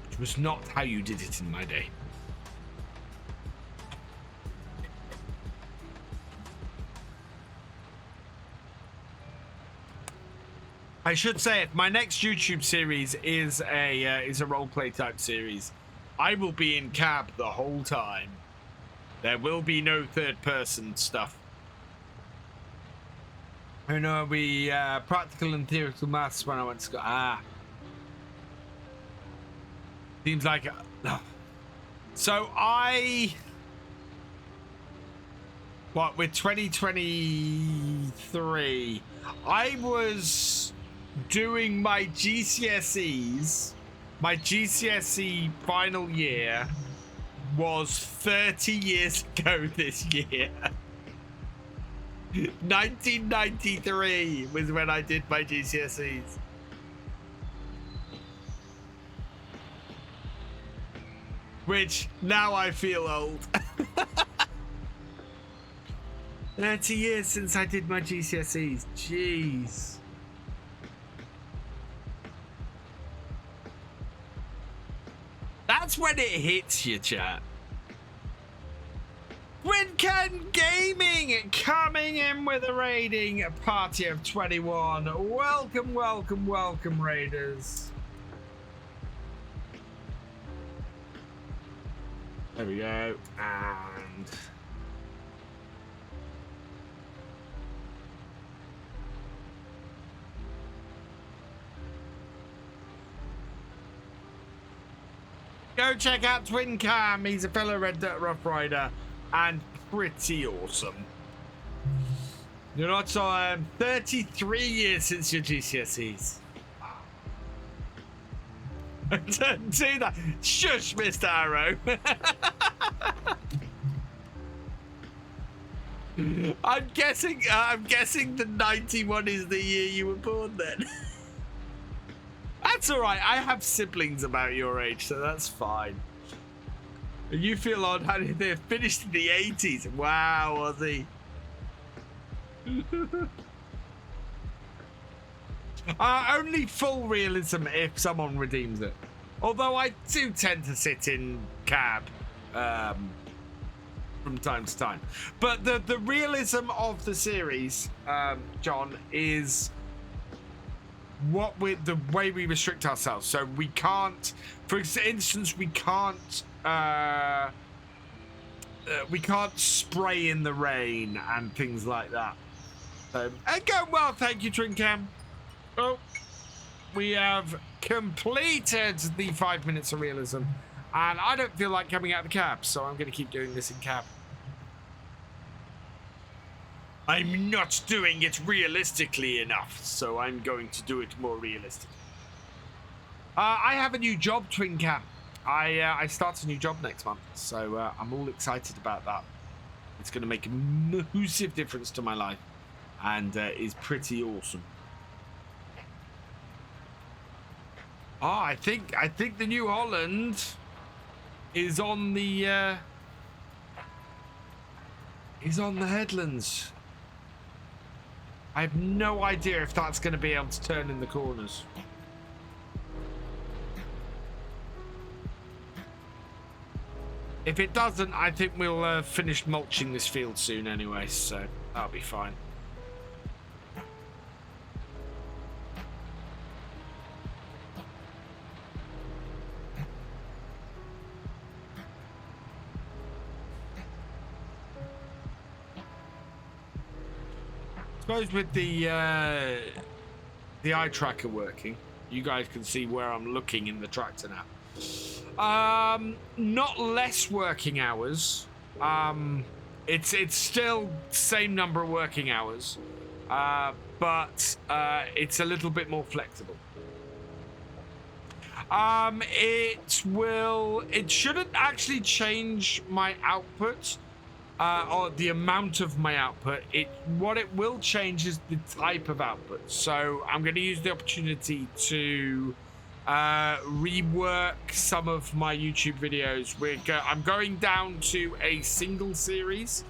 Which was not how you did it in my day. I should say it. My next YouTube series is a roleplay type series. I will be in cab the whole time. There will be no third person stuff. I know we practical and theoretical maths when I went to school. Seems like so with 2023, I was doing my GCSEs My GCSE final year was 30 years ago this year. 1993 was when I did my GCSEs. Which, now I feel old. 30 years since I did my GCSEs. Jeez. That's when it hits you, chat. Calmsden Gaming coming in with a raiding party of 21. Welcome, welcome, welcome, raiders. There we go. And go check out Twin Cam. He's a fellow Red Dirt Rough Rider and pretty awesome. You know, so 33 years since your GCSEs. Don't do that. Shush, Mr. Arrow. I'm guessing the 91 is the year you were born then. That's all right. I have siblings about your age, so that's fine. You feel odd how they finished in the 80s. Wow, Ozzy. Only full realism if someone redeems it. Although I do tend to sit in cab from time to time. But the realism of the series, John, is what the way we restrict ourselves. So we can't, for instance, we can't spray in the rain and things like that. And going well, thank you, Trincam. Oh, we have completed the 5 minutes of realism, and I don't feel like coming out of the cab, so I'm going to keep doing this in cab. I'm not doing it realistically enough, so I'm going to do it more realistic. I have a new job, Twin Cam. I start a new job next month, so I'm all excited about that. It's going to make a massive difference to my life, and is pretty awesome. Oh, I think the New Holland is on the headlands. I have no idea if that's going to be able to turn in the corners. If it doesn't, I think we'll finish mulching this field soon anyway, so that'll be fine. I suppose with the eye tracker working, you guys can see where I'm looking in the tractor now. Not less working hours. It's still same number of working hours, but it's a little bit more flexible. It shouldn't actually change my output. Or the amount of my output. What it will change is the type of output. So I'm going to use the opportunity to rework some of my YouTube videos. I'm going down to a single series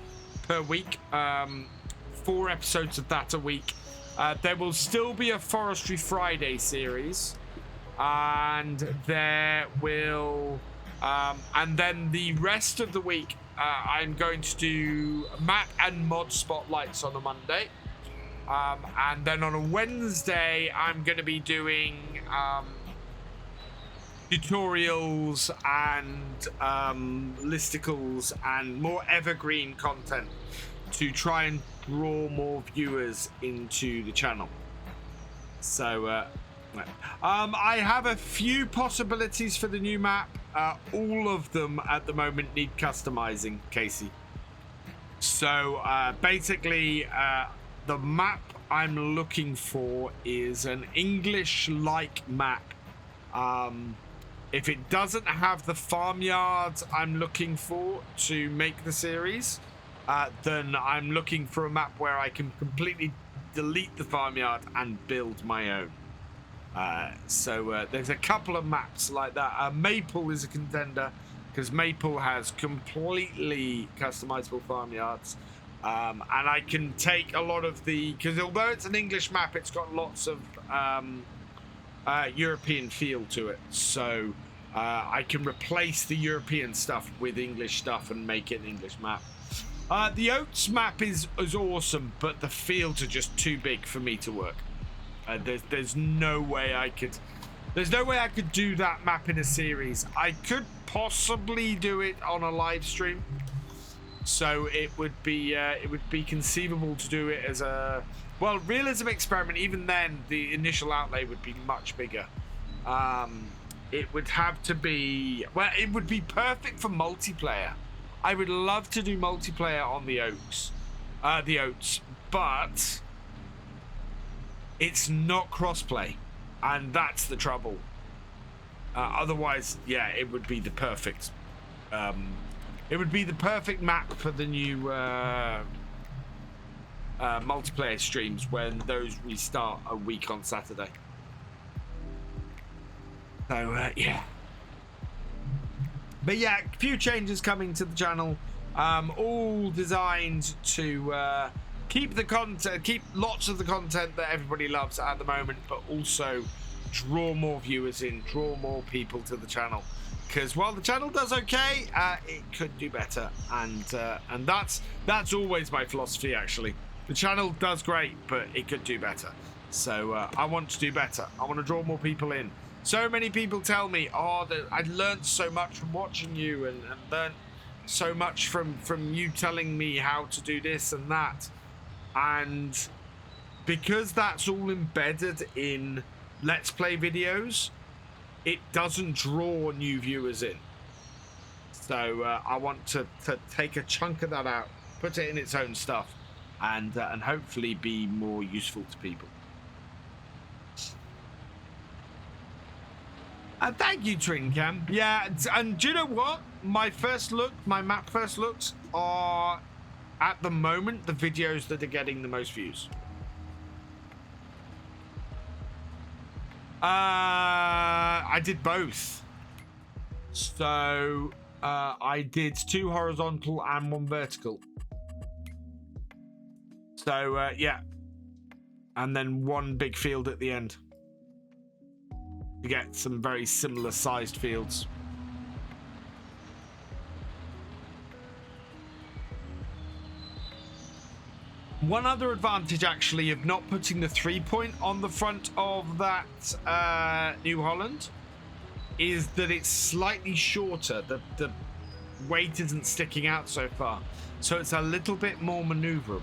per week, 4 episodes of that a week. There will still be a Forestry Friday series, and there will, and then the rest of the week. I'm going to do map and mod spotlights on a Monday. And then on a Wednesday, I'm going to be doing tutorials and listicles and more evergreen content to try and draw more viewers into the channel. So, I have a few possibilities for the new map. All of them at the moment need customizing, Casey. So basically, the map I'm looking for is an English-like map If it doesn't have the farmyard I'm looking for to make the series, then I'm looking for a map where I can completely delete the farmyard and build my own. So there's a couple of maps like that. Maple is a contender because Maple has completely customizable farmyards. And I can take a lot of the, because although it's an English map, it's got lots of European feel to it. So I can replace the European stuff with English stuff and make it an English map. The Oats map is awesome, but the fields are just too big for me to work. There's no way I could. There's no way I could do that map in a series. I could possibly do it on a live stream, so it would be conceivable to do it as a realism experiment. Even then, the initial outlay would be much bigger. It would have to be it would be perfect for multiplayer. I would love to do multiplayer on the Oats, but it's not crossplay, and that's the trouble. Otherwise, yeah, it would be the perfect. It would be the perfect map for the new multiplayer streams when those restart a week on Saturday. So yeah. But yeah, a few changes coming to the channel, all designed to keep the content, keep lots of the content that everybody loves at the moment, but also draw more viewers in, draw more people to the channel. Because while the channel does okay, it could do better, and that's always my philosophy. Actually, the channel does great, but it could do better. So I want to do better. I want to draw more people in. So many people tell me, oh, that I learned so much from watching you, and learned so much from you telling me how to do this and that. And because that's all embedded in Let's Play videos, it doesn't draw new viewers in. So I want to take a chunk of that out, put it in its own stuff, and hopefully be more useful to people. Thank you, Trincam. Yeah, and do you know what? My map first looks are, at the moment, the videos that are getting the most views. I did both. So I did 2 horizontal and 1 vertical. So yeah, and then 1 big field at the end to get some very similar sized fields. One other advantage, actually, of not putting the 3-point on the front of that New Holland is that it's slightly shorter. The weight isn't sticking out so far, so it's a little bit more maneuverable.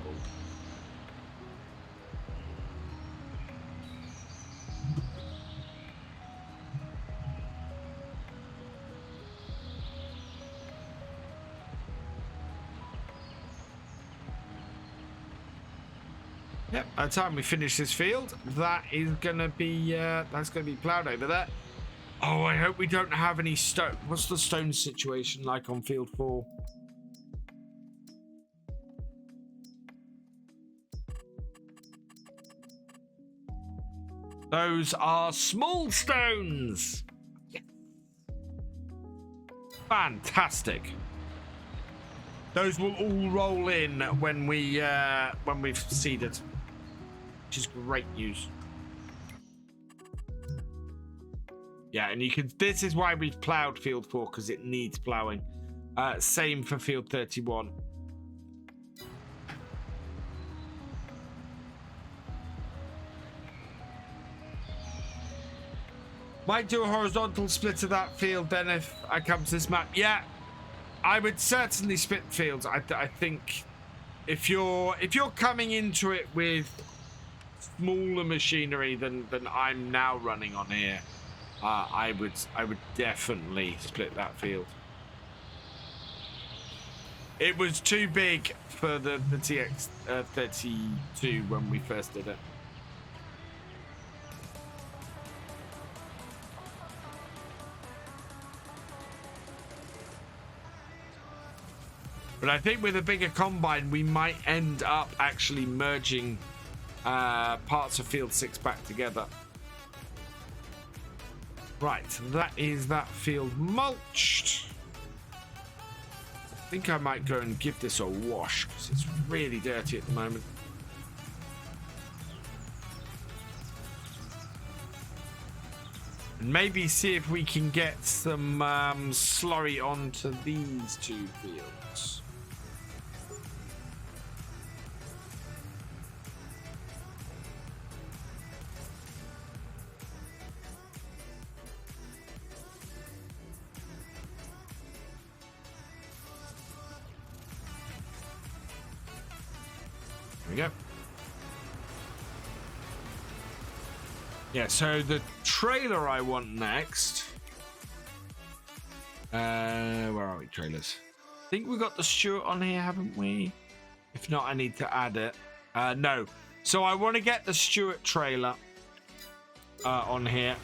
Yep, by the time we finish this field, that is gonna be plowed over there. Oh, I hope we don't have any stone. What's the stone situation like on field 4? Those are small stones. Yes. Fantastic. Those will all roll in when we've seeded, which is great news. Yeah, and you can. This is why we've plowed field 4, because it needs plowing. Same for field 31. Might do a horizontal split of that field then if I come to this map. Yeah, I would certainly split fields. I think if you're coming into it with smaller machinery than I'm now running on here, I would definitely split that field. It was too big for the TX 32 when we first did it. But I think with a bigger combine, we might end up actually merging parts of Field 6 back together. Right, that is that field mulched. I think I might go and give this a wash because it's really dirty at the moment. And maybe see if we can get some slurry onto these two fields. There we go. Yeah, so the trailer I want next. Where are we, trailers? I think we got the Stuart on here, haven't we? If not, I need to add it. No. So I want to get the Stuart trailer on here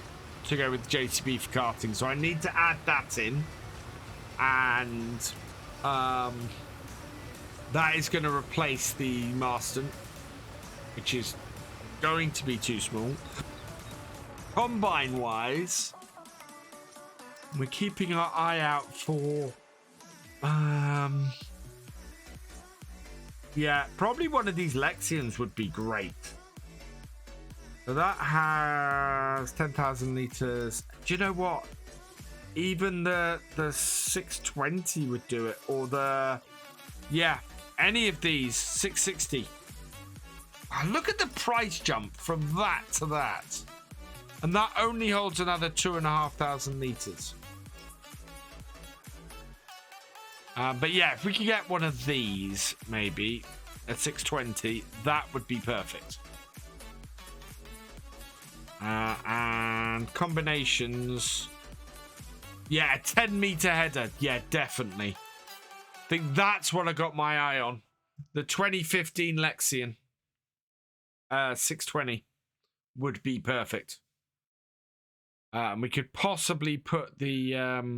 to go with JCB for karting. So I need to add that in. And that is going to replace the Marston, which is going to be too small. Combine wise, we're keeping our eye out for yeah, probably one of these Lexians would be great. So that has 10,000 liters. Do you know what? Even the 620 would do it, or the any of these 660. Look at the price jump from that to that. And that only holds another 2,500 liters. But yeah, if we could get one of these, maybe, at 620, that would be perfect. And combinations. Yeah, a 10-meter header. Yeah, definitely. I think that's what I got my eye on. The 2015 Lexian. 620 would be perfect. We could possibly put the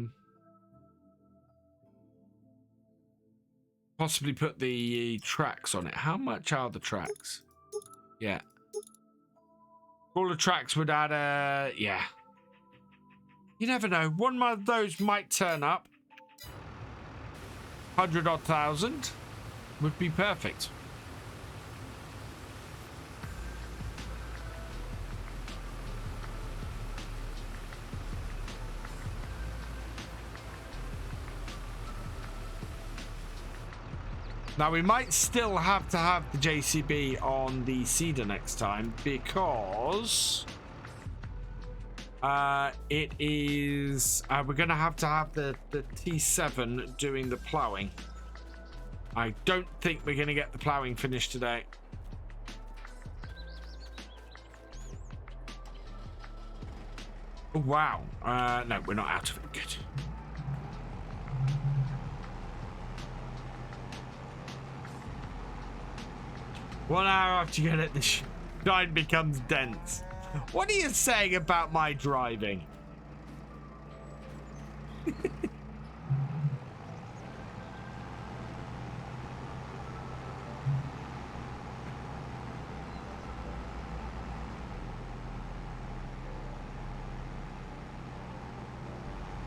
tracks on it. How much are the tracks? Yeah. All the tracks would add a yeah. You never know. One of those might turn up. 100-odd thousand would be perfect. Now, we might still have to have the JCB on the Cedar next time because it is... we're going to have the T7 doing the ploughing. I don't think we're going to get the ploughing finished today. Oh, wow. No, we're not out of it. Good. One hour after you get it, the shine becomes dense. What are you saying about my driving?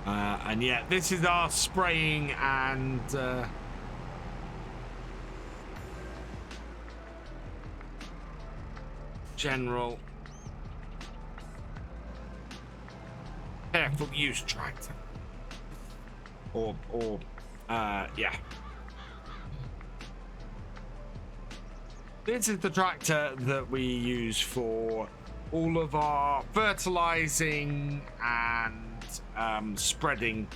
And yeah, this is our spraying and general careful use tractor. Or yeah. This is the tractor that we use for all of our fertilizing and spreading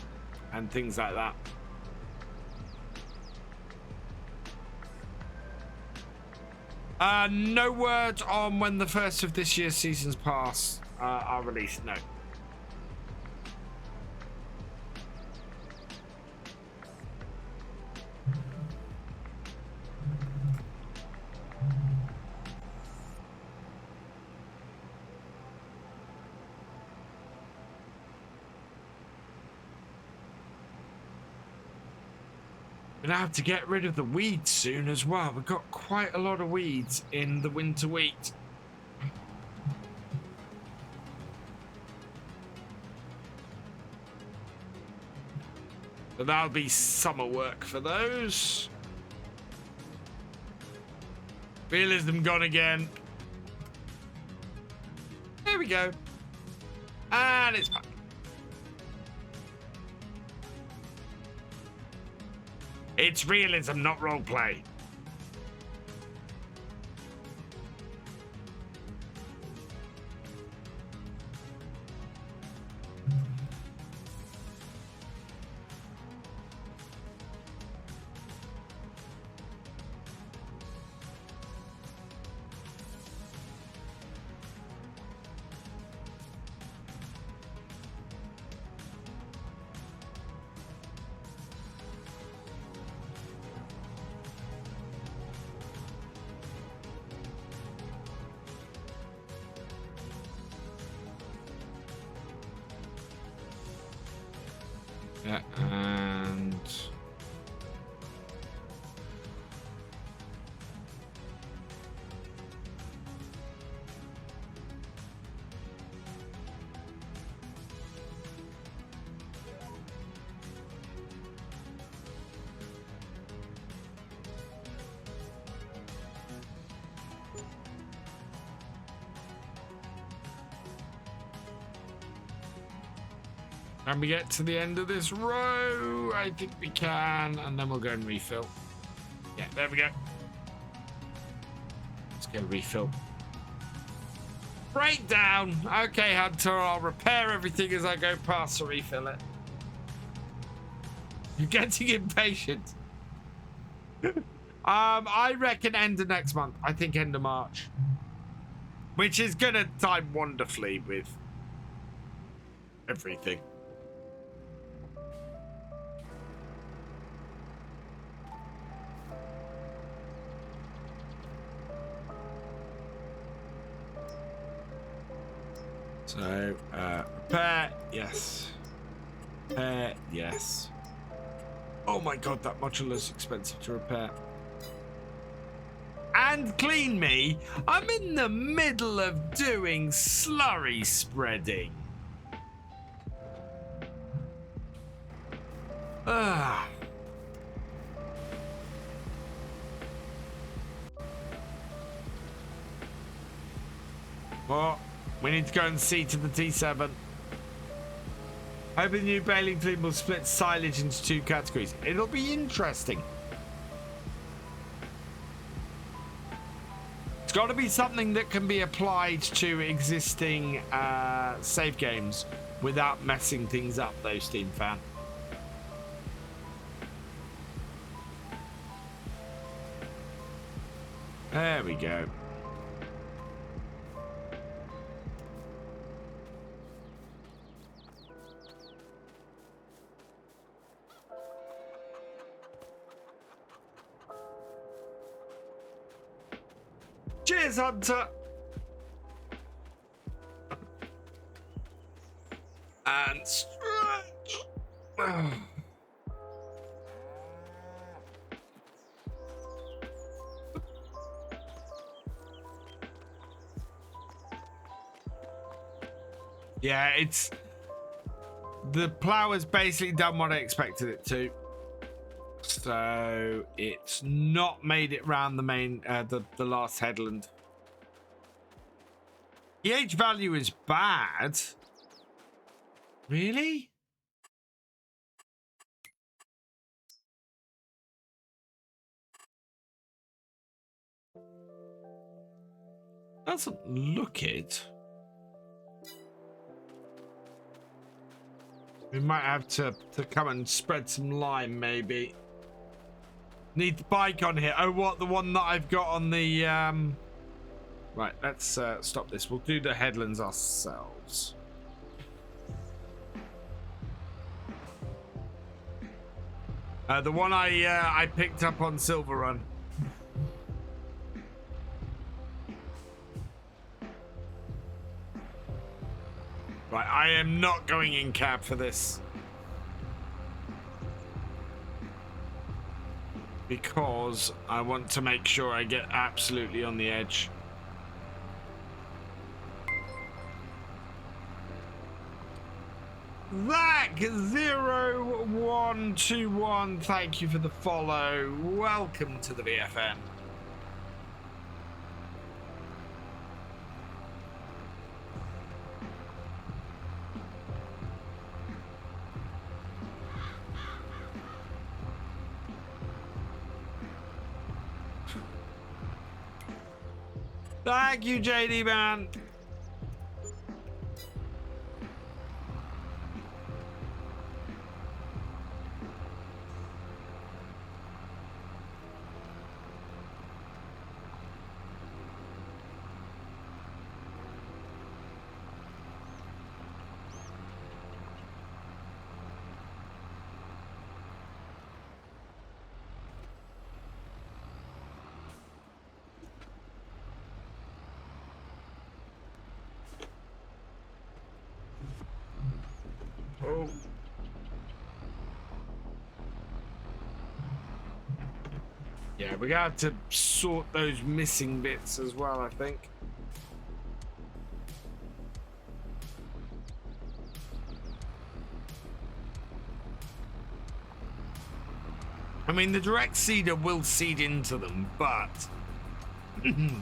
and things like that. No word on when the first of this year's seasons pass are released. No. Gonna have to get rid of the weeds soon as well. We've got quite a lot of weeds in the winter wheat. So that'll be summer work for those. Realism gone again. There we go. And it's back. It's realism, not roleplay. Yeah, and can we get to the end of this row? I think we can, and then we'll go and refill. Yeah, there we go. Let's go refill. Breakdown. Okay, Hunter, I'll repair everything as I go past to refill it. You're getting impatient. I reckon end of next month. I think end of March. Which is gonna time wonderfully with everything. So, repair, yes. Repair, yes. Oh my god, that modular's expensive to repair. And clean me. I'm in the middle of doing slurry spreading. Ah. What? We need to go and see to the T7. Hoping the new baling fleet will split silage into two categories. It'll be interesting. It's got to be something that can be applied to existing save games without messing things up, though, Steam fan. There we go. Cheers, Hunter. And stretch. Yeah, it's the plow has basically done what I expected it to. So it's not made it round the main, the last headland. pH value is bad. Really? Doesn't look it. We might have to come and spread some lime, maybe. Need the bike on here. Oh, what? The one that I've got on the... Right, let's stop this. We'll do the headlands ourselves. The one I picked up on Silver Run. Right, I am not going in cab for this. because I want to make sure I get absolutely on the edge. Zach0121, thank you for the follow. Welcome to the VFN. Thank you, JD man. Oh. Yeah, we're gonna have to sort those missing bits as well, I think. I mean, the direct seeder will seed into them, but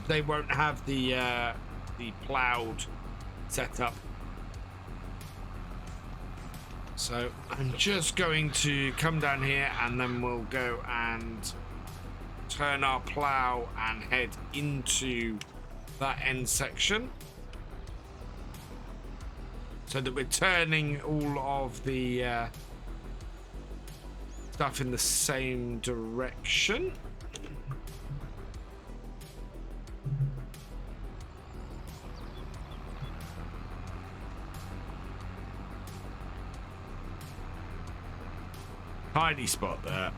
they won't have the plowed setup. So I'm just going to come down here and then we'll go and turn our plow and head into that end section so that we're turning all of the stuff in the same direction. Tiny spot there.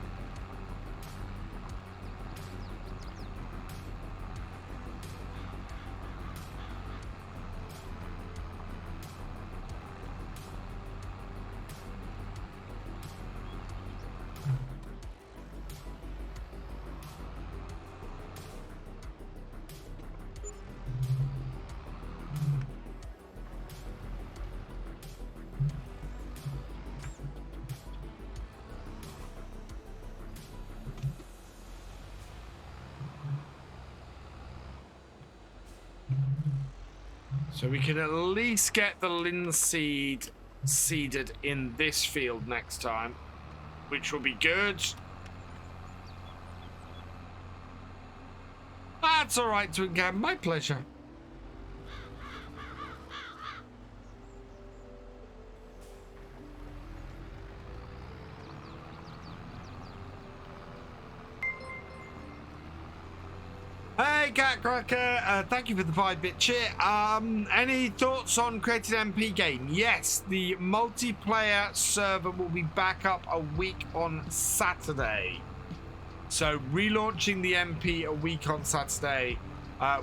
So we can at least get the linseed seeded in this field next time, which will be good. That's all right, Twingham. My pleasure. Hey, Catcracker, thank you for the 5-bit cheer. Any thoughts on creating MP game? Yes, the multiplayer server will be back up a week on Saturday. So relaunching the MP a week on Saturday.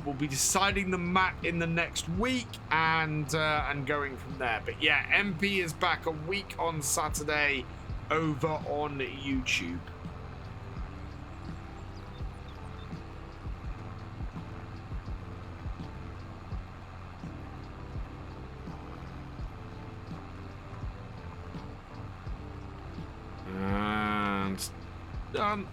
We'll be deciding the map in the next week and going from there. But yeah, MP is back a week on Saturday over on YouTube. And done.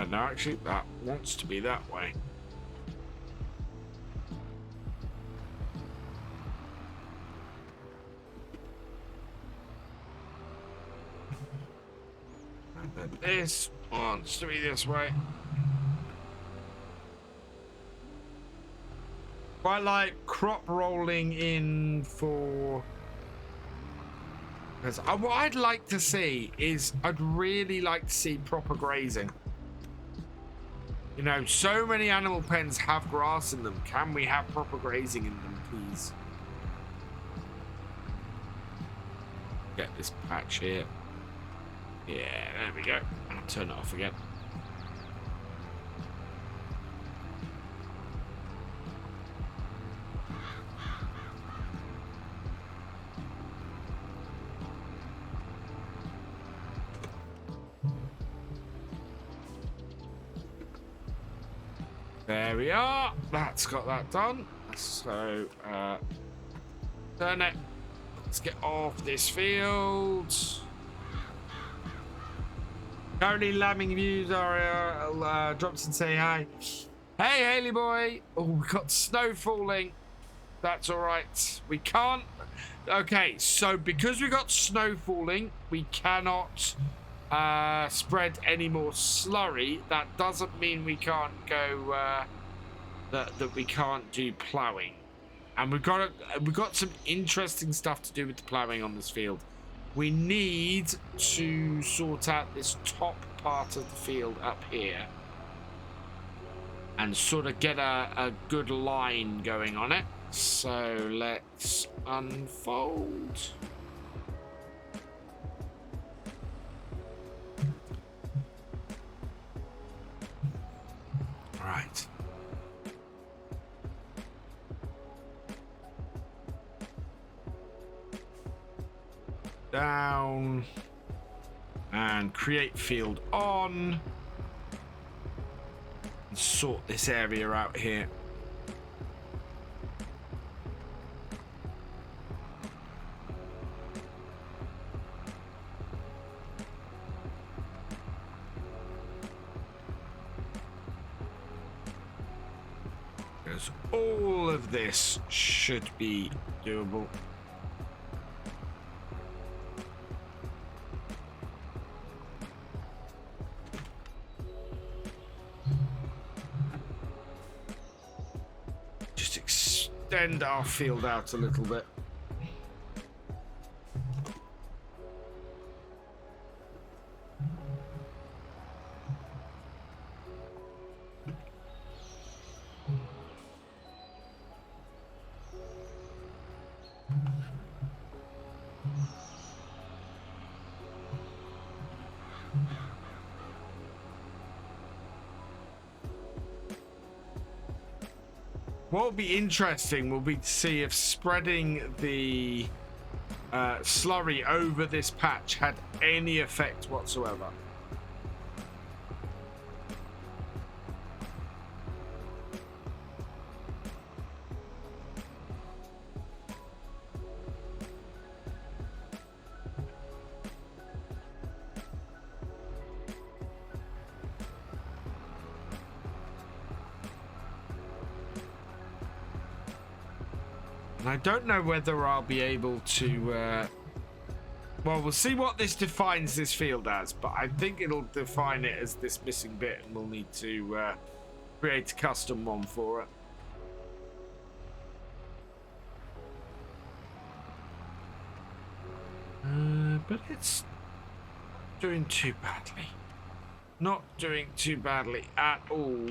No, actually, that wants to be that way. And then this wants to be this way. Quite like crop rolling in for... Because what I'd like to see is, I'd really like to see proper grazing. You know, so many animal pens have grass in them. Can we have proper grazing in them, please? Get this patch here. Yeah, there we go. I'll turn it off again. There we are. That's got that done. So, turn it. Let's get off this field. Currently lambing views are drops and say hi. Hey, Haley boy. Oh, we got snow falling. That's all right. We can't. Okay, so because we got snow falling, we cannot spread any more slurry. That doesn't mean we can't go. That we can't do ploughing, and we've got some interesting stuff to do with the ploughing on this field. We need to sort out this top part of the field up here and sort of get a good line going on it. So let's unfold. Right. Down and create field on and sort this area out here. Because all of this should be doable. Extend our field out a little bit. What will be interesting will be to see if spreading the slurry over this patch had any effect whatsoever. I don't know whether I'll be able to well, we'll see what this defines this field as, but I think it'll define it as this missing bit, and we'll need to create a custom one for it. But it's doing too badly. Not doing too badly at all.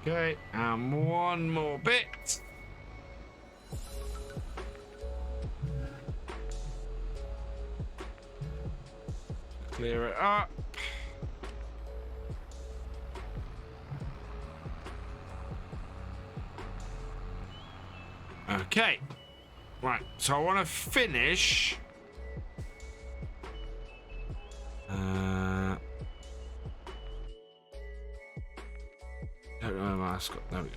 Okay, and one more bit. Clear it up. Okay. Right, so I want to finish. Don't know my mascot. There we go.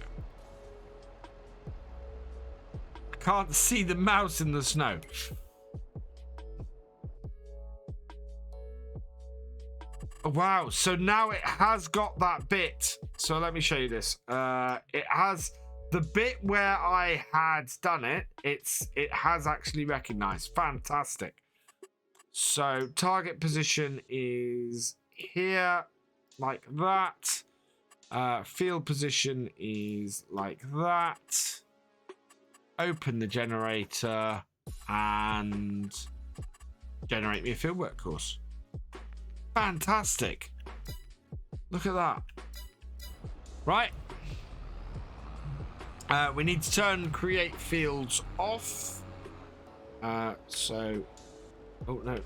I can't see the mouse in the snow. Oh, wow, so now it has got that bit. So let me show you this. It has the bit where I had done it. It has actually recognized. Fantastic. So target position is here, like that. Field position is like that. Open the generator and generate me a field work course. Fantastic. Look at that. Right. We need to turn create fields off. Oh no.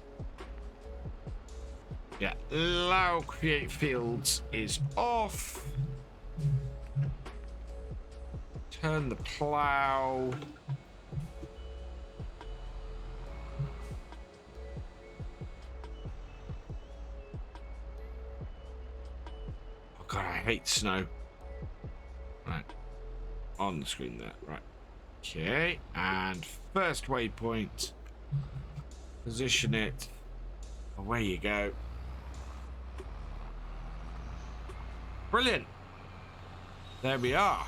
Yeah, allow create fields is off. Turn the plow. Oh god, I hate snow. Right, on the screen there. Right. Okay, and first waypoint. Position it. Away you go. Brilliant. There we are.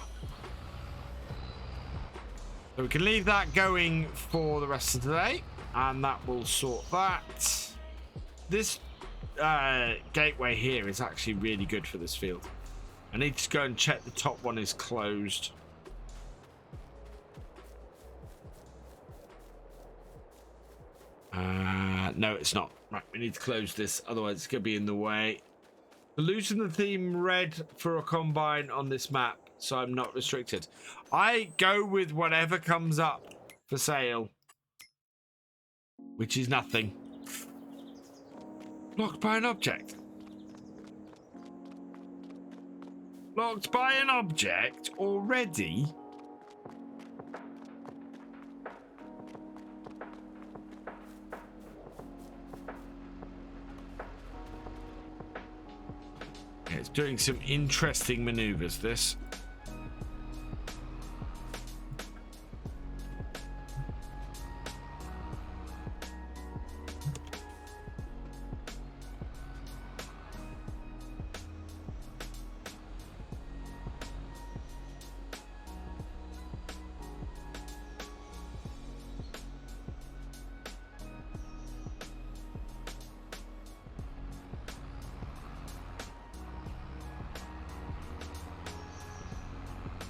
So we can leave that going for the rest of the day, and that will sort that. This gateway here is actually really good for this field. I need to go and check the top one is closed. No, it's not. Right, we need to close this, otherwise it's going to be in the way. Solution the theme red for a combine on this map, so I'm not restricted. I go with whatever comes up for sale, which is nothing. Blocked by an object. Blocked by an object already? It's doing some interesting maneuvers, this.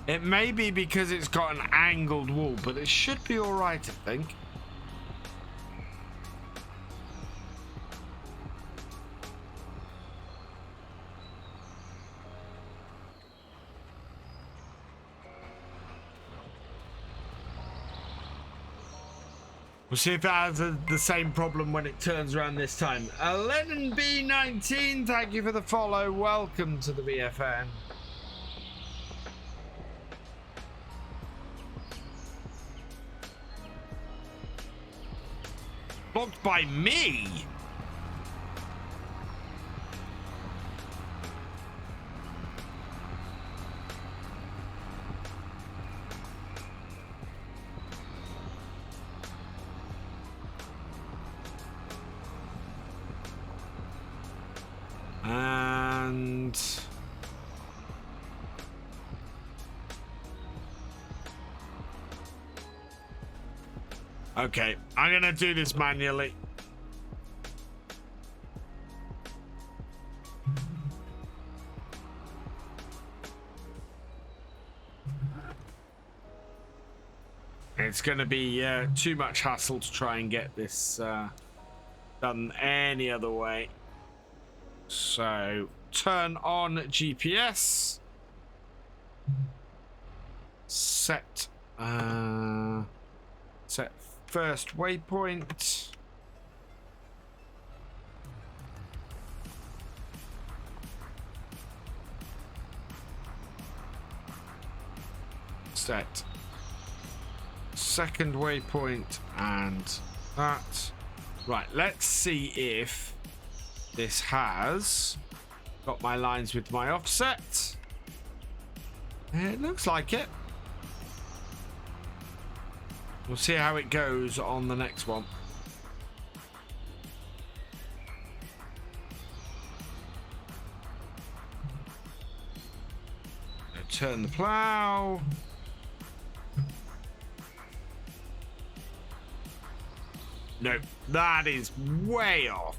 It may be because it's got an angled wall, but it should be all right, I think. We'll see if it has the same problem when it turns around this time. LennonB19, thank you for the follow. Welcome to the VFN. Blocked by me. And okay, I'm gonna do this manually. It's gonna be too much hassle to try and get this done any other way. So turn on GPS. Set set first waypoint. Set second waypoint and that. Right, let's see if this has got my lines with my offset. It looks like it. We'll see how it goes on the next one. Turn the plow. No, that is way off.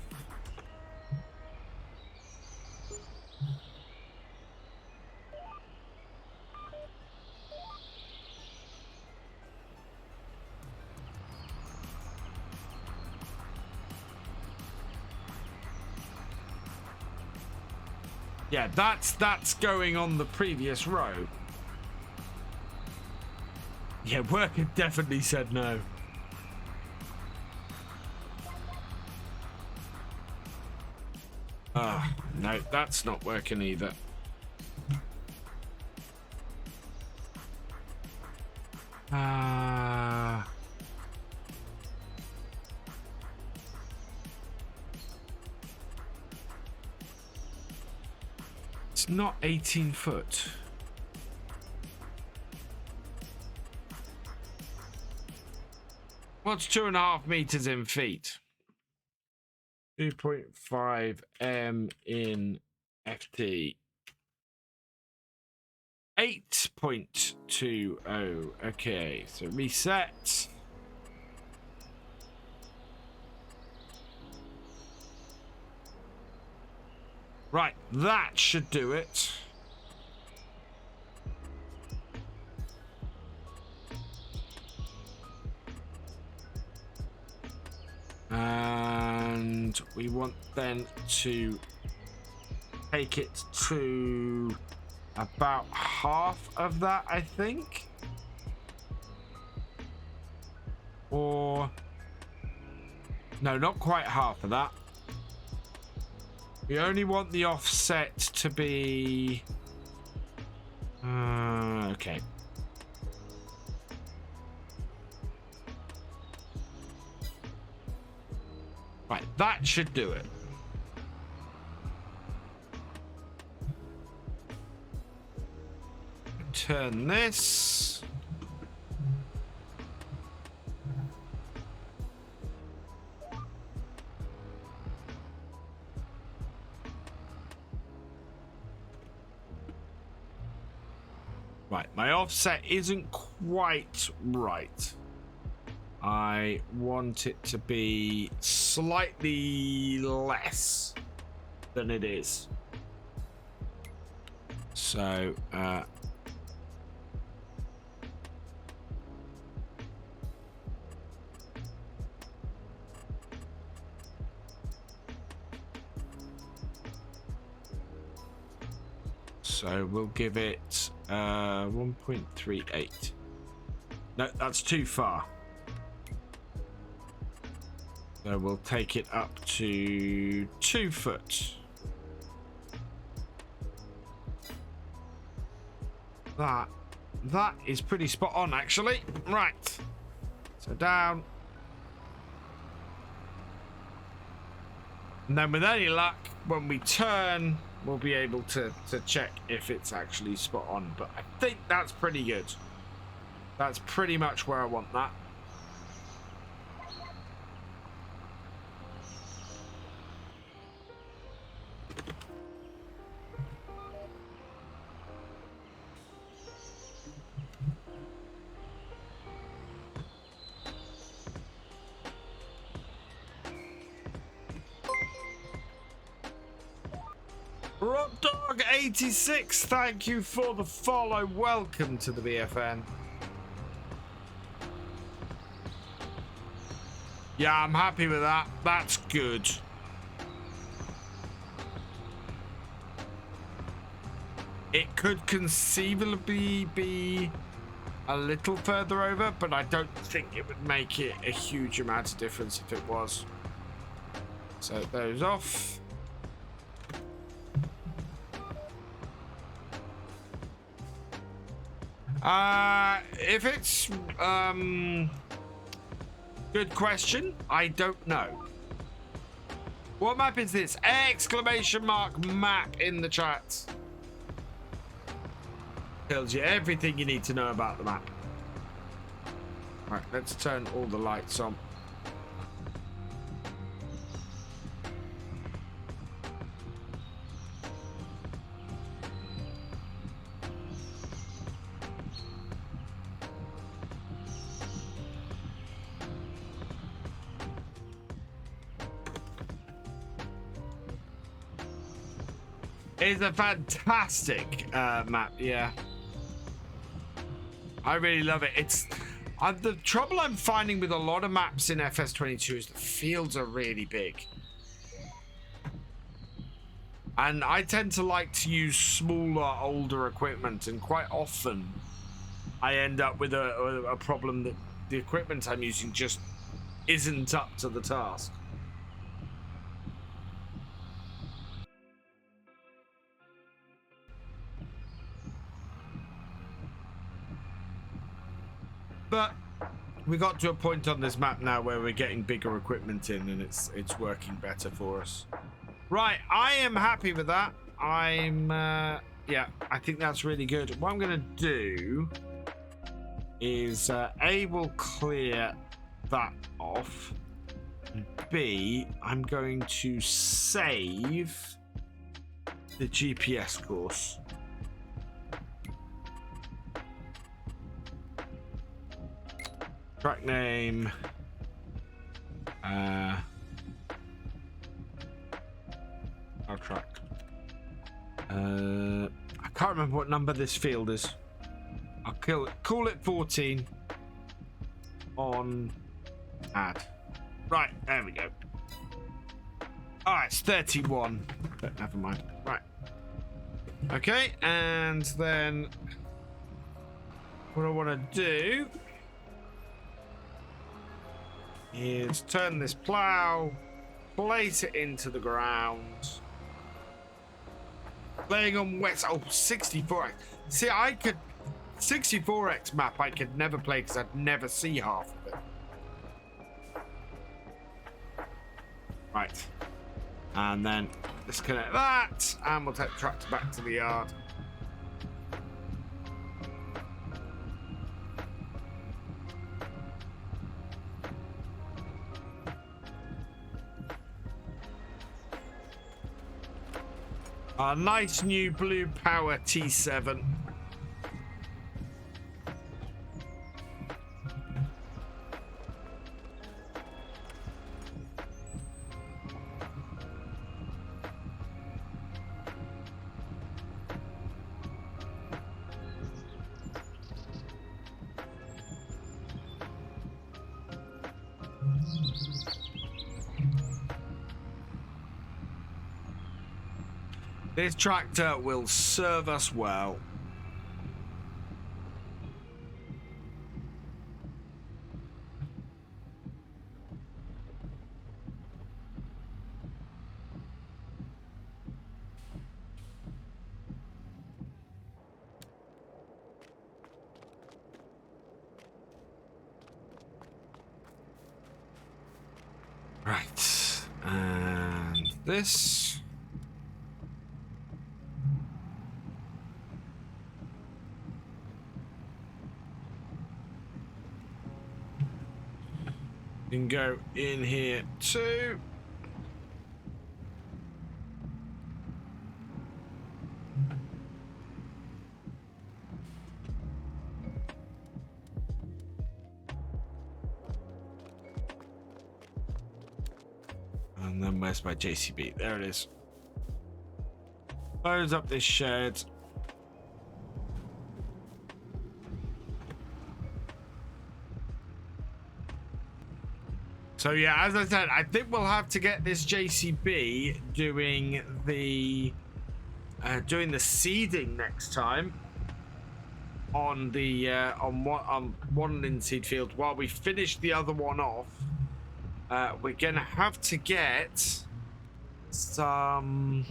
Yeah, that's going on the previous row. Yeah, worker definitely said no. Oh, no, that's not working either. It's not 18 foot. What's 2.5 meters in feet? 2.5 m in FT. 8.20. Okay, so reset. Right, that should do it. And we want then to take it to about half of that, I think. Or no, not quite half of that. We only want the offset to be okay. Right, that should do it. Turn this. Right, my offset isn't quite right. I want it to be slightly less than it is. So, we'll give it 1.38. No, that's too far. So we'll take it up to 2 foot. That is pretty spot on, actually. Right. So down. And then with any luck, when we turn, we'll be able to check if it's actually spot on. But I think that's pretty good. That's pretty much where I want that. Rockdog86, thank you for the follow. Welcome to the BFN. Yeah, I'm happy with that. That's good. It could conceivably be a little further over, but I don't think it would make it a huge amount of difference if it was. So those off. If it's good question, I don't know. What map is this? Exclamation mark map in the chat. Tells you everything you need to know about the map. Right, let's turn all the lights on. It's a fantastic map, yeah. I really love it. It's the trouble I'm finding with a lot of maps in FS22 is the fields are really big. And I tend to like to use smaller, older equipment, and quite often I end up with a problem that the equipment I'm using just isn't up to the task. But we got to a point on this map now where we're getting bigger equipment in, and it's working better for us. Right, I am happy with that. Yeah, I think that's really good. What I'm gonna do is A, will clear that off. B, I'm going to save the GPS course. Track name. Our track. I can't remember what number this field is. I'll call it 14 on add. Right, there we go. Oh, it's 31. But never mind. Right. Okay, and then what I want to do is turn this plow, place it into the ground, laying on wet. Oh, 64x. See, 64x map I could never play because I'd never see half of it. Right, and then disconnect that, and we'll take the tractor back to the yard. Our nice new Blue Power T7. This tractor will serve us well. Right, and this. Can go in here too. And then where's my JCB? There it is. Loads up this shed. So yeah, as I said, I think we'll have to get this JCB doing the seeding next time on the on one linseed field while we finish the other one off. We're gonna have to get some.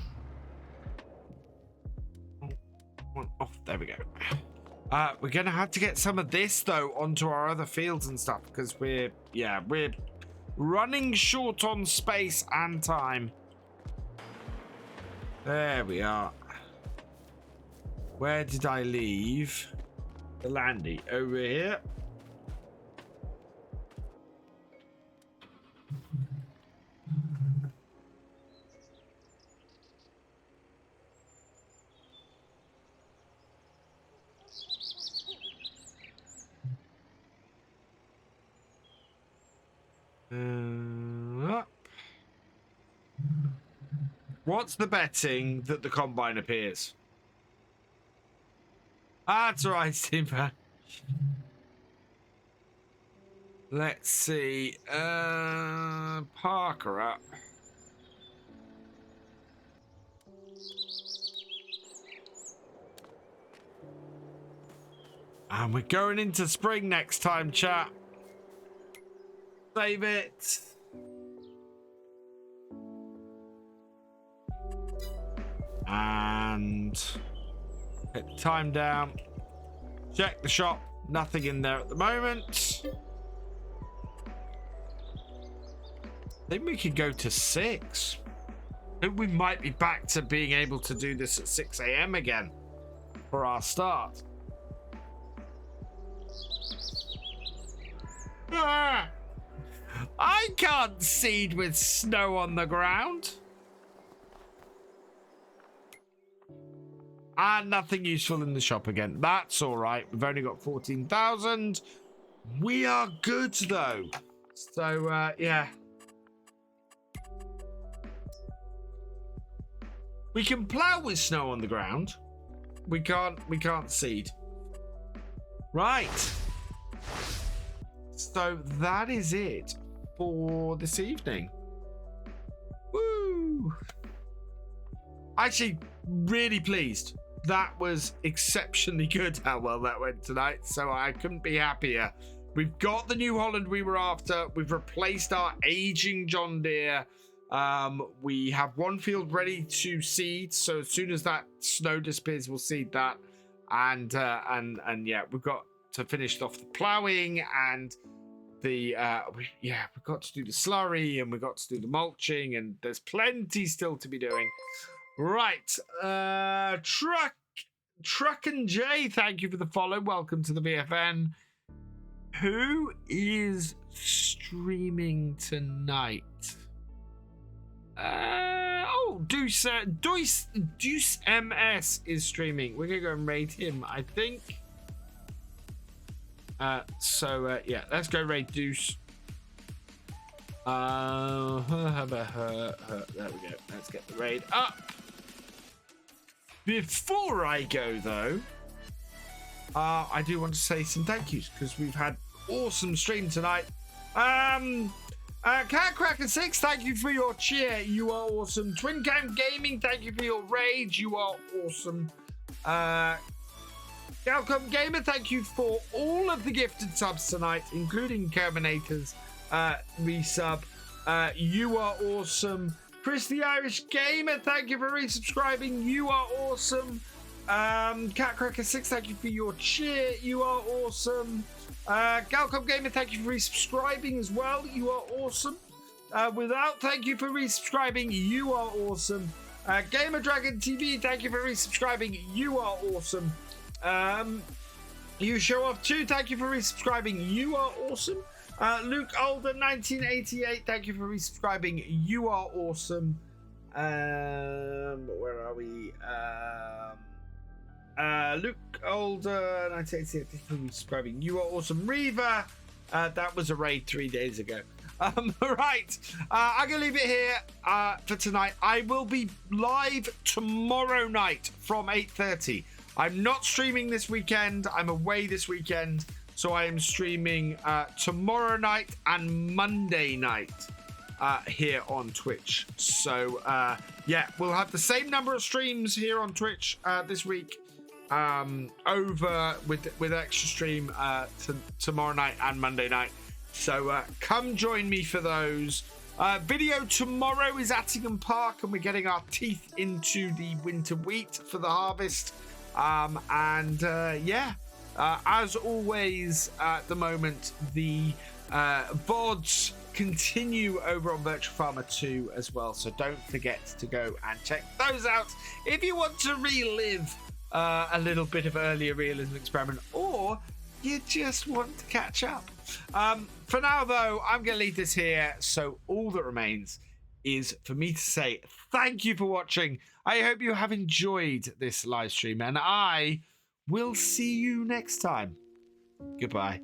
Oh, there we go. We're gonna have to get some of this though onto our other fields and stuff because we're running short on space and time. There we are. Where did I leave the landy? Over here. What's the betting that the combine appears? That's right, Skinbjerg. Let's see. Parker up. And we're going into spring next time, chat. Save it. And hit the time down. Check the shop. Nothing in there at the moment. I think we could go to 6. I think we might be back to being able to do this at 6 a.m. again for our start. Ah! I can't seed with snow on the ground. And nothing useful in the shop again. That's all right. We've only got 14,000. We are good, though. So, yeah. We can plow with snow on the ground. We can't seed. Right. So that is it for this evening. Woo! Actually, really pleased. That was exceptionally good how well that went tonight, so I couldn't be happier. We've got the New Holland we were after. We've replaced our aging John Deere. We have one field ready to seed, so as soon as that snow disappears, we'll seed that. And yeah, we've got to finish off the ploughing and the we've got to do the slurry and we've got to do the mulching, and there's plenty still to be doing. Right, Truck and J, thank you for the follow. Welcome to the VFN. Who is streaming tonight? Deuce MS is streaming. We're gonna go and raid him, I think. Yeah, let's go raid Deuce. There we go. Let's get the raid up. Before I go, though, I do want to say some thank yous because we've had awesome stream tonight. Catcracker6, thank you for your cheer. You are awesome. Twin Camp Gaming, thank you for your rage. You are awesome. Galcomp Gamer, thank you for all of the gifted subs tonight, including Terminator's resub. You are awesome. Chris the Irish Gamer, thank you for resubscribing. You are awesome. Catcracker6, thank you for your cheer. You are awesome. Galcomp Gamer, thank you for resubscribing as well. You are awesome. Without, thank you for resubscribing. You are awesome. Gamer Dragon TV, thank you for resubscribing. You are awesome. You Show Off 2, thank you for resubscribing. You are awesome. Luke Older 1988, thank you for resubscribing. You are awesome. Where are we? Luke Older 1988, thank you for resubscribing. You are awesome. Reva, that was a raid 3 days ago. Right, I'm gonna leave it here for tonight. I will be live tomorrow night from 8:30. I'm not streaming this weekend. I'm away this weekend. So I am streaming tomorrow night and Monday night here on Twitch. So yeah, we'll have the same number of streams here on Twitch this week over with extra stream tomorrow night and Monday night. So come join me for those. Video tomorrow is Attingham Park, and we're getting our teeth into the winter wheat for the harvest. Yeah. As always, at the moment, the VODs continue over on Virtual Farmer 2 as well. So don't forget to go and check those out if you want to relive a little bit of earlier Realism experiment, or you just want to catch up. For now, though, I'm going to leave this here. So all that remains is for me to say thank you for watching. I hope you have enjoyed this live stream, and I will see you next time. Goodbye.